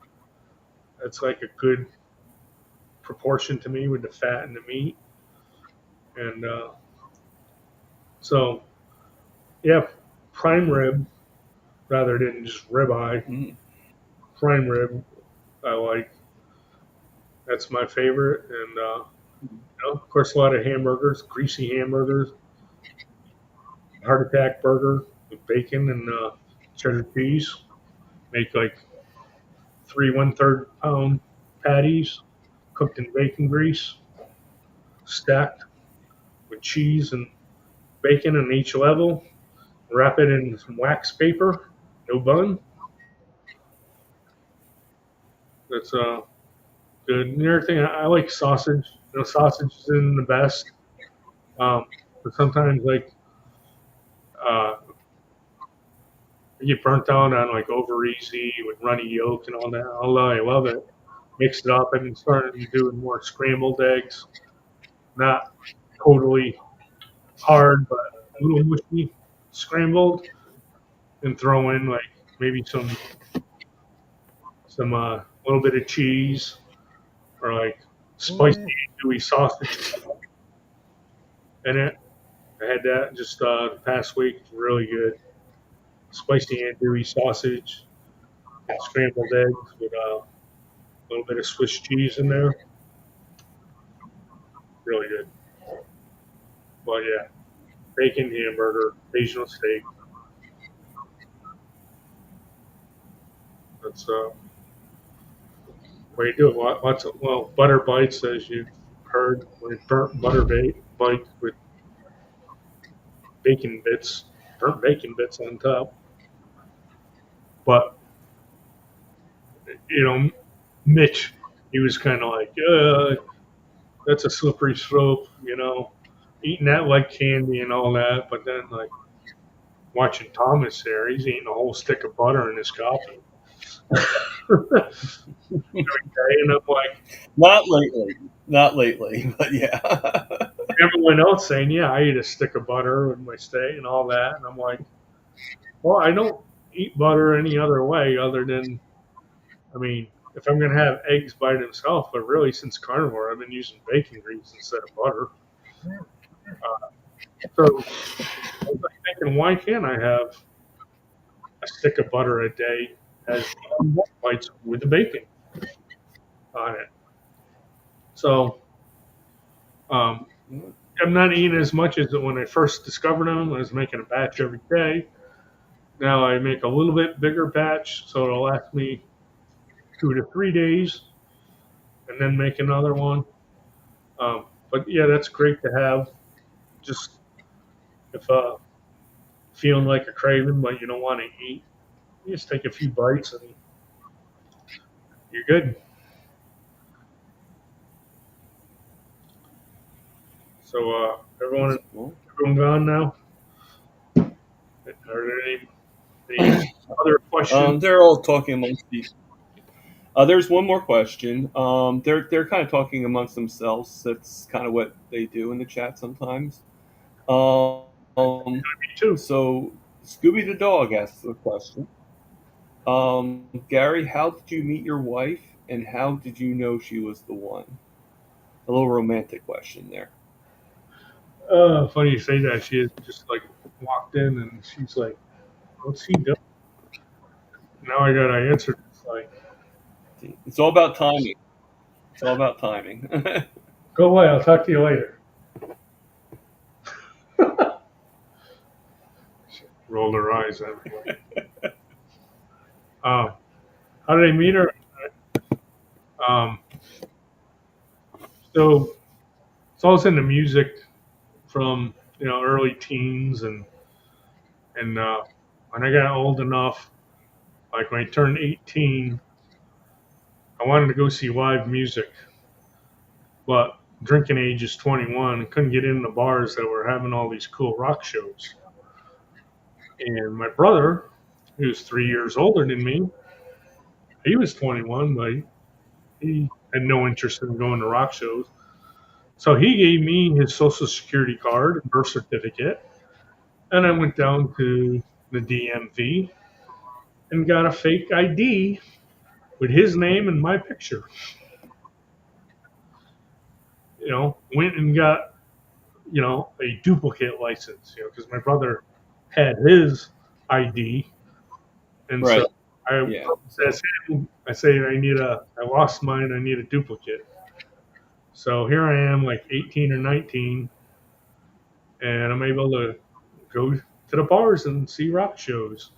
it's like a good proportion to me with the fat and the meat. And so yeah, prime rib rather than just ribeye. Mm. Prime rib I like. That's my favorite, and of course a lot of hamburgers, greasy hamburgers, heart attack burger with bacon and cheddar cheese. Make like three 1/3 pound patties cooked in bacon grease, stacked with cheese and bacon on each level. Wrap it in some wax paper, no bun. That's good. And the other thing, I like sausage. Sausage is in the best. But sometimes like uh, I get burnt out on like over easy with runny yolk and all that. Although I love it, mixed it up and started doing more scrambled eggs. Not totally hard, but a little mushy, scrambled, and throw in like maybe some little bit of cheese or like spicy gooey sausage in it. I had that just the past week. It's really good. Spicy andouille sausage and scrambled eggs with a little bit of Swiss cheese in there. Really good. But yeah, bacon hamburger, occasional steak. That's way you do it. Lots of butter bites, as you've heard, like burnt butter bites with bacon bits, burnt bacon bits on top. But you know, Mitch, he was kind of like, that's a slippery slope, eating that like candy and all that. But then like watching Thomas there, he's eating a whole stick of butter in his coffee. And I'm like, Not lately. Not lately, but yeah. everyone else saying, yeah, I eat a stick of butter with my steak and all that. And I'm like, well, I don't eat butter any other way other than, I mean, if I'm going to have eggs by themselves, but really since carnivore, I've been using bacon grease instead of butter. So I was like thinking, why can't I have a stick of butter a day as bites with the bacon on it? So um, I'm not eating as much as when I first discovered them. I was making a batch every day. Now I make a little bit bigger batch, so it'll last me 2 to 3 days, and then make another one. But yeah, that's great to have. Just if feeling like a craving, but you don't want to eat, you just take a few bites and you're good. So That's cool. everyone gone now? Are there any other questions? They're all talking amongst each. There's one more question. They're kind of talking amongst themselves. That's kind of what they do in the chat sometimes. Um, Me too. so Scooby the dog asks the question. Gary, how did you meet your wife, and how did you know she was the one? A little romantic question there. Funny you say that. She had just like walked in and she's like, "What's he doing?" Now I gotta answer. It's like, It's all about timing. It's all about timing. "Go away. I'll talk to you later." She rolled her eyes at me. Um, how did I meet her? Um, so it's always into music from early teens and when I got old enough, like when I turned 18, I wanted to go see live music, but drinking age is 21 and couldn't get in the bars that were having all these cool rock shows. And my brother, who's 3 years older than me, he was 21, but he had no interest in going to rock shows. So he gave me his social security card and birth certificate, and I went down to the DMV and got a fake ID with his name and my picture. Went and got a duplicate license, because my brother had his ID, and so Right. I Yeah. asked So him, I lost mine, I need a duplicate. So here I am, like 18 or 19, and I'm able to go to the bars and see rock shows.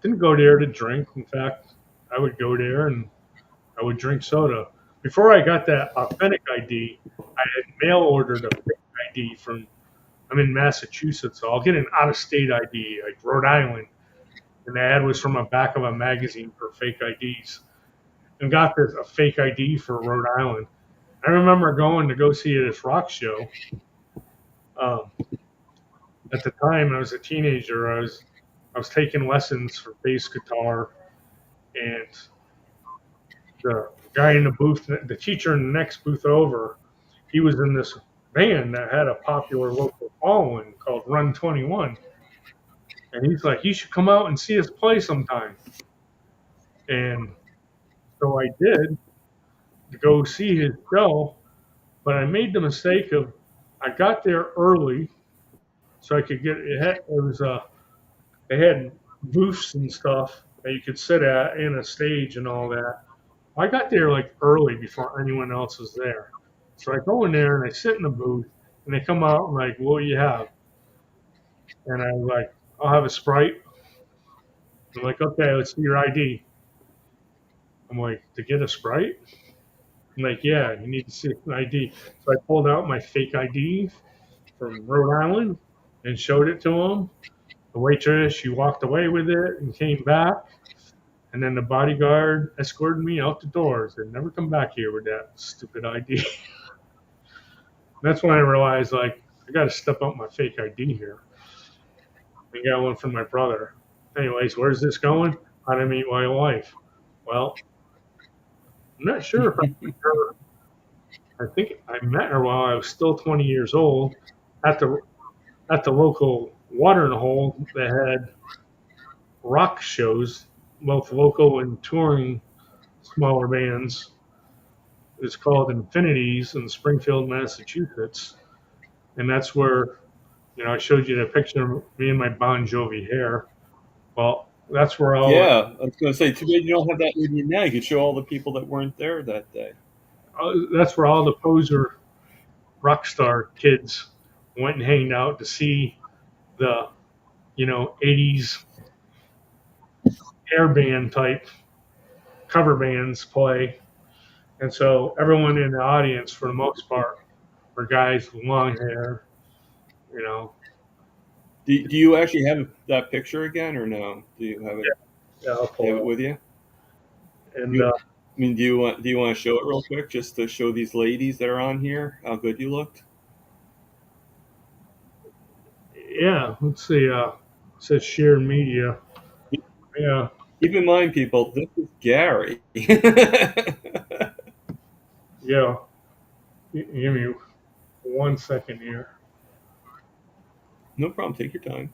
Didn't go there to drink. In fact, I would go there and I would drink soda. Before I got that authentic ID, I had mail ordered a fake ID from. I'm in Massachusetts, so I'll get an out-of-state ID, like Rhode Island, and the ad was from the back of a magazine for fake IDs, and got this a fake ID for Rhode Island. I remember going to go see this rock show. Um, at the time, I was a teenager. I was taking lessons for bass guitar, and the guy in the booth, the teacher in the next booth over, he was in this band that had a popular local following called Run 21. And he's like, "You should come out and see us play sometime." And so I did to go see his show, but I made the mistake of I got there early so I could get it was they had booths and stuff that you could sit at and a stage and all that. I got there like early before anyone else was there. So I go in there and I sit in the booth and they come out and like, "What do you have?" And I was like, "I'll have a Sprite." They're like, "Okay, let's see your ID." I'm like, "To get a Sprite?" I'm like, "Yeah, you need to see an ID." So I pulled out my fake ID from Rhode Island and showed it to them. The waitress, she walked away with it and came back. And then the bodyguard escorted me out the doors and never come back here with that stupid ID. That's when I realized, like, I got to step up my fake ID here. I got one from my brother. Anyways, where's this going? How to meet my wife. Well, I'm not sure if I met her. I think I met her while I was still 20 years old at the local watering hole that had rock shows, both local and touring smaller bands. It's called Infinities in Springfield, Massachusetts, and that's where I showed you the picture of me and my Bon Jovi hair. Well, that's where yeah, I was going to say, too bad you don't have that with you now. You could show all the people that weren't there that day. all the poser rock star kids went and hanged out to see the 80s hair band type cover bands play. And so everyone in the audience, for the most part, were guys with long hair. You know, Do you actually have that picture again, or no? Do you have it? yeah, I'll Do you pull have it it up. with you? And You, I mean, do you want to show it real quick, just to show these ladies that are on here how good you looked? yeah, let's see. It says share media. Yeah, Keep in mind, people, this is Gary. yeah. Give me 1 second here. No problem. Take your time.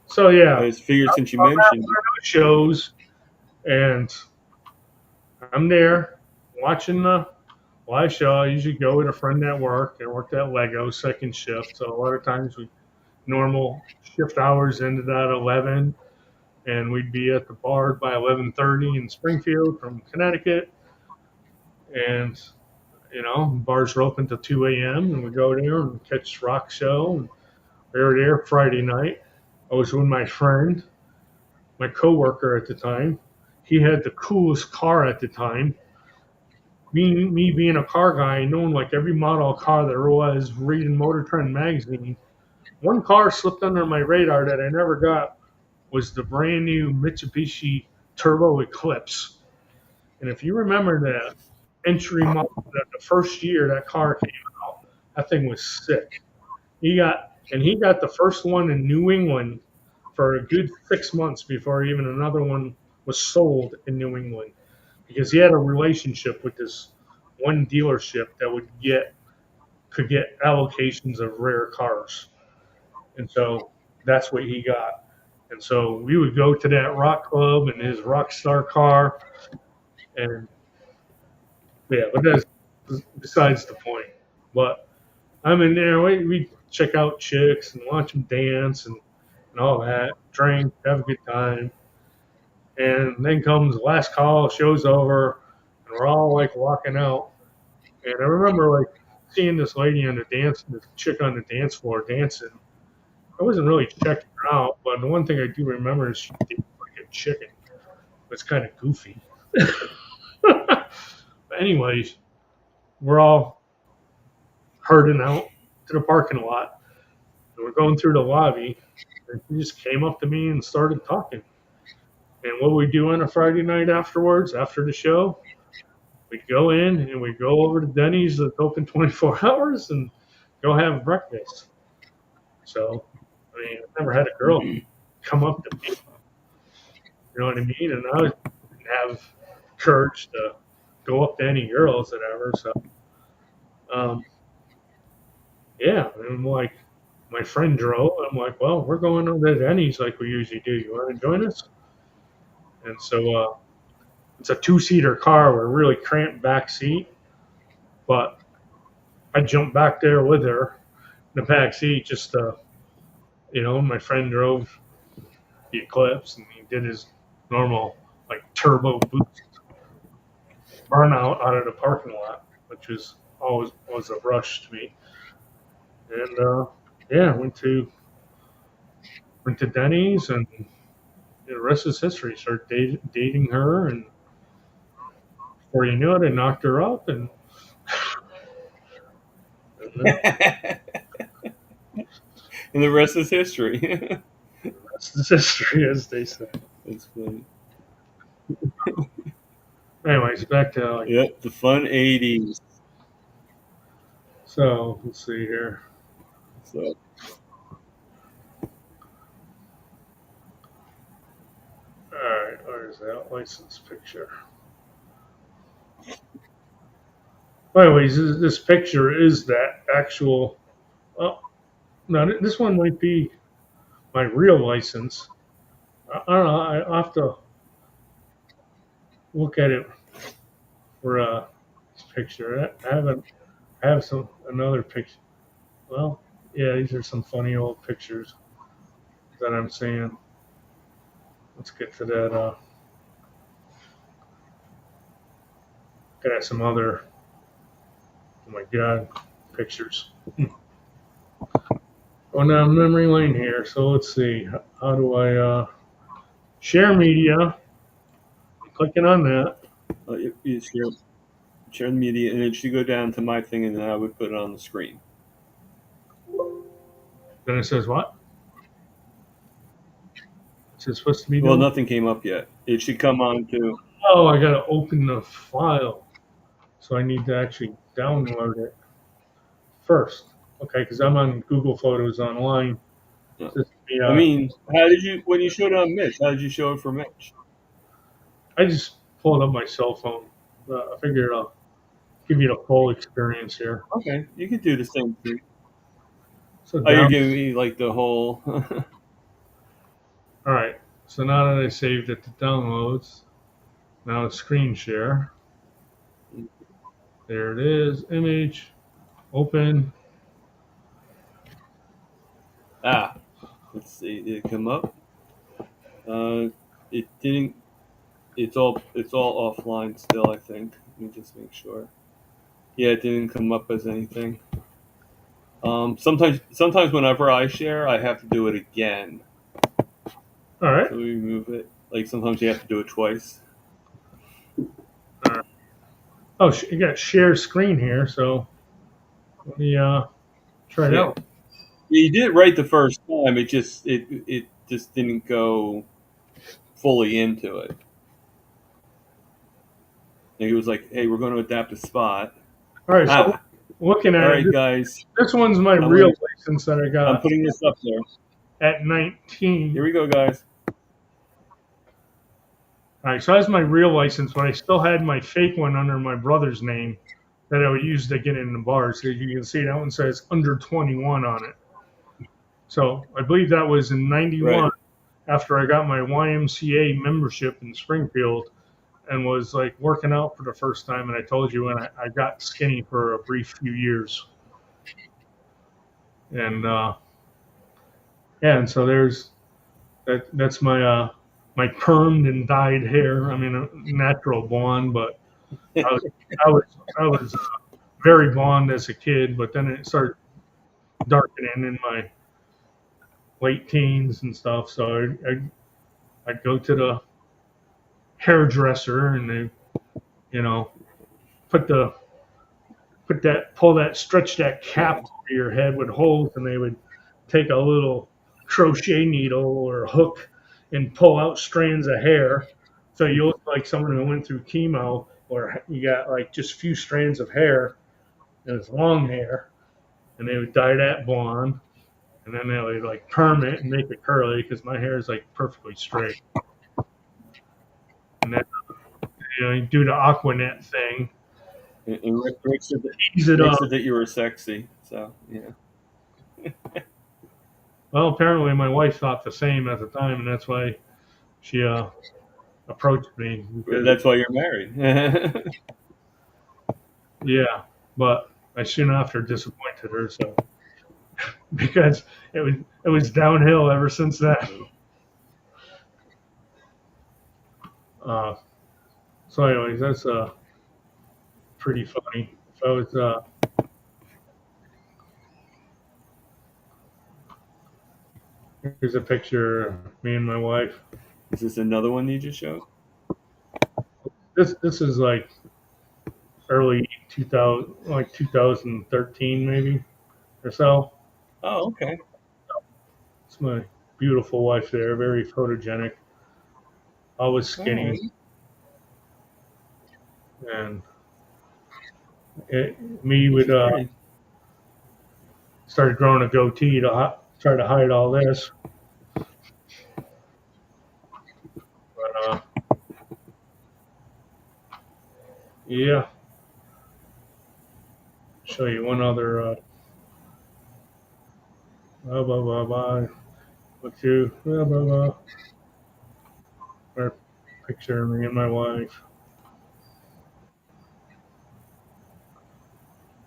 So I yeah, just figured since you I'm at mentioned one of those shows, and I'm there watching the live show. I usually go with a friend at work. I worked at Lego second shift, so a lot of times we normal shift hours ended at 11, and we'd be at the bar by 11:30 in Springfield from Connecticut, and bars are open till 2 a.m. and we go there and catch rock show. And we were there Friday night. I was with my friend, my coworker at the time. He had the coolest car at the time. Me being a car guy, knowing like every model of car there was, reading Motor Trend magazine. One car slipped under my radar that I never got was the brand new Mitsubishi Turbo Eclipse. And if you remember that entry model, that the first year that car came out, that thing was sick. He got the first one in New England for a good 6 months before even another one was sold in New England because he had a relationship with this one dealership that could get allocations of rare cars, and so that's what he got. And so we would go to that rock club in his rock star car, and yeah, but that's besides the point. But I'm in there. We check out chicks and watch them dance and all that. Drink, have a good time. And then comes the last call. Show's over, and we're all like walking out. And I remember like seeing this lady on the this chick on the dance floor dancing. I wasn't really checking her out, but the one thing I do remember is she danced like a chicken. It's kind of goofy. But anyways, we're all herding out to the parking lot. And we're going through the lobby, and he just came up to me and started talking. And what we do on a Friday night afterwards, after the show, we go in and we go over to Denny's that's open 24 hours and go have breakfast. So, I mean, I've never had a girl come up to me, you know what I mean? And I didn't have courage to go up to any girls that ever. So, um, yeah, and I'm like, my friend drove. I'm like, well, we're going over to Denny's like we usually do. You want to join us? And so it's a two-seater car with a really cramped back seat, but I jumped back there with her in the back seat just my friend drove the Eclipse and he did his normal like turbo boost burnout out of the parking lot, which was always was a rush to me. And yeah, went to Denny's, and the rest is history. Started dating her, and before you knew it, I knocked her up, and And the rest is history. the rest is history, as they say. That's funny. Anyways, back to like, Yep, the fun '80s. so let's see here. So All right, where's that license picture? Anyways, this picture is that actual. Oh, no, this one might be my real license. I don't know. I have to look at it for this picture. I haven't. I have some another picture. Well, yeah, these are some funny old pictures that I'm seeing. Let's get to that. Got some other. Oh my God, pictures. Oh, now memory lane here. So let's see. How do I share media? I'm clicking on that. you share the media, and it should go down to my thing, and then I would put it on the screen. Then it says what? It's supposed to be Well, doing. nothing came up yet. It should come on to. Oh, I gotta open the file, so I need to actually download it first. Okay, because I'm on Google Photos online. I mean, how did you when you showed it on Mitch? How did you show it for Mitch? I just pulled up my cell phone. I figured I'll give you the full experience here. Okay, you could do the same thing. So Oh, you're down. giving me like the whole. All right. So now that I saved it to downloads, now it's screen share. There it is. Image. Open. Ah, let's see. Did it come up? It didn't. It's all offline still. I think. Let me just make sure. Yeah, it didn't come up as anything. Sometimes whenever I share, I have to do it again. All right. So we remove it. Like sometimes you have to do it twice. All right. Oh, you got share screen here. So let me try it Yeah, out. you did it right the first time. It just didn't go fully into it. And he was like, "Hey, we're going to adapt a spot." All right. So Ah, looking all at it, right, guys. this one's my I'm real gonna. license that I I'm got putting this up there. at Here 19. we go, guys. All right. So that's my real license, but I still had my fake one under my brother's name that I would use to get in the bars. So you can see that one says under 21 on it. So I believe that was in Right. '91 after I got my YMCA membership in Springfield and was like working out for the first time. And I told you when I got skinny for a brief few years. And yeah, and so that's my permed and dyed hair. I mean, a natural blonde, but I was I was I was very blonde as a kid, but then it started darkening in my late teens and stuff. So I'd go to the hairdresser and they, you know, put the pull that stretch that cap over your head with holes, and they would take a little crochet needle or hook and pull out strands of hair. So you look like someone who went through chemo, or you got like just a few strands of hair, and it's long hair, and they would dye that blonde, and then they would like perm it and make it curly because my hair is like perfectly straight. And then you do the Aquanet thing, And ease it Rick up. said that you were sexy. So yeah, Well, apparently my wife thought the same at the time, and that's why she approached me because that's why you're married. yeah, but I soon after disappointed her. So because it was downhill ever since then. Uh, so, anyways, that's pretty funny. If I was here's a picture of me and my wife. Is this another one you just showed? This is like early 2000, like 2013 maybe or so. Oh, okay. It's my beautiful wife there, very photogenic, always All right. skinny, and me would She's pretty. started growing a goatee to try to hide all this. But yeah, show you one other. Blah blah blah blah. Look you. Blah blah blah. Our picture of me and my wife.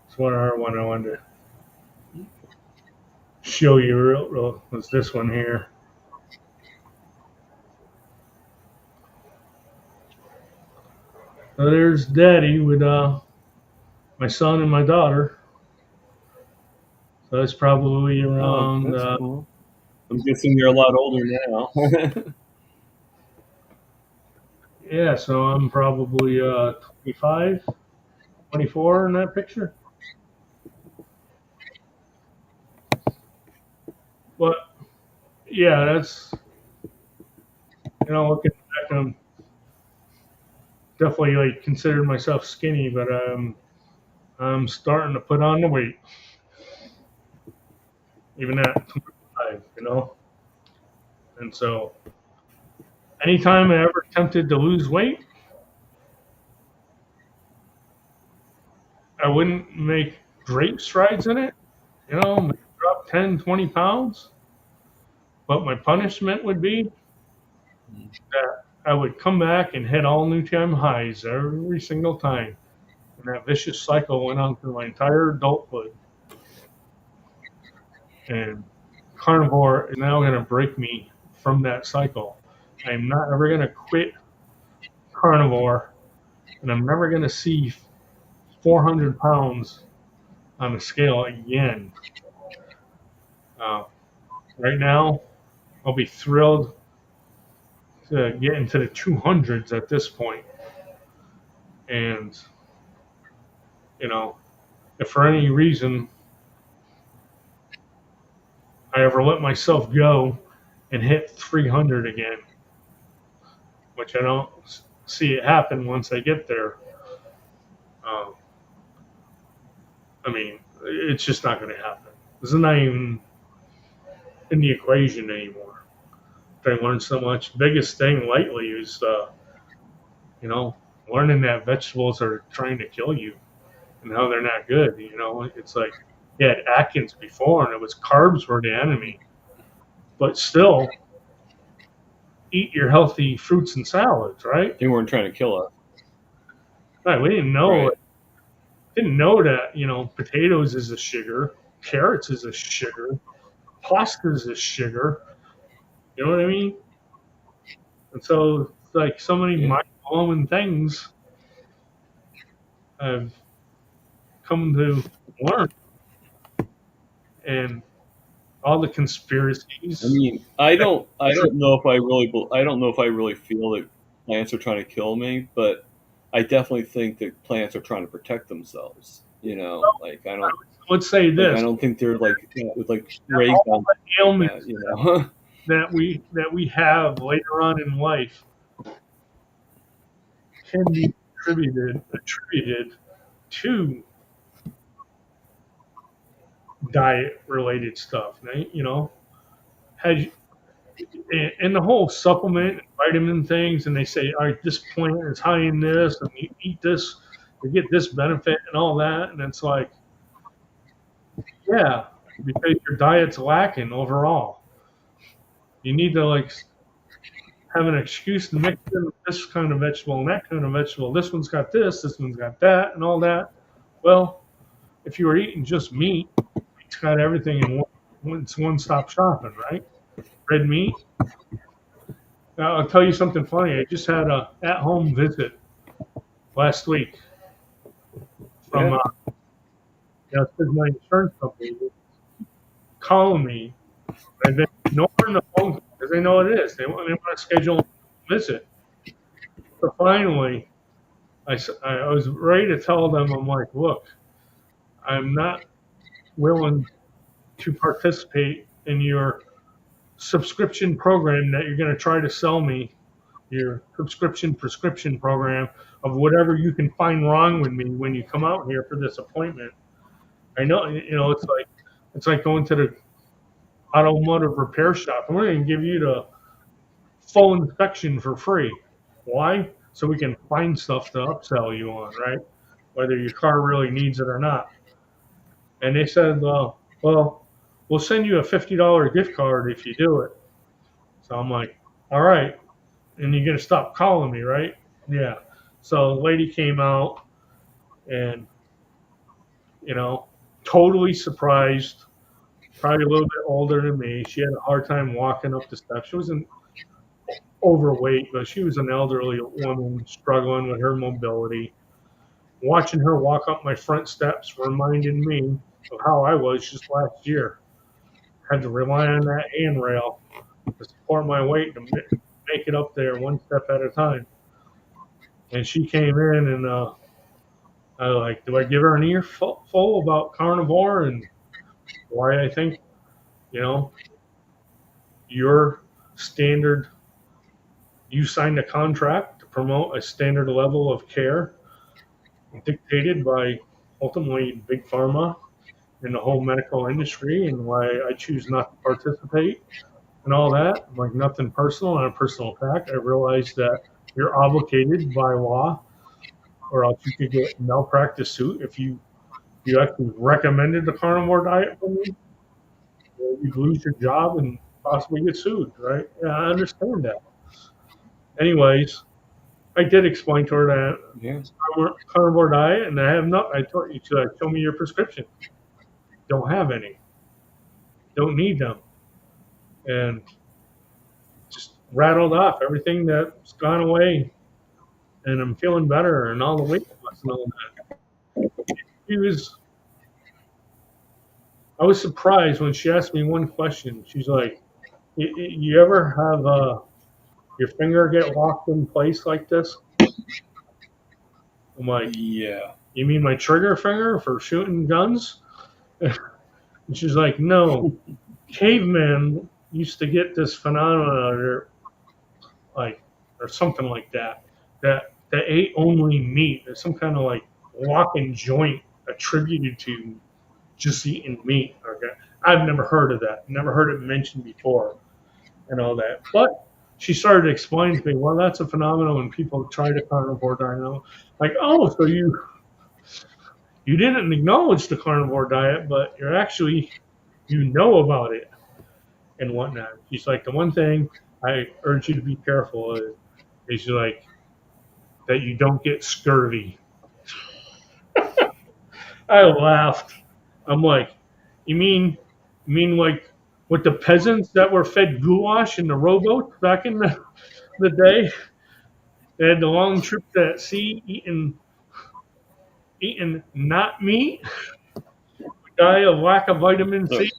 It's one other one I wanted to show you real was this one here. So there's Daddy with my son and my daughter. So that's probably Oh, around that's cool. I'm guessing you're a lot older now. yeah. So I'm probably 25, 24 in that picture. But yeah, that's looking back, I'm definitely like considered myself skinny, but I'm starting to put on the weight, even at 25. And so anytime I ever attempted to lose weight, I wouldn't make great strides in it, drop about 10, 20 pounds. But my punishment would be that I would come back and hit all new time highs every single time. And that vicious cycle went on through my entire adulthood. And carnivore is now going to break me from that cycle. I'm not ever going to quit carnivore, and I'm never going to see 400 pounds on the scale again. Uh, right now, I'll be thrilled to get into the 200s at this point. And, you know, if for any reason I ever let myself go and hit 300 again, which I don't see it happen once I get there, um, I mean, it's just not going to happen. This is not even in the equation anymore. I learned so much. Biggest thing lately is, learning that vegetables are trying to kill you and how they're not good. It's like you had Atkins before, and it was carbs were the enemy, but still eat your healthy fruits and salads, right? They weren't trying to kill us. Right. We didn't know Right. that potatoes is a sugar, carrots is a sugar, pasta is a sugar. You know what I mean? And so, like, so many Yeah. mind-blowing things I've come to learn, and all the I conspiracies. mean, I don't know if I really feel that plants are trying to kill me, but I definitely think that plants are trying to protect themselves. Like Let's say I this: don't think they're like ray all guns the like ailments that. You know. that we have later on in life can be attributed to diet-related stuff. Right? Had and the whole supplement and vitamin things, and they say, all right, this plant is high in this, and you eat this to get this benefit and all that, and it's like, yeah, because your diet's lacking overall. You need to like have an excuse to mix in this kind of vegetable and that kind of vegetable. This one's got this one's got that, and all that. Well, if you were eating just meat, it's got everything in one. It's one-stop shopping, right? Red meat. Now, I'll tell you something funny. I just had a at-home visit last week from Yeah. my insurance company calling me. I've been ignoring the phone call because they know what it is. They want to schedule a visit. So finally, I was ready to tell them, I'm like, look, I'm not willing to participate in your subscription program that you're going to try to sell me, your prescription program of whatever you can find wrong with me when you come out here for this appointment. I know, it's like going to the automotive repair shop. I'm going to give you the full inspection for free. Why? So we can find stuff to upsell you on, right? Whether your car really needs it or not. And they said, well, we'll send you a $50 gift card if you do it. So I'm like, all right. And you're going to stop calling me, right? Yeah. So the lady came out and, totally surprised, probably a little bit older than me. She had a hard time walking up the steps. She wasn't overweight, but she was an elderly woman struggling with her mobility. Watching her walk up my front steps reminded me of how I was just last year. Had to rely on that handrail to support my weight to make it up there one step at a time. And she came in, and I was like, do I give her an earful about carnivore and why I think, you know, your standard, you signed a contract to promote a standard level of care dictated by ultimately big pharma and the whole medical industry, and why I choose not to participate and all that. I'm like, nothing personal, not a personal attack. I realize that you're obligated by law, or else you could get malpractice suit if you actually recommended the carnivore diet for me. you'd lose your job and possibly get sued, right? Yeah, I understand that. Anyways, I did explain to her that Yeah. carnivore diet, and I have not. I told you to show me your prescription. Don't have any. Don't need them, and just rattled off everything that's gone away, and I'm feeling better, and all the weight loss and all that. She was. I was surprised when she asked me one question. She's like, "You ever have your finger get locked in place like this?" I'm like, Yeah. "You mean my trigger finger for shooting guns?" And she's like, "No, cavemen used to get this phenomenon, or like, or something like that, that ate only meat. There's some kind of like walking joint attributed to just eating meat." Okay, I've never heard of that. Never heard it mentioned before, and all that. But she started to explain to me, well, that's a phenomenon when people try to carnivore diet. Like, oh, so you didn't acknowledge the carnivore diet, but you're actually you know about it and whatnot. She's like, the one thing I urge you to be careful is like that you don't get scurvy. I laughed. I'm like, you mean like with the peasants that were fed goulash in the rowboat back in the day? They had the long trips at sea eating not meat, die of lack of vitamin So C.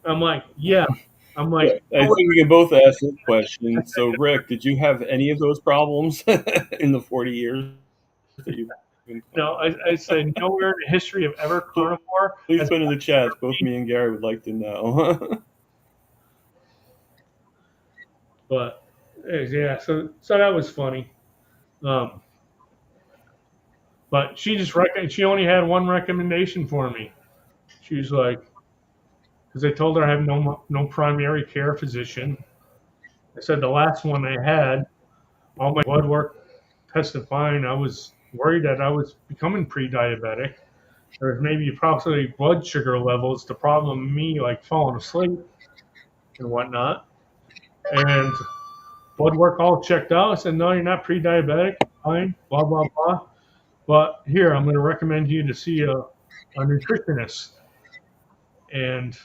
I'm like, yeah. I'm like, I think we can both ask this question. So, Rick, did you have any of those problems in the 40 years that you've been no, carnivore? I said nowhere in the history of ever carnivore Please has put in the chats. Both me and Gary would like to know. but yeah, so that was funny. Um, but she only had one recommendation for me. She was like, because I told her I have no primary care physician. I said the last one I had, all my blood work tested fine. I was worried that I was becoming pre-diabetic. There was maybe possibly blood sugar levels. The problem, me like falling asleep and whatnot. And blood work all checked out. I said, no, you're not pre-diabetic. Fine. Blah blah blah. But here, I'm going to recommend you to see a nutritionist. And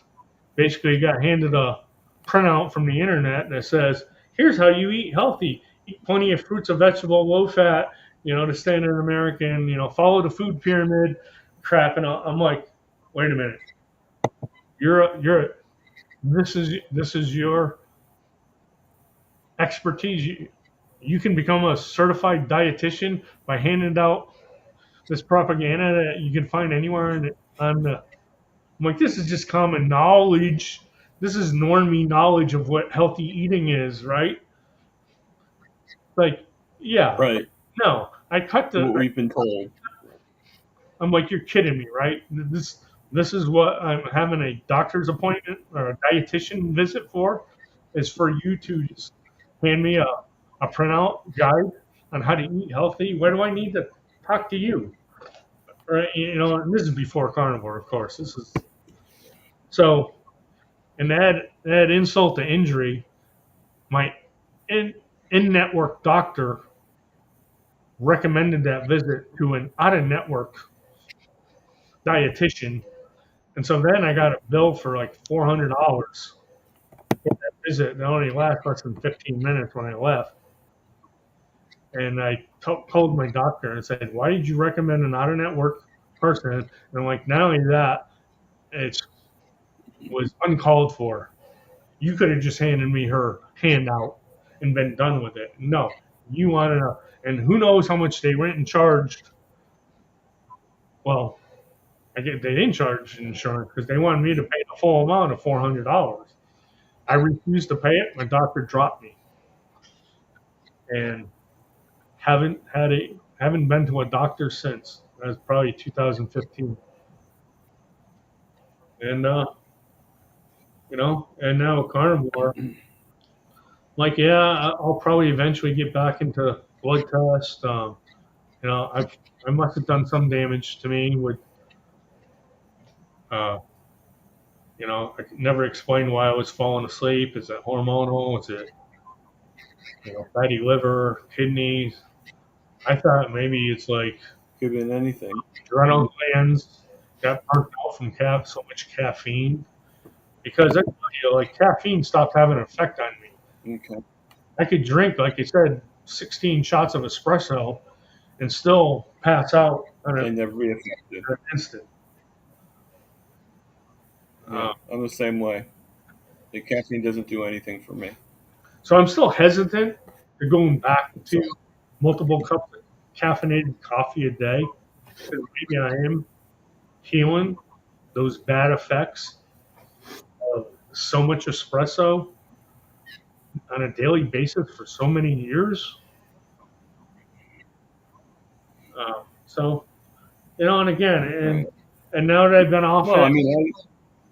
basically, got handed a printout from the internet that says, here's how you eat healthy. Eat plenty of fruits and vegetables, low fat. The standard American. Follow the food pyramid. Crap. And I'm like, wait a minute. You're this is your expertise. You can become a certified dietitian by handing out this propaganda that you can find anywhere on the. I'm like, this is just common knowledge. This is normie knowledge of what healthy eating is, right? Like, yeah, Right. no, I cut the. What we've been told. I'm like, you're kidding me, right? This is what I'm having a doctor's appointment or a dietitian visit for, is for you to just hand me a printout guide on how to eat healthy. Where do I need to talk to you? Right? And this is before carnivore, of course. This is so, and that insult to injury, my in in network doctor recommended that visit to an out of network dietitian. And so then I got a bill for like $400 for that visit. It only lasted less than 15 minutes when I left. And I told my doctor and said, why did you recommend an out of network person? And I'm like, not only that, it was uncalled for. You could have just handed me her handout and been done with it. No, you want to know. And who knows how much they went and charged. Well, they didn't charge insurance because they wanted me to pay the full amount of $400. I refused to pay it. My doctor dropped me, and haven't been to a doctor since. That was probably 2015, and and now carnivore. Like, yeah, I'll probably eventually get back into blood test. I must have done some damage to me with uh, I could never explain why I was falling asleep. Is it hormonal? Is it fatty liver, kidneys? I thought maybe it's like Could have been anything. adrenal glands got burnt out from so much caffeine. Because I tell you, like caffeine stopped having an effect on me. Okay. I could drink, like you said, 16 shots of espresso and still pass out in And never be affected. an instant. Yeah, Uh, I'm the same way. The caffeine doesn't do anything for me. so I'm still hesitant to going back So to multiple cups of caffeinated coffee a day because maybe I am healing those bad effects of so much espresso on a daily basis for so many years. So and again, right. and now that I've been off Well, it, I mean,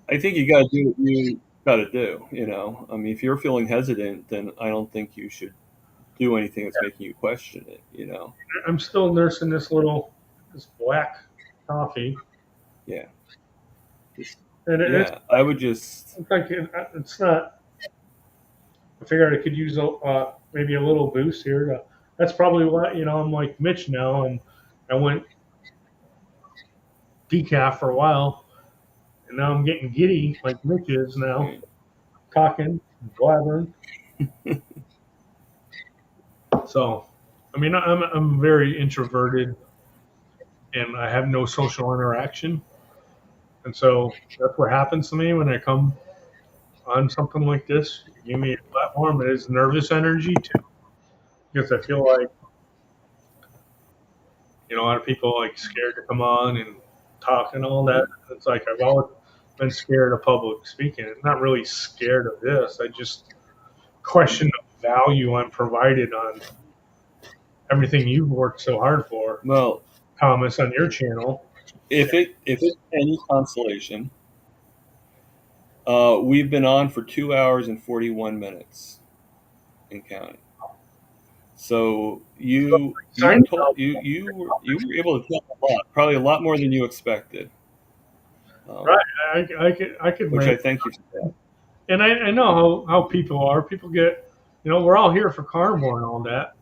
I think you got to do what you got to do. I mean, if you're feeling hesitant, then I don't think you should do anything that's making you question it. I'm still nursing this black coffee, Yeah. Just, and yeah. I would just. it's not. I figured I could use maybe a little boost here. That's probably what I'm like Mitch now, and I went decaf for a while, and now I'm getting giddy like Mitch is now, Right. talking, blabbering. So, I mean, I'm very introverted, and I have no social interaction, and so that's what happens to me when I come on something like this. You give me a platform. It is nervous energy too, because I feel like a lot of people like scared to come on and talk and all that. It's like I've always been scared of public speaking. I'm not really scared of this. I just question the value I'm provided on everything you've worked so hard for, Well, Thomas, on your channel. if it's any consolation, we've been on for 2 hours and 41 minutes and counting. So you Sign told you were able to tell a lot, probably a lot more than you expected, right? um, I could which rank, I thank you for that. and I know how people are. People get, we're all here for carnivore and all that.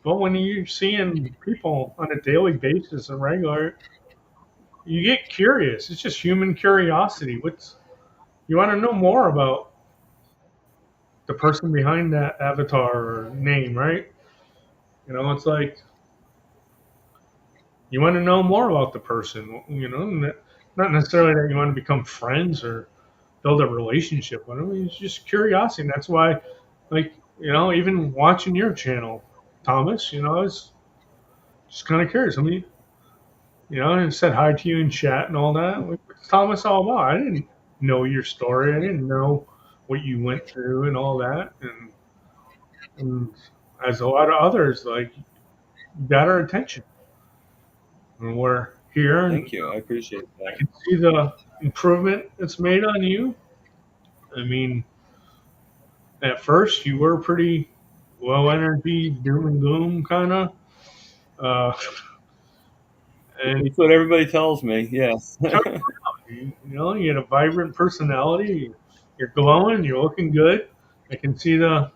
But when you're seeing people on a daily basis and regular, you get curious. It's just human curiosity. You want to know more about the person behind that avatar or name, right? It's like you want to know more about the person. Not necessarily that you want to become friends or build a relationship with them. It's just curiosity. And that's why, like even watching your channel, Thomas, I was just kind of curious. I mean, and said hi to you in chat and all that. What's Thomas all about? I didn't know your story. I didn't know what you went through and all that. And as a lot of others, like you got our attention, and we're here, and Thank you. I appreciate I that. can see the improvement it's made on you. I mean, at first you were pretty low energy, doom and gloom kind of, uh, and It's what everybody tells me. Yes. you had a vibrant personality. You're glowing. You're looking good. I can see the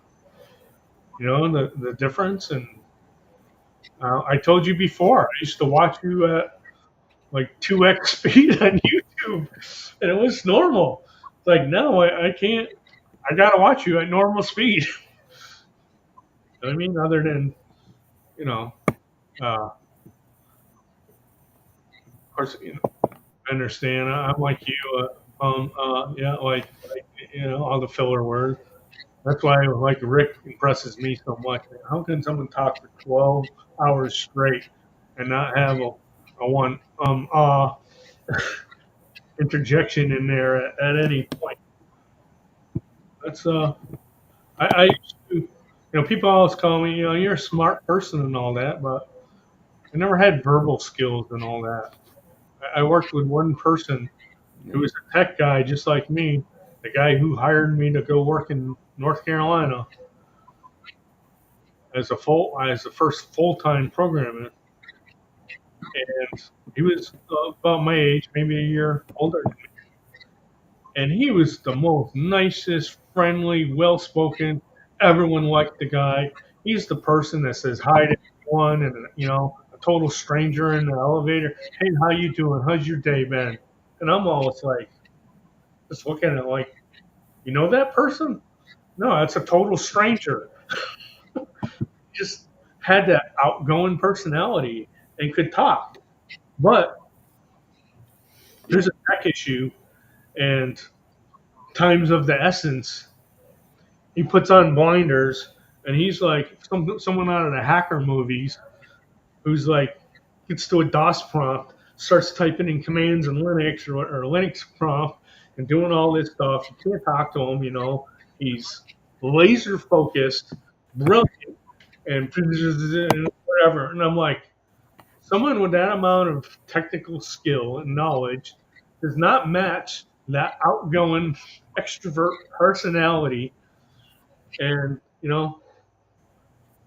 difference. And I told you before, I used to watch you at like 2x speed on YouTube, and it was normal. It's like, no, I can't. I got to watch you at normal speed. I mean, other than, you know, of course, I understand. I'm like you. Yeah, like all the filler words. That's why like Rick impresses me so much. How can someone talk for 12 hours straight and not have a one interjection in there at any point? That's I used to, people always call me, you're a smart person and all that, but I never had verbal skills and all that. I worked with one person who was a tech guy just like me, the guy who hired me to go work in North Carolina as the first full time programmer, and he was about my age, maybe a year older. And he was the most nicest, friendly, well spoken. Everyone liked the guy. He's the person that says hi to everyone, and a total stranger in the elevator. Hey, how you doing? How's your day been? And I'm always like, just looking at it like, you know that person? No, that's a total stranger. Just had that outgoing personality and could talk. But there's a tech issue and times of the essence. He puts on blinders and he's like someone out of the hacker movies who's like gets to a DOS prompt, starts typing in commands in Linux or Linux prompt and doing all this stuff. You can't talk to him, He's laser focused, brilliant, and whatever. And I'm like, someone with that amount of technical skill and knowledge does not match that outgoing extrovert personality. And,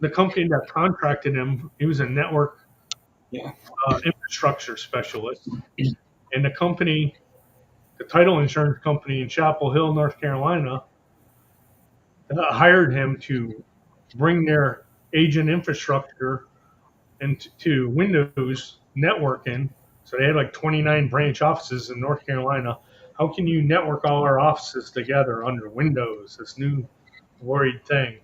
the company that contracted him, he was a network Yeah. infrastructure specialist. And the title insurance company in Chapel Hill, North Carolina, hired him to bring their agent infrastructure into Windows networking. So they had like 29 branch offices in North Carolina. How can you network all our offices together under Windows, this new worried thing?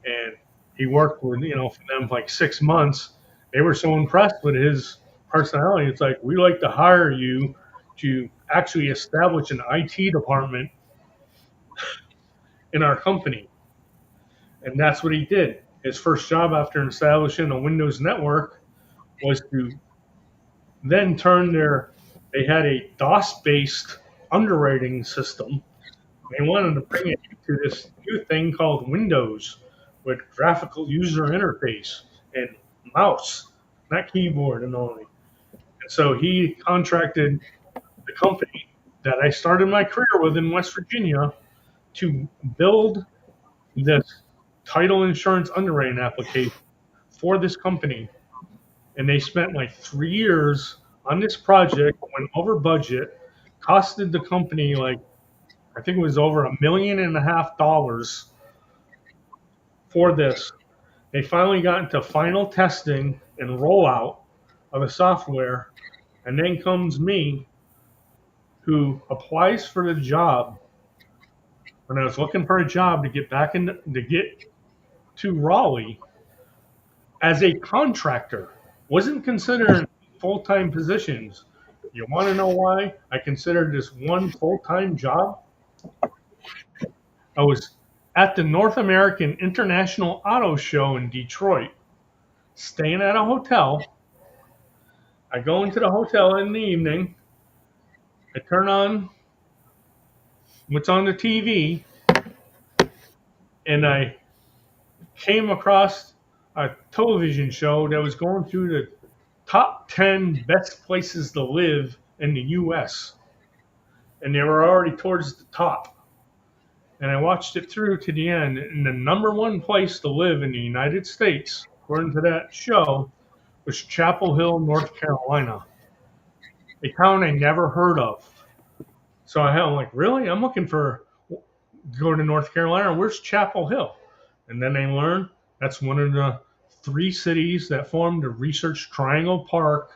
And he worked with, for them like 6 months. They were so impressed with his personality. It's like, we like to hire you to actually establish an IT department in our company. And that's what he did. His first job after establishing a Windows network was to then they had a DOS based underwriting system. They wanted to bring it to this new thing called Windows with graphical user interface and mouse, not keyboard and only. And so he contracted the company that I started my career with in West Virginia to build this title insurance underwriting application for this company. And they spent like 3 years on this project, went over budget, costed the company like, I think it was over $1.5 million for this. They finally got into final testing and rollout of the software. And then comes me, who applies for the job when I was looking for a job to get back in, to get to Raleigh as a contractor. Wasn't considering full time positions. You want to know why I considered this one full time job? I was at the North American International Auto Show in Detroit, staying at a hotel. I go into the hotel in the evening. I turn on what's on the TV, and I came across a television show that was going through the top 10 best places to live in the U.S. And they were already towards the top. And I watched it through to the end. And the number one place to live in the United States, according to that show, was Chapel Hill, North Carolina, a town I never heard of. So I'm like, really? I'm looking for go to North Carolina. Where's Chapel Hill? And then I learned that's one of the 3 cities that formed the Research Triangle Park.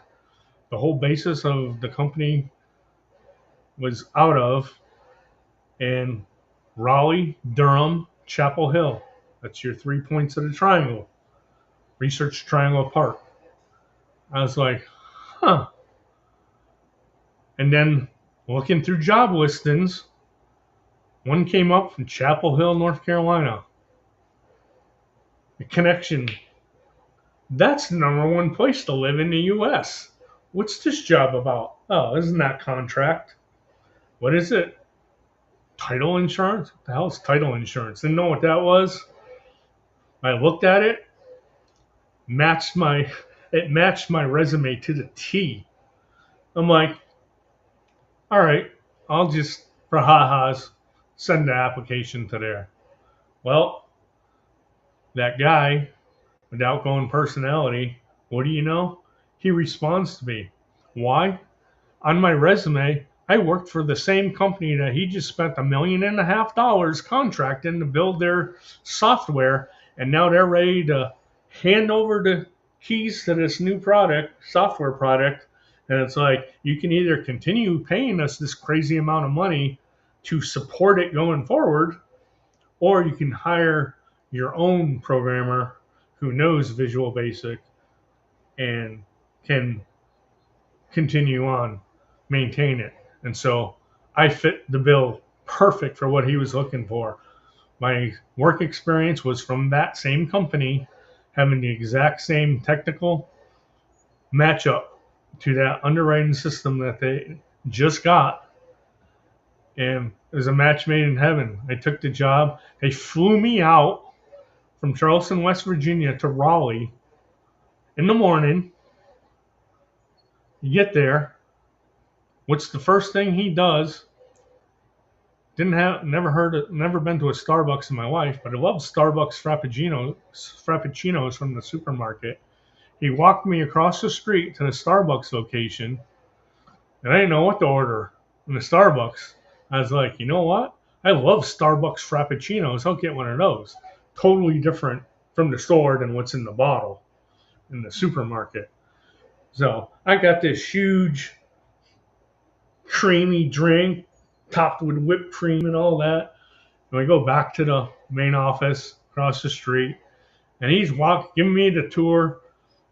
The whole basis of the company was out of, and Raleigh, Durham, Chapel Hill. That's your 3 points of the triangle. Research Triangle Park. I was like, huh. And then looking through job listings, one came up from Chapel Hill, North Carolina. A connection. That's the number one place to live in the U.S. What's this job about? Oh, isn't that contract? What is it? Title insurance? What the hell is title insurance? Didn't know what that was. I looked at it, matched my it matched my resume to the T. I'm like, all right, I'll just for ha-has send the application to there. Well, that guy with outgoing personality, what do you know? He responds to me. Why? On my resume, I worked for the same company that he just spent $1.5 million contracting to build their software, and now they're ready to hand over the keys to this new software product. And it's like, you can either continue paying us this crazy amount of money to support it going forward, or you can hire your own programmer who knows Visual Basic and can continue on, maintain it. And so I fit the bill perfect for what he was looking for. My work experience was from that same company, having the exact same technical matchup to that underwriting system that they just got. And it was a match made in heaven. I took the job. They flew me out from Charleston, West Virginia to Raleigh in the morning. You get there. What's the first thing he does? Never been to a Starbucks in my life, but I love Starbucks frappuccinos from the supermarket. He walked me across the street to the Starbucks location, and I didn't know what to order in the Starbucks. I was like, you know what? I love Starbucks frappuccinos. I'll get one of those. Totally different from the store than what's in the bottle in the supermarket. So I got this huge creamy drink topped with whipped cream and all that. And we go back to the main office across the street, and he's giving me the tour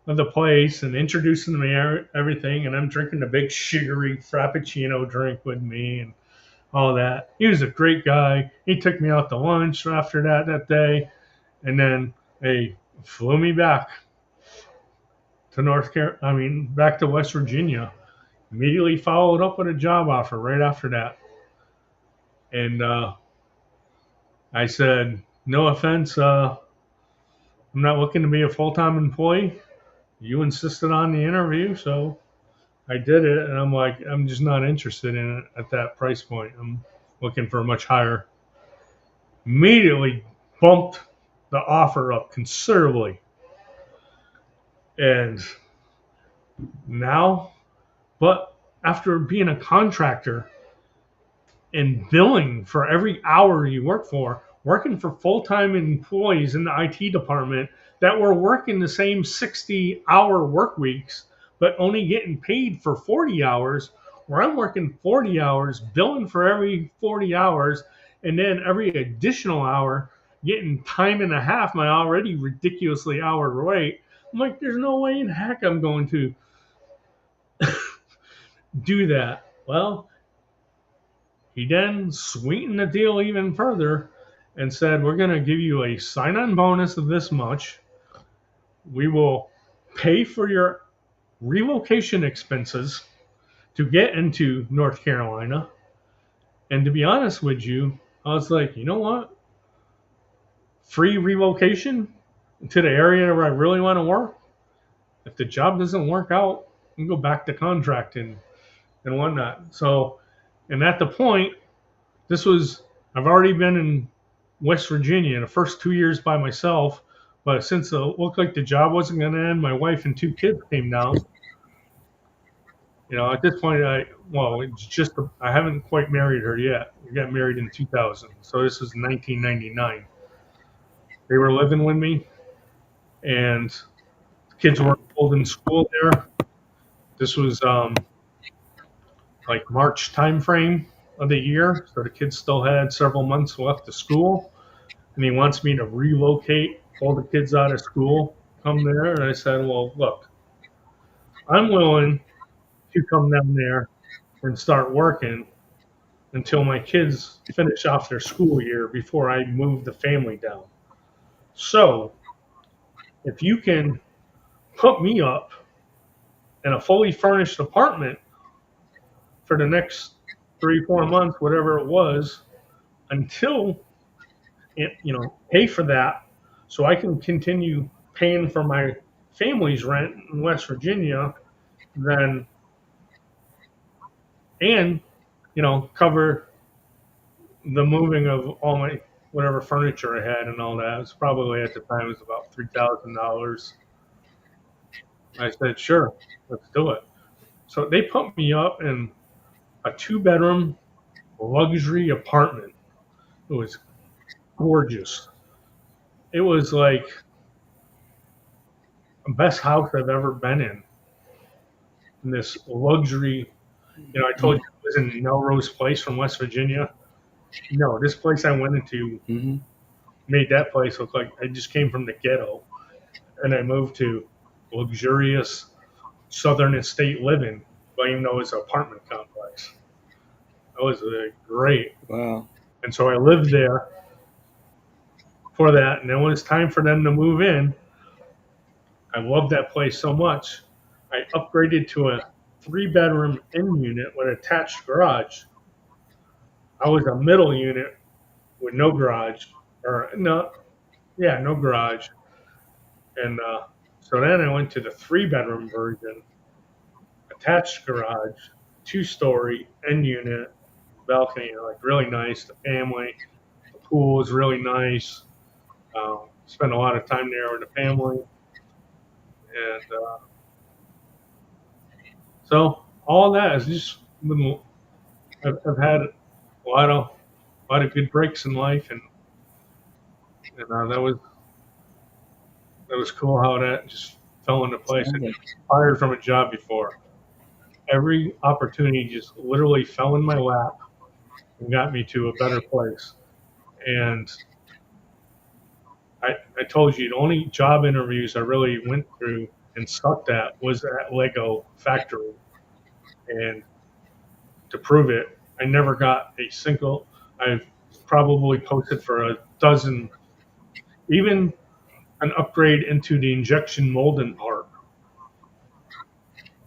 of the place and introducing me everything. And I'm drinking the big sugary frappuccino drink with me and all that. He was a great guy. He took me out to lunch after that day, and then they flew me back to back to West Virginia. Immediately followed up with a job offer right after that. And I said, no offense, I'm not looking to be a full-time employee. You insisted on the interview, so I did it. And I'm like, I'm just not interested in it at that price point. I'm looking for a much higher. Immediately bumped the offer up considerably. And now, but after being a contractor and billing for every hour you work for, working for full-time employees in the IT department that were working the same 60-hour work weeks, but only getting paid for 40 hours, where I'm working 40 hours, billing for every 40 hours, and then every additional hour getting time and a half my already ridiculously hour rate. I'm like, there's no way in heck I'm going to do that. Well, he then sweetened the deal even further and said, we're going to give you a sign-on bonus of this much. We will pay for your relocation expenses to get into North Carolina. And to be honest with you, I was like, you know what? Free relocation to the area where I really want to work. If the job doesn't work out, I can go back to contracting and whatnot. So, and at the point, I've already been in West Virginia the first 2 years by myself, but since it looked like the job wasn't going to end, my wife and 2 kids came down. At this point, I haven't quite married her yet. We got married in 2000, so this was 1999. They were living with me, and the kids were enrolled in school there. This was like March time frame of the year, so the kids still had several months left of school, and he wants me to relocate all the kids out of school, come there. And I said, well, look, I'm willing to come down there and start working until my kids finish off their school year before I move the family down. So if you can put me up in a fully furnished apartment for the next 3-4 months, whatever it was, until pay for that, so I can continue paying for my family's rent in West Virginia, then, and cover the moving of all my whatever furniture I had and all that. It was probably at the time it was about $3,000. I said, sure, let's do it. So they put me up, and a 2-bedroom luxury apartment. It was gorgeous. It was like the best house I've ever been in this luxury. I told you I was in Melrose Place from West Virginia. No, this place I went into Mm-hmm. made that place look like I just came from the ghetto, and I moved to luxurious Southern estate living, even though it's an apartment complex. That was great. Wow. And so I lived there for that. And then when it's time for them to move in, I loved that place so much. I upgraded to a 3-bedroom in unit with attached garage. I was a middle unit with no garage, or no, yeah, no garage. And so then I went to the 3-bedroom version, attached garage, 2-story, end unit, balcony, like really nice. The family, the pool was really nice. Spent a lot of time there with the family, and so all that has just been. I've had a lot of good breaks in life, and that was cool how that just fell into place. I Sounds like got fired from a job before. Every opportunity just literally fell in my lap and got me to a better place. And I told you the only job interviews I really went through and sucked at was at Lego Factory. And to prove it, I never got a single. I've probably posted for a dozen, even an upgrade into the injection molding part.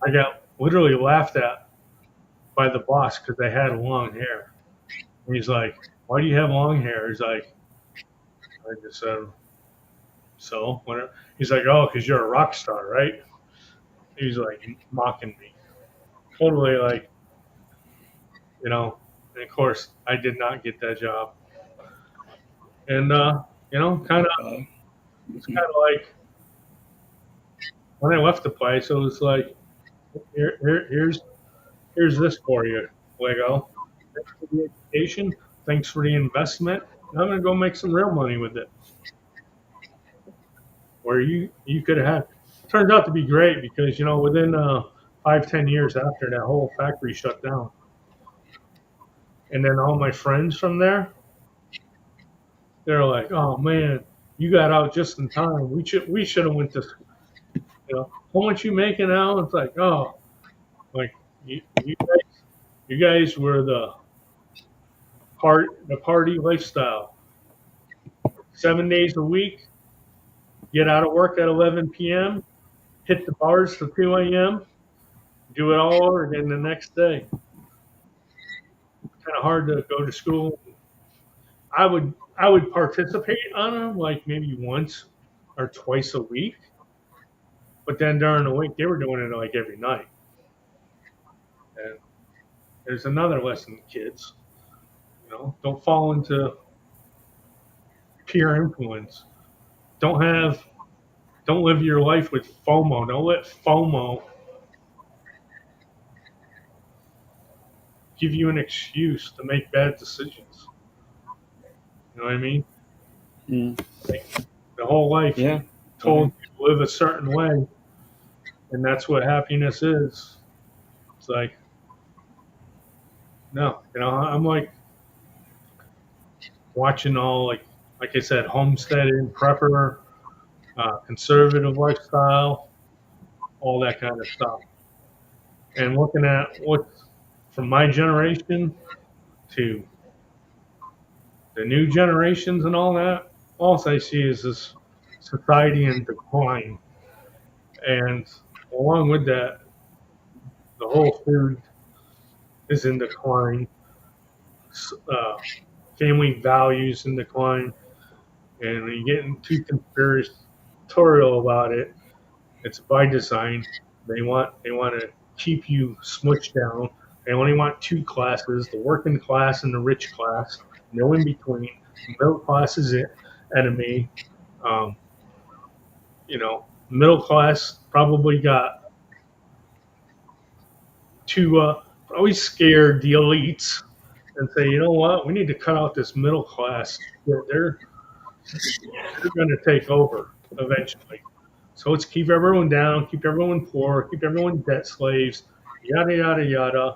I got literally laughed at by the boss because I had long hair. And he's like, "Why do you have long hair?" He's like, I just said, "So, whatever." He's like, "Oh, because you're a rock star, right?" He's like mocking me. Totally like, you know, and of course, I did not get that job. And, kind of, uh, it's kind of like when I left the place, it was like, here's this for you, Lego. Thanks for the education. Thanks for the investment. Now I'm going to go make some real money with it. Where you could have had. Turns out to be great because, within 5-10 years after that whole factory shut down. And then all my friends from there, they're like, "Oh man, you got out just in time. We should have went to, how much you making now?" It's like, oh, like you guys were the party lifestyle. 7 days a week, get out of work at 11 p.m., hit the bars till 2 a.m., do it all over again the next day. Kind of hard to go to school. I would participate on them like maybe once or twice a week, but then during the week they were doing it like every night. And there's another lesson, kids. Don't fall into peer influence. Don't have don't live your life with FOMO. Don't let FOMO give you an excuse to make bad decisions. You know what I mean? mm, Like the whole life yeah. you told you to live a certain way, and that's what happiness is. It's like no, I'm like watching all like I said, homesteading, prepper, conservative lifestyle, all that kind of stuff, and looking at what's from my generation to the new generations and all that, all I see is this society in decline. And along with that, the whole food is in decline, uh, family values in decline. And when you get too conspiratorial about it, it's by design. They want to keep you smushed down. They only want two classes: the working class and the rich class. No in between. Middle class is it enemy. Um, middle class probably got two always scared the elites and say, you know what, we need to cut out this middle class shit. They're going to take over eventually. So let's keep everyone down, keep everyone poor, keep everyone debt slaves, yada yada yada.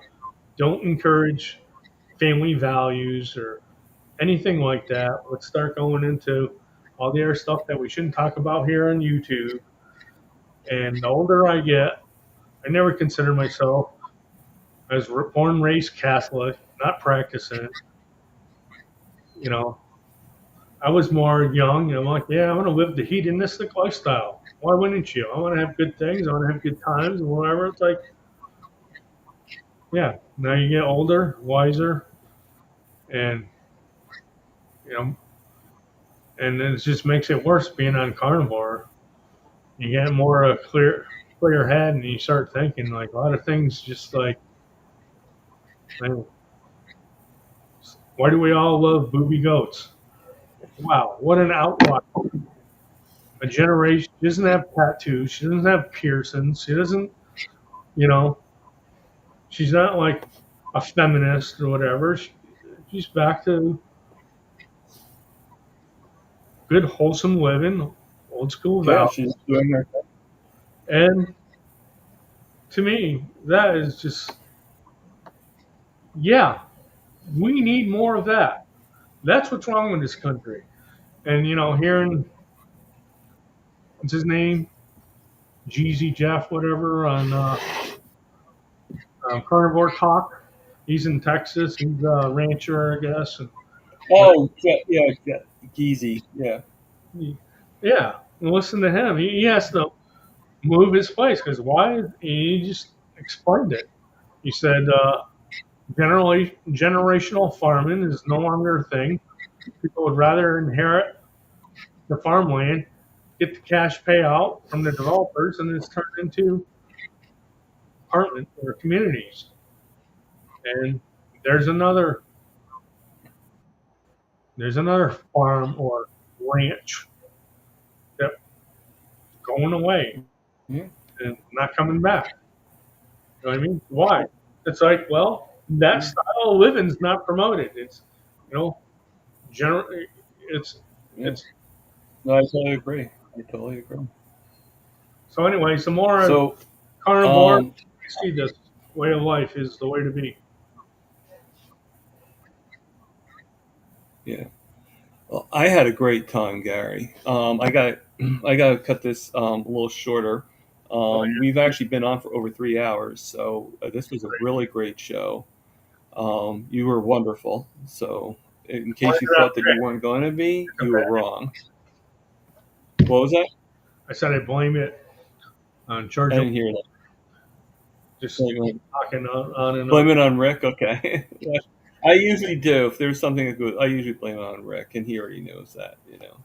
Don't encourage family values or anything like that. Let's start going into all the other stuff that we shouldn't talk about here on YouTube. And the older I get, I never considered myself as born raised Catholic, not practicing. You know, I was more young. I'm like, yeah, I want to live the hedonistic lifestyle. Why wouldn't you? I want to have good things. I want to have good times and whatever. It's like, yeah. Now you get older, wiser, and you know, and then it just makes it worse being on carnivore. You get more clear head, and you start thinking like a lot of things. Just like, man, why do we all love booby goats? Wow, what an outlaw! A generation. She doesn't have tattoos. She doesn't have piercings. She doesn't, you know, she's not like a feminist or whatever. She's back to good, wholesome living, old school Yeah, values. she's doing her thing. And to me, that is just, yeah, we need more of that. That's what's wrong with this country. And, hearing, what's his name? Jeezy Jeff, whatever, on Carnivore Talk. He's in Texas. He's a rancher, I guess. And Oh, yeah, Geezy. Yeah. yeah, listen to him. He has to move his place because why? He just explained it. He said, generally, generational farming is no longer a thing. People would rather inherit the farmland, get the cash payout from the developers, and it's turned into apartment or communities. And there's another there's another farm or ranch that's going away Yeah. and not coming back. You know what I mean? Why? It's like, well, that Yeah. style of living's not promoted. It's, you know, generally, it's, Yeah. it's. No, I totally agree. I totally agree. So, anyways, the more So, carnivore um, you see this way of life is the way to be. yeah. Well, I had a great time, Gary. I got to cut this a little shorter. Oh, We've actually been on for over 3 hours, so this was a really great show. You were wonderful. So, in case you yeah. thought that you weren't going to be, you were wrong. What was that? I said I blame it on I Georgia didn't hear that. just Blame talking on and on. blame it on Rick. Okay. Yeah. I usually do. If there's something that goes, I usually blame it on Rick, and he already knows that.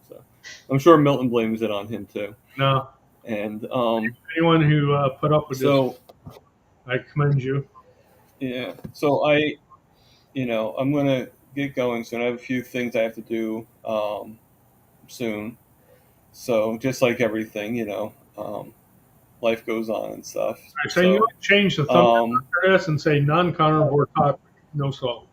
So I'm sure Milton blames it on him too. No, And anyone who put up with this, so I commend you. yeah. So I'm gonna get going soon. I have a few things I have to do soon. So just like everything, life goes on and stuff. I say you So change the thumbnail um, for this and say non-carnivore topic, no salt.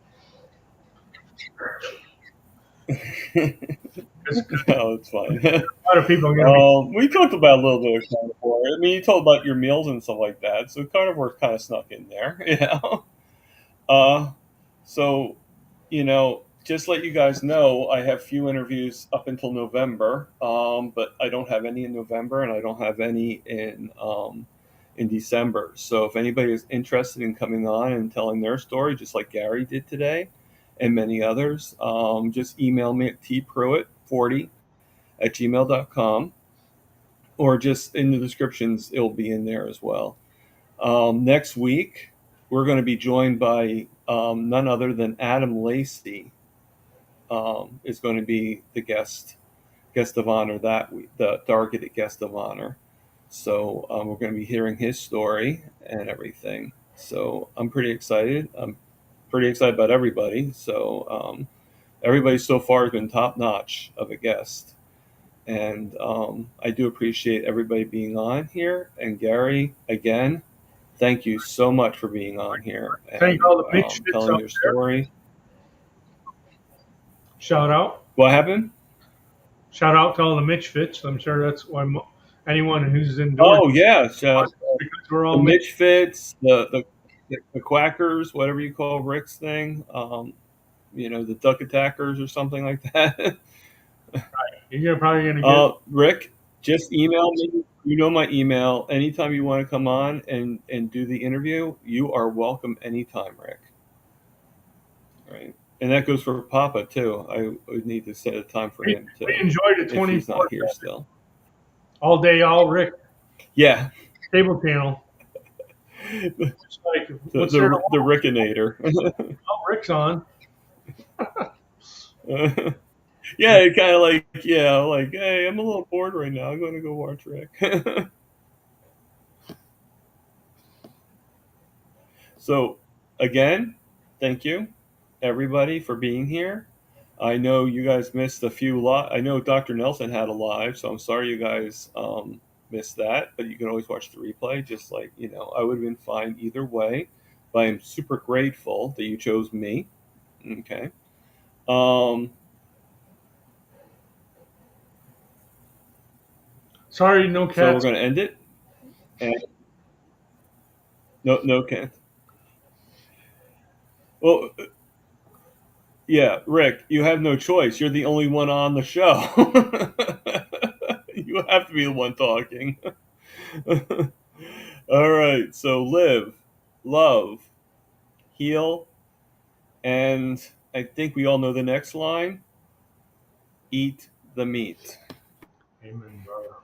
Because no, it's fine. a lot of people are going to be. We talked about a little bit of carnivore. I mean, you told about your meals and stuff like that. So carnivore kind of snuck in there, Uh, so, just let you guys know, I have few interviews up until November, but I don't have any in November, and I don't have any in December. So, if anybody is interested in coming on and telling their story, just like Gary did today, and many others, just email me at tpruitt40@gmail.com, or just in the descriptions, it'll be in there as well. Next week, we're going to be joined by none other than Adam Lacey. Is going to be the guest of honor that week, the targeted guest of honor. So we're going to be hearing his story and everything. So I'm pretty excited. I'm pretty excited about everybody. So everybody so far has been top notch of a guest. And I do appreciate everybody being on here. And Gary, again, thank you so much for being on here Thank and all the misfits telling out your there. story. Shout out. What happened? Shout out to all the misfits. I'm sure that's why anyone who's endured Oh yeah, so because we're all the misfits. Mitchfits, the Quackers, whatever you call Rick's thing. The Duck Attackers or something like that. You're probably going to get. Rick, just email me. You know my email. Anytime you want to come on and do the interview, you are welcome anytime, Rick. Right, and that goes for Papa too. I would need to set a time for him We too, enjoyed it if he's not here 24/7. still. All day, all Rick. Yeah, Cable channel. the It's like, what's there to the watch? Rickinator. Oh, Rick's on. Yeah, it kind of like hey, I'm a little bored right now. I'm going to go watch Rick. So, again, thank you, everybody, for being here. I know you guys missed a few lot. I know Dr. Nelson had a live, so I'm sorry you guys missed that. But you can always watch the replay. Just like I would have been fine either way. But I'm super grateful that you chose me. Okay. Um, Sorry, no so we're cats. going to end it. And no, can't. Well, yeah, Rick, you have no choice. You're the only one on the show. You have to be the one talking. All right, so live, love, heal, and I think we all know the next line: eat the meat. Amen, brother.